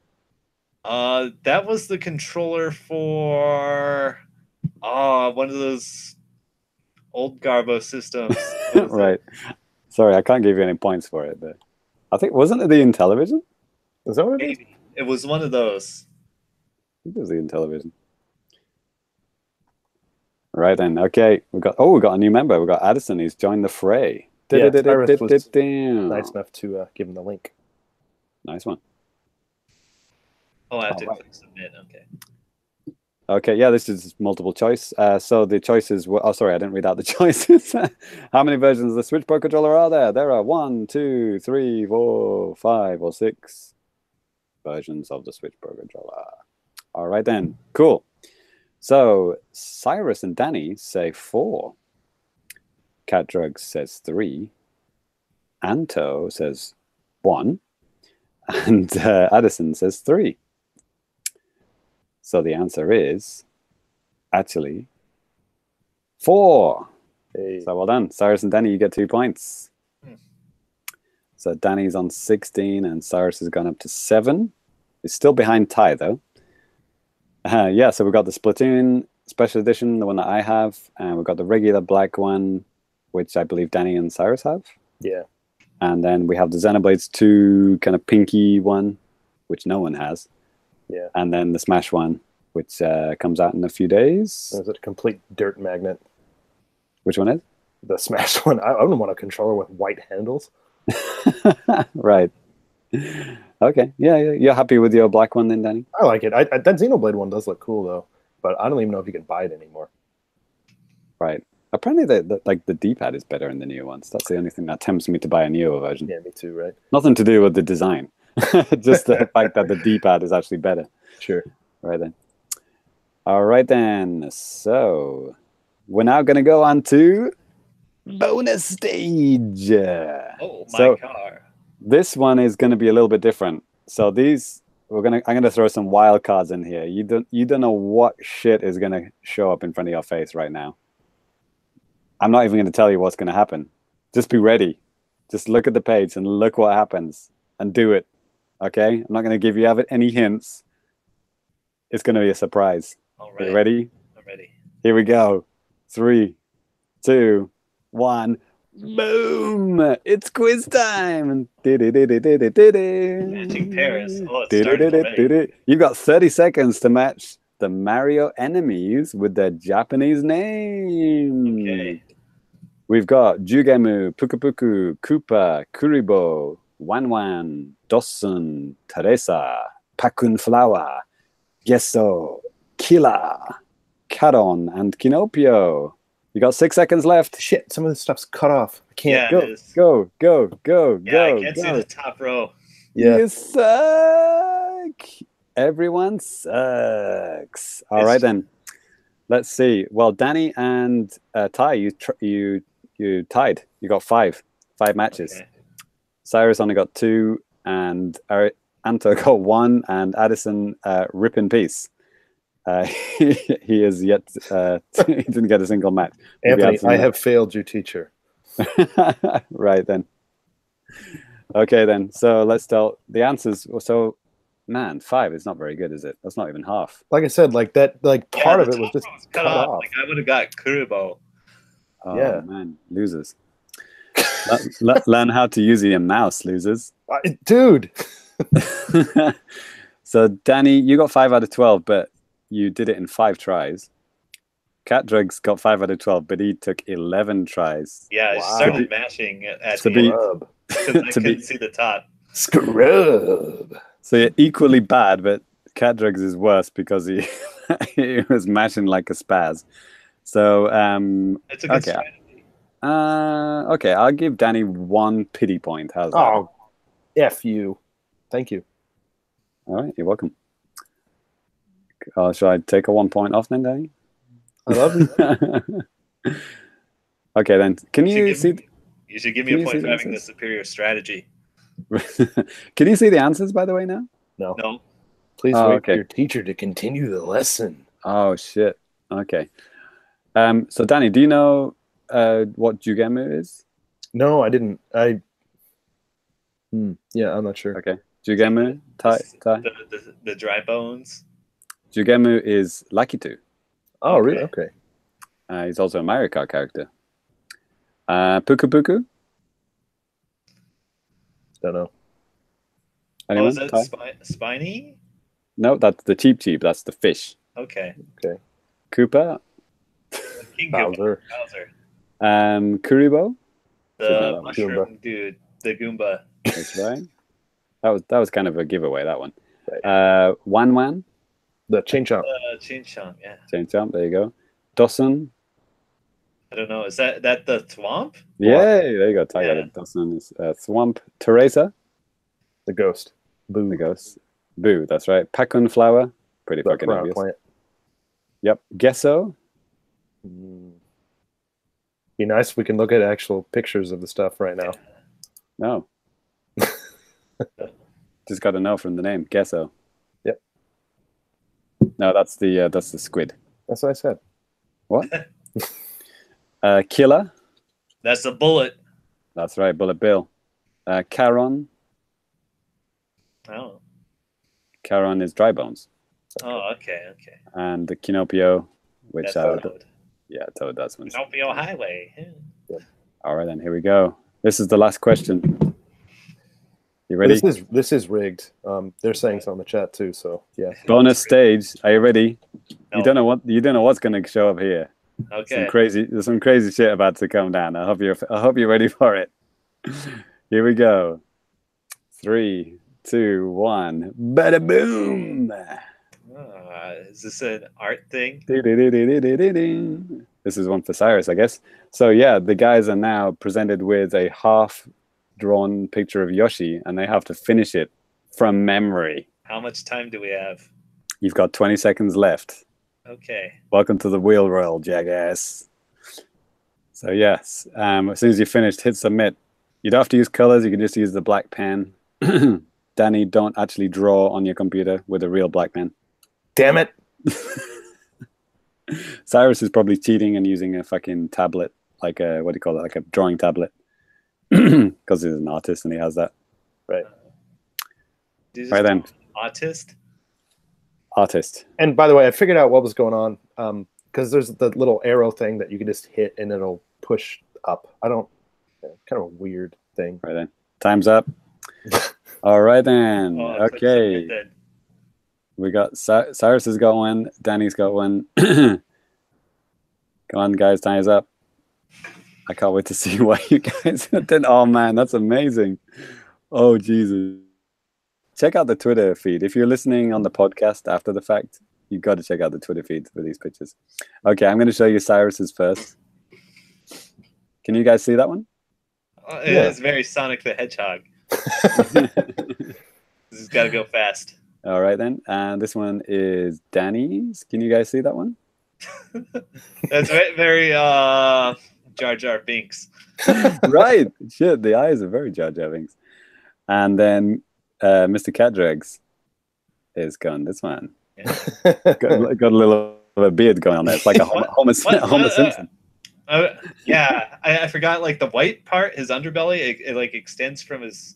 That was the controller for one of those old Garbo systems. Right. Sorry, I can't give you any points for it, but I think wasn't it the Intellivision? Is that what it is? Maybe. It was one of those. I think it was the Intellivision. Right then. Okay, we got a new member. We got Addison. He's joined the fray. Yeah, Sairus was nice enough to give him the link. Nice one. Oh, I have to click submit. Okay. Okay, yeah, this is multiple choice. So the choices were... Oh, sorry, I didn't read out the choices. How many versions of the Switch Pro controller are there? There are 1, 2, 3, 4, 5, or 6 versions of the Switch Pro controller. All right, then. Cool. So Sairus and Danny say 4. Cat Drugs says 3. Anto says 1. And Addison says 3. So the answer is actually 4. Hey. So well done. Sairus and Danny, you get 2 points. Hmm. So Danny's on 16 and Sairus has gone up to 7. He's still behind Ty, though. Yeah, so we've got the Splatoon Special Edition, the one that I have, and we've got the regular black one, which I believe Danny and Sairus have. Yeah. And then we have the Xenoblades 2 kind of pinky one, which no one has. Yeah. And then the Smash one, which comes out in a few days. Is it a complete dirt magnet? Which one is? The Smash one. I wouldn't want a controller with white handles. Right. Okay. Yeah, you're happy with your black one then, Danny? I like it. That Xenoblade one does look cool, though. But I don't even know if you can buy it anymore. Right. Apparently, the D-pad is better in the newer ones. That's the only thing that tempts me to buy a newer version. Yeah, me too, right? Nothing to do with the design. Just the fact that the D-pad is actually better. Sure. Right then. All right then. So we're now going to go on to bonus stage. Oh, So, car. this one is going to be a little bit different. So these I'm going to throw some wild cards in here. You don't know what shit is going to show up in front of your face right now. I'm not even going to tell you what's going to happen. Just be ready. Just look at the page and look what happens and do it. Okay? I'm not going to give you any hints. It's going to be a surprise. All Are right. you ready? I'm ready. Here we go. 3, 2, 1. Boom! It's quiz time. Matching pairs. Oh, it's starting already. You've got 30 seconds to match the Mario enemies with their Japanese name. Okay. We've got Jugemu, Puku Puku, Koopa, Kuribo, Wan Wan, Dawson, Teresa, Pakun Flower, Gesso, Killer, Caron, and Kinopio. You got 6 seconds left. Shit, some of this stuff's cut off. I can't. Yeah, Go, it is. go. Yeah, I can't see the top row. Yeah. You suck. Everyone sucks. All right then. Let's see. Well, Danny and Ty, you tied. You got 5 matches. Okay. Sairus only got 2, and Anto got 1, and Addison rip in peace. He is yet he didn't get a single match. Anthony, I have failed you, teacher. Right then. Okay then. So let's tell the answers. So, man, 5 is not very good, is it? That's not even half. Like I said, part Yeah, of the it was top just row was cut off. Like I would have got Kuribo. Oh, Yeah. man, losers. Learn how to use your mouse, losers. Dude. So, Danny, you got 5 out of 12, but you did it in 5 tries. Cat Drugs got 5 out of 12, but he took 11 tries. Yeah, I Wow. started mashing at To the be- end Scrub. because I couldn't see the top. Scrub. So you're equally bad, but Cat Drugs is worse because he he was mashing like a spaz. So It's a good Okay. strategy. okay, I'll give Danny 1 pity point. How's that? Oh, F you. Thank you. All right, you're welcome. Should I take a 1 point off then, Danny? I love you. Okay, then. Can you see? You should give me Can a you point see for the having the answers? superior strategy. Can you see the answers, by the way, now? No. No. Please Oh, wait okay. for your teacher to continue the lesson. Oh shit. Okay. So Danny, do you know what Jugemu is? No, I didn't. Yeah, I'm not sure. Okay. Jugemu, Ty. The dry bones. Jugemu is Lakitu. Oh, really? Okay. Okay. He's also a Mario Kart character. Puku Puku. Don't know. Anyone? Oh, is that Ty? spiny? No, that's the cheap. That's the fish. Okay. Koopa. King Koopa. Bowser. Bowser. Kuribo. Should know The that one. mushroom dude. The Goomba. That's right. That was kind of a giveaway, that one. Right. Wan Wan. The chain chomp. Chain Chomp, yeah. Chain Jump. There you go. Dawson. I don't know. Is that the Thwomp? Yeah, there you go. Ty got Yeah. it. Dawson is Swamp. Teresa. The ghost. Boo. The ghost. Boo. That's right. Pakun Flower. Pretty The fucking crown obvious. plant. Yep. Gesso. Be nice if we can look at actual pictures of the stuff right now. No. Just got to know from the name. Gesso. Yep. No, that's the squid. That's what I said. What? Killer. That's a bullet. That's right, Bullet Bill. Charon. Oh. Charon is Dry Bones. Oh, okay. And the Kinopio, which That's Toad. Yeah, Toad, that's one. Pinocchio Highway. Yeah. All right, then here we go. This is the last question. You ready? This is rigged. They're saying so in the chat too. So yeah. Bonus stage. Are you ready? No. You don't know what's going to show up here. Okay. There's some crazy shit about to come down. I hope you're ready for it. Here we go. 3, 2, 1. Bada boom. Is this an art thing? This is one for Sairus, I guess. So yeah, the guys are now presented with a half-drawn picture of Yoshi, and they have to finish it from memory. How much time do we have? You've got 20 seconds left. Okay. Welcome to the wheel roll, jackass. So yes, as soon as you're finished, hit submit. You don't have to use colors. You can just use the black pen. Danny, don't actually draw on your computer with a real black pen. Damn it. Sairus is probably cheating and using a fucking tablet, like a, what do you call it, like a drawing tablet. Because he's an artist and he has that. Right. Right then. Artist. And by the way, I figured out what was going on. Because there's the little arrow thing that you can just hit and it'll push up. Kind of a weird thing. Right then. Time's up. All right then. Okay. We got Sairus has got one. Danny's got one. Come on, guys. Time's up. I can't wait to see what you guys did. Oh man, that's amazing. Oh Jesus. Check out the Twitter feed. If you're listening on the podcast after the fact, you've got to check out the Twitter feed for these pictures. Okay, I'm going to show you Sairus's first. Can you guys see that one? It's very Sonic the Hedgehog. This has got to go fast. All right then. And this one is Danny's. Can you guys see that one? That's very Jar Jar Binks. Right. Shit, the eyes are very Jar Jar Binks. And then Mr. Catdregs is going this one. Yeah. got a little of a beard going on there. It's like a Homer Simpson. Yeah, I forgot. Like the white part, his underbelly, it like extends from his.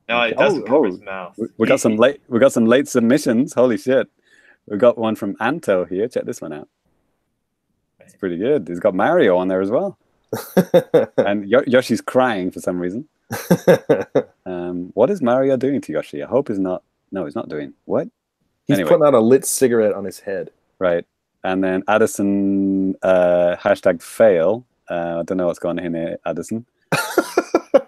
No, it doesn't cover his mouth. We got some late submissions. Holy shit! We got one from Anto here. Check this one out. It's pretty good. He's got Mario on there as well. And Yoshi's crying for some reason. What is Mario doing to Yoshi? I hope he's not. No, he's not doing what? He's putting out a lit cigarette on his head. Right. And then Addison hashtag fail. I don't know what's going on here, Addison.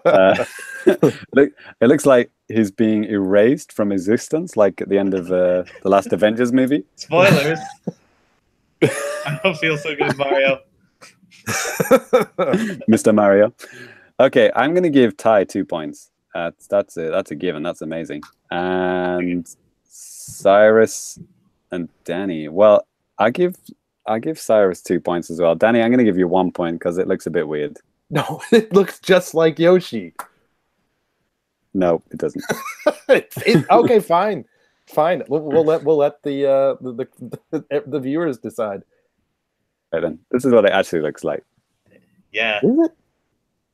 It looks like he's being erased from existence, like at the end of the last Avengers movie. Spoilers. I don't feel so good, Mario. Mr. Mario. Okay, I'm going to give Ty 2 points. That's a given. That's amazing. And Sairus and Danny. Well, I give Sairus 2 points as well. Danny, I'm going to give you 1 point because it looks a bit weird. No, it looks just like Yoshi. No, it doesn't. Okay, fine. We'll let the viewers decide. Right then, this is what it actually looks like. Yeah. Is it?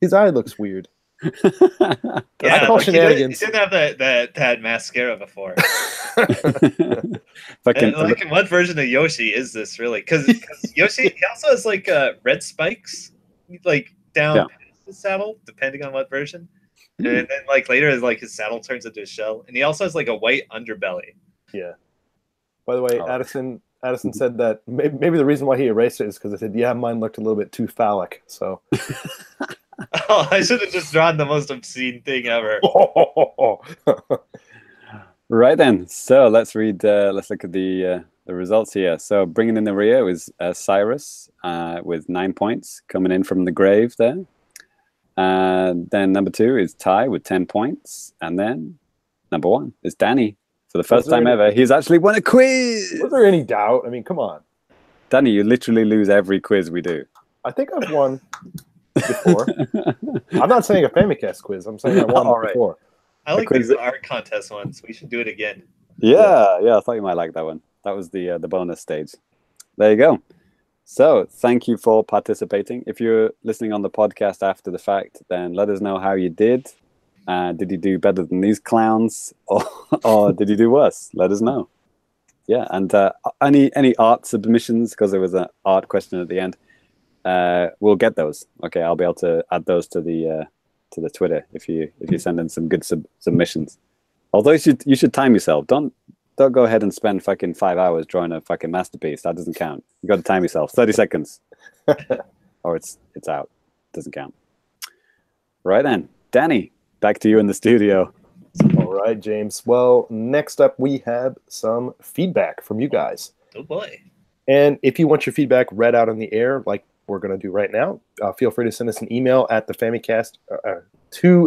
His eye looks weird. Yeah, call shenanigans. He didn't have that mascara before. Like, in what version of Yoshi is this really? Because Yoshi he also has like red spikes, like down his saddle, depending on what version. And then like later, like his saddle turns into a shell, and he also has like a white underbelly. Yeah. By the way, Addison said that maybe the reason why he erased it is because I said, yeah, mine looked a little bit too phallic. So. Oh, I should have just drawn the most obscene thing ever. Right then. So let's read. Let's look at the results here. So bringing in the rear is Sairus with 9 points coming in from the grave there. Then number 2 is Ty with 10 points, and then number 1 is Danny. For the first time ever, he's actually won a quiz. Was there any doubt? I mean, come on, Danny. You literally lose every quiz we do. I think I've won before. I'm not saying a Famicast quiz. I'm saying I won before. I like these art contest ones. We should do it again. Yeah. I thought you might like that one. That was the bonus stage. There you go. So thank you for participating. If you're listening on the podcast after the fact, then let us know how you did. Did you do better than these clowns, or did you do worse? Let us know. Yeah, and any art submissions, because there was an art question at the end. We'll get those. Okay, I'll be able to add those to the Twitter if you send in some good submissions. Although you should time yourself. Don't go ahead and spend fucking 5 hours drawing a fucking masterpiece. That doesn't count. You got to time yourself. 30 seconds, or it's out. Doesn't count. Right then, Danny, back to you in the studio. All right, James. Well, next up we have some feedback from you guys. Oh boy! And if you want your feedback read out on the air, like we're going to do right now, feel free to send us an email at to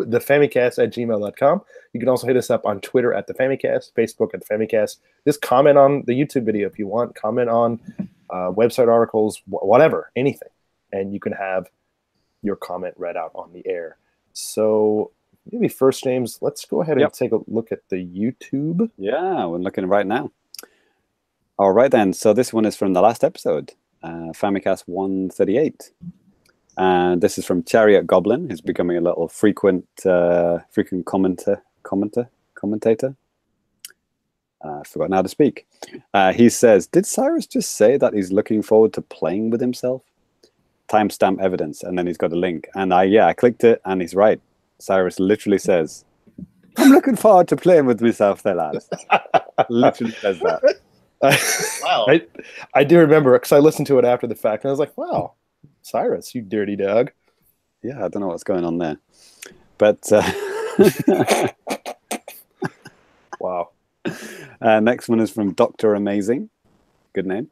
thefamicast@gmail.com. You can also hit us up on Twitter at the Famicast, Facebook at the Famicast. Just comment on the YouTube video if you want. Comment on website articles, whatever, anything, and you can have your comment read out on the air. So maybe first, James, let's go ahead and take a look at the YouTube. Yeah, we're looking right now. All right then. So this one is from the last episode, Famicast 138. And this is from Chariot Goblin, who's becoming a little frequent commentator. I've forgotten how to speak. He says, did Sairus just say that he's looking forward to playing with himself? Timestamp evidence. And then he's got a link. And I clicked it, and he's right. Sairus literally says, I'm looking forward to playing with myself there, lads. Literally says that. Wow. I do remember, because I listened to it after the fact, and I was like, wow, Sairus, you dirty dog. Yeah, I don't know what's going on there. But wow. Next one is from Dr. Amazing. Good name.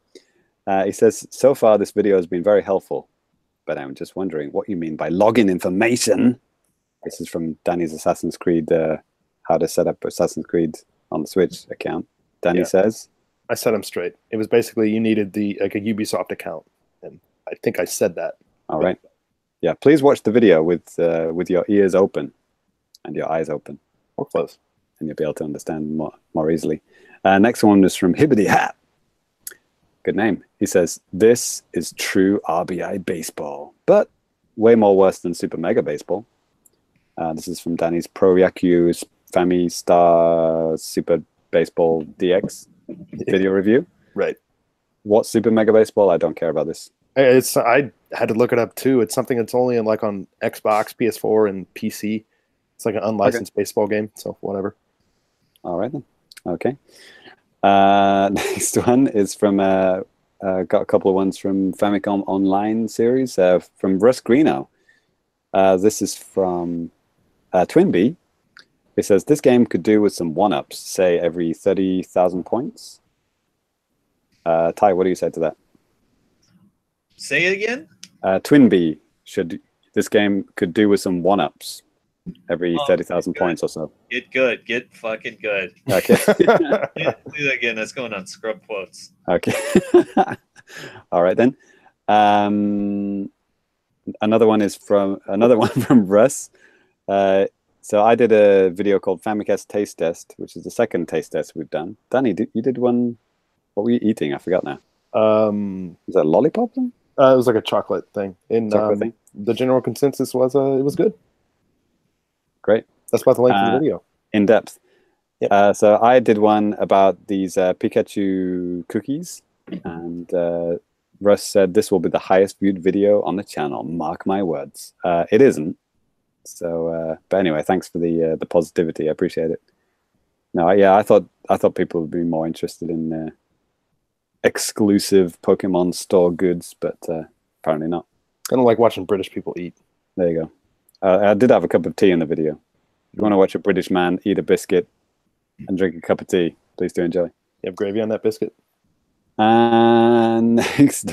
He says, so far this video has been very helpful, but I'm just wondering what you mean by login information. This is from Danny's Assassin's Creed, how to set up Assassin's Creed on the Switch account. Danny says, I set him straight. It was basically you needed a Ubisoft account, and I think I said that. All right. Yeah, please watch the video with your ears open and your eyes open. Or close. And you'll be able to understand more easily. Next one is from Hibbity Hat. Good name. He says, this is true RBI baseball, but way more worse than Super Mega Baseball. This is from Danny's Pro Yaku's Family Star Super Baseball DX video review. Right. What's Super Mega Baseball? I don't care about this. I had to look it up too. It's something that's only on Xbox, PS4, and PC. It's like an unlicensed baseball game, so whatever. All right then. Okay. Next one is from got a couple of ones from Famicom Online series from Russ Greeno. This is from Twinbee. It says this game could do with some one-ups, say every 30,000 points. Ty, what do you say to that? Say it again. Twinbee this game could do with some one-ups every 30,000 points or so. Get good. Get fucking good. Okay. Do that again. That's going on scrub quotes. Okay. All right then. Another one from Russ. So I did a video called Famicast Taste Test, which is the second taste test we've done. Danny, you did one. What were you eating? I forgot now. Was that a lollipop then? It was like a chocolate thing. Chocolate thing? The general consensus was it was good. Great. That's about the length of the video. In depth. Yep. So I did one about these Pikachu cookies, and Russ said this will be the highest viewed video on the channel. Mark my words. It isn't. So, but anyway, thanks for the positivity. I appreciate it. No, I thought people would be more interested in exclusive Pokemon store goods, but apparently not. I don't like watching British people eat. There you go. I did have a cup of tea in the video. If you want to watch a British man eat a biscuit and drink a cup of tea, please do enjoy. You have gravy on that biscuit? And next,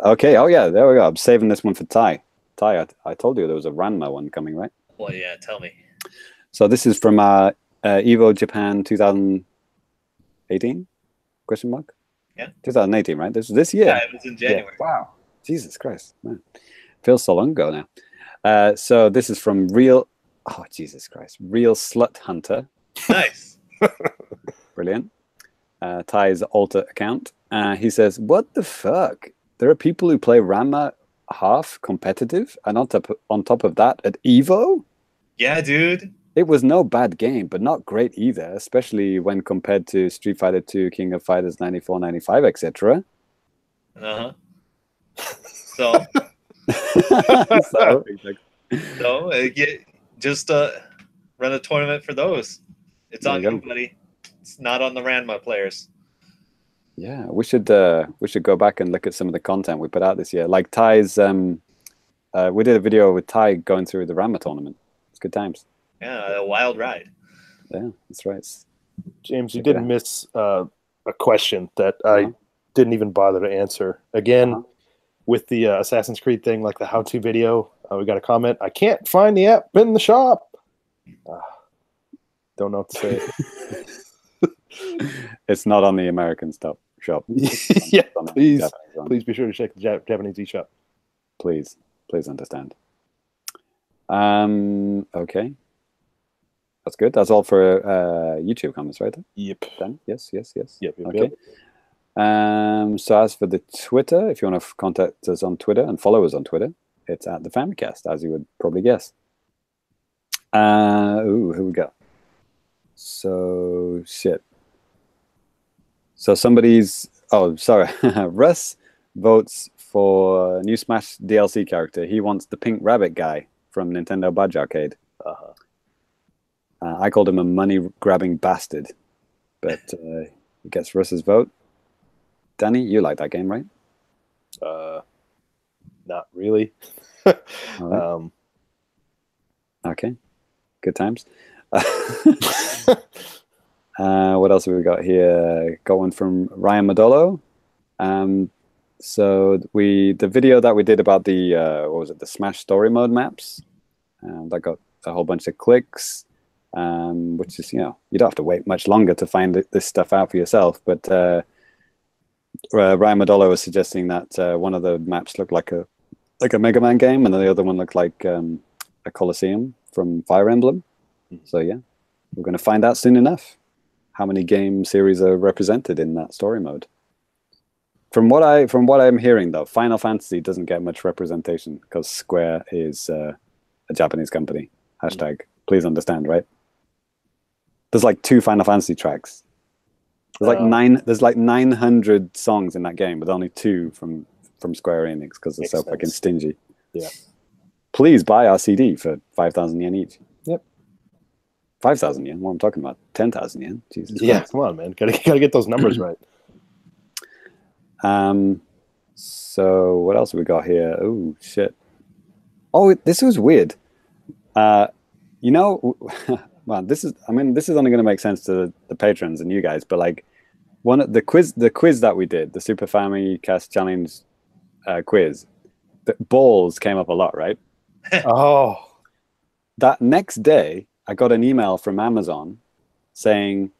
okay. Oh yeah, there we go. I'm saving this one for Ty. Ty, I told you there was a Ranma one coming, right? Well, yeah. Tell me. So this is from Evo Japan 2018? Question mark? Yeah. 2018, right? This year. Yeah, it was in January. Yeah. Wow. Jesus Christ, man. Feels so long ago now. So this is from Real Slut Hunter. Nice. Brilliant. Ty's alter account. He says, "What the fuck? There are people who play Ranma half competitive, and on top of that, at Evo." Yeah, dude. It was no bad game, but not great either, especially when compared to Street Fighter 2, King of Fighters 94, 95, etc. Uh-huh. So, just run a tournament for those. It's on you, buddy. It's not on the Ranma players. Yeah, we should go back and look at some of the content we put out this year. Like Ty's, we did a video with Ty going through the Ranma tournament. It's good times. Yeah, a wild ride. Yeah, that's right. James, you didn't miss a question that I didn't even bother to answer. Again, with the Assassin's Creed thing, like the how-to video, we got a comment. I can't find the app in the shop. Don't know what to say. It's not on the American shop. Yeah, please be sure to check the Japanese eShop. Please understand. Okay. That's good. That's all for YouTube comments, right? Yep. Then? Yes. Yep. Okay. So as for the Twitter, if you want to contact us on Twitter and follow us on Twitter, it's at the Famicast, as you would probably guess. Who we got? So shit. So Russ votes for new Smash DLC character. He wants the pink rabbit guy from Nintendo Badge Arcade. I called him a money-grabbing bastard, but he gets Russ's vote. Danny, you like that game, right? Not really. Right. Okay, good times. What else have we got here? Got one from Ryan Madolo. So the video that we did about the the Smash Story Mode maps, that got a whole bunch of clicks. Which is, you don't have to wait much longer to find this stuff out for yourself. But Ryan Madolo was suggesting that one of the maps looked like a Mega Man game, and the other one looked like a Colosseum from Fire Emblem. So yeah, we're going to find out soon enough how many game series are represented in that story mode. From what I'm hearing, though, Final Fantasy doesn't get much representation because Square is a Japanese company. Hashtag please understand, right? There's like 2 Final Fantasy tracks. There's like 900 songs in that game, but only 2 from Square Enix because they're so fucking stingy. Yeah. Please buy our CD for 5,000 yen each. Yep. 5,000 yen. What I'm talking about? 10,000 yen. Jesus. Yeah, come on, man. Gotta get those numbers right. So what else have we got here? Oh shit. Oh, this was weird. Well, this is only going to make sense to the patrons and you guys, but like the quiz that we did, the Super Famicast Challenge quiz, the balls came up a lot, right? Oh. That next day, I got an email from Amazon saying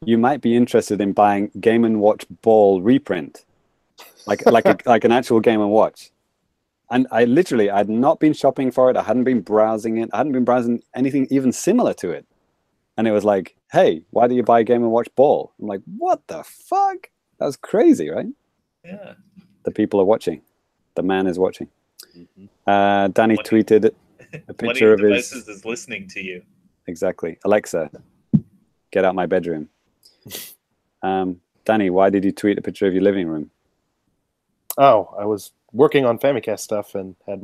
you might be interested in buying Game & Watch ball reprint, like an actual Game & Watch. And I had not been shopping for it. I hadn't been browsing it. I hadn't been browsing anything even similar to it. And it was like, hey, why do you buy Game & Watch ball? I'm like, what the fuck? That's crazy, right? Yeah. The people are watching. The man is watching. Mm-hmm. Danny tweeted a picture of his devices is listening to you. Exactly. Alexa, get out my bedroom. Danny, why did you tweet a picture of your living room? Oh, I was working on Famicast stuff and had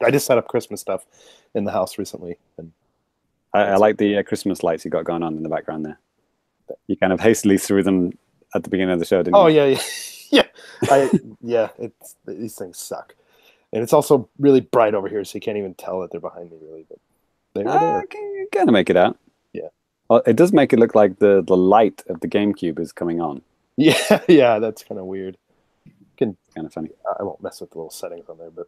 I just set up Christmas stuff in the house recently. And I like the Christmas lights you got going on in the background there. You kind of hastily threw them at the beginning of the show, didn't you? Oh, yeah. These things suck. And it's also really bright over here, so you can't even tell that they're behind me, really. But they were there. You kind of make it out. Yeah. Well, it does make it look like the light of the GameCube is coming on. Yeah, that's kind of weird. Kind of funny. I won't mess with the little settings on there, but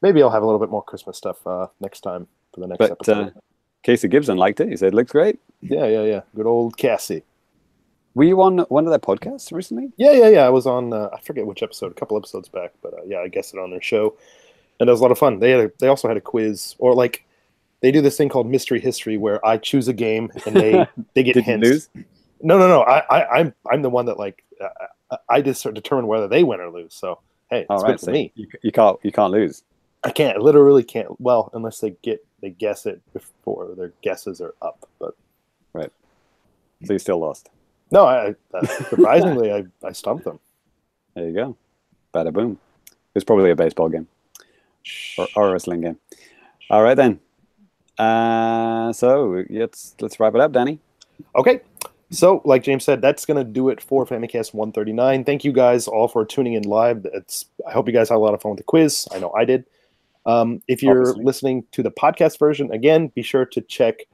maybe I'll have a little bit more Christmas stuff next time for the next episode. Casey Gibson liked it. He said it looks great. Yeah. Good old Cassie. Were you on one of their podcasts recently? Yeah. I was on, I forget which episode, a couple episodes back, but I guessed it on their show. And it was a lot of fun. They also had a quiz, or like, they do this thing called Mystery History where I choose a game and they get hints. No. I'm the one that like I just sort of determine whether they win or lose. So hey, it's good for me. You can't lose. I can't. Literally can't. Well, unless they guess it before their guesses are up. But right. So you still lost. No, surprisingly I stumped them. There you go. Bada boom. It's probably a baseball game or a wrestling game. All right then. So let's wrap it up, Danny. Okay. So, like James said, that's going to do it for Famicast 139. Thank you guys all for tuning in live. I hope you guys had a lot of fun with the quiz. I know I did. If you're listening to the podcast version, again, be sure to check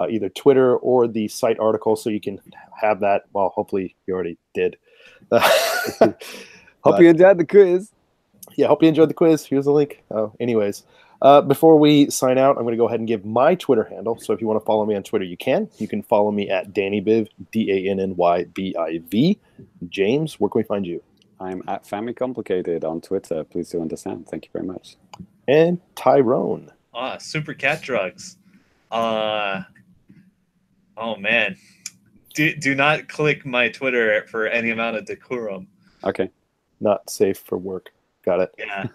either Twitter or the site article so you can have that. Well, hopefully you already did. Hope you enjoyed the quiz. Yeah, hope you enjoyed the quiz. Here's the link. Anyways, before we sign out, I'm going to go ahead and give my Twitter handle. So if you want to follow me on Twitter, you can. You can follow me at DannyBiv, DANNYBIV. James, where can we find you? I'm at FamiComplicated on Twitter. Please do understand. Thank you very much. And Tyrone. Super cat drugs. Oh man. Do not click my Twitter for any amount of decorum. Okay. Not safe for work. Got it. Yeah.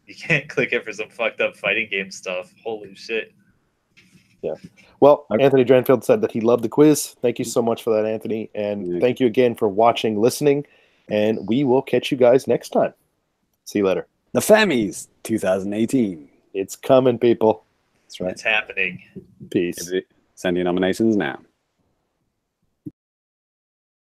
You can't click it for some fucked up fighting game stuff. Holy shit. Yeah. Well, okay. Anthony Dranfield said that he loved the quiz. Thank you so much for that, Anthony. And thank you again for watching, listening. And we will catch you guys next time. See you later. The Fammies 2018. It's coming, people. That's right. It's happening. Peace. Send your nominations now.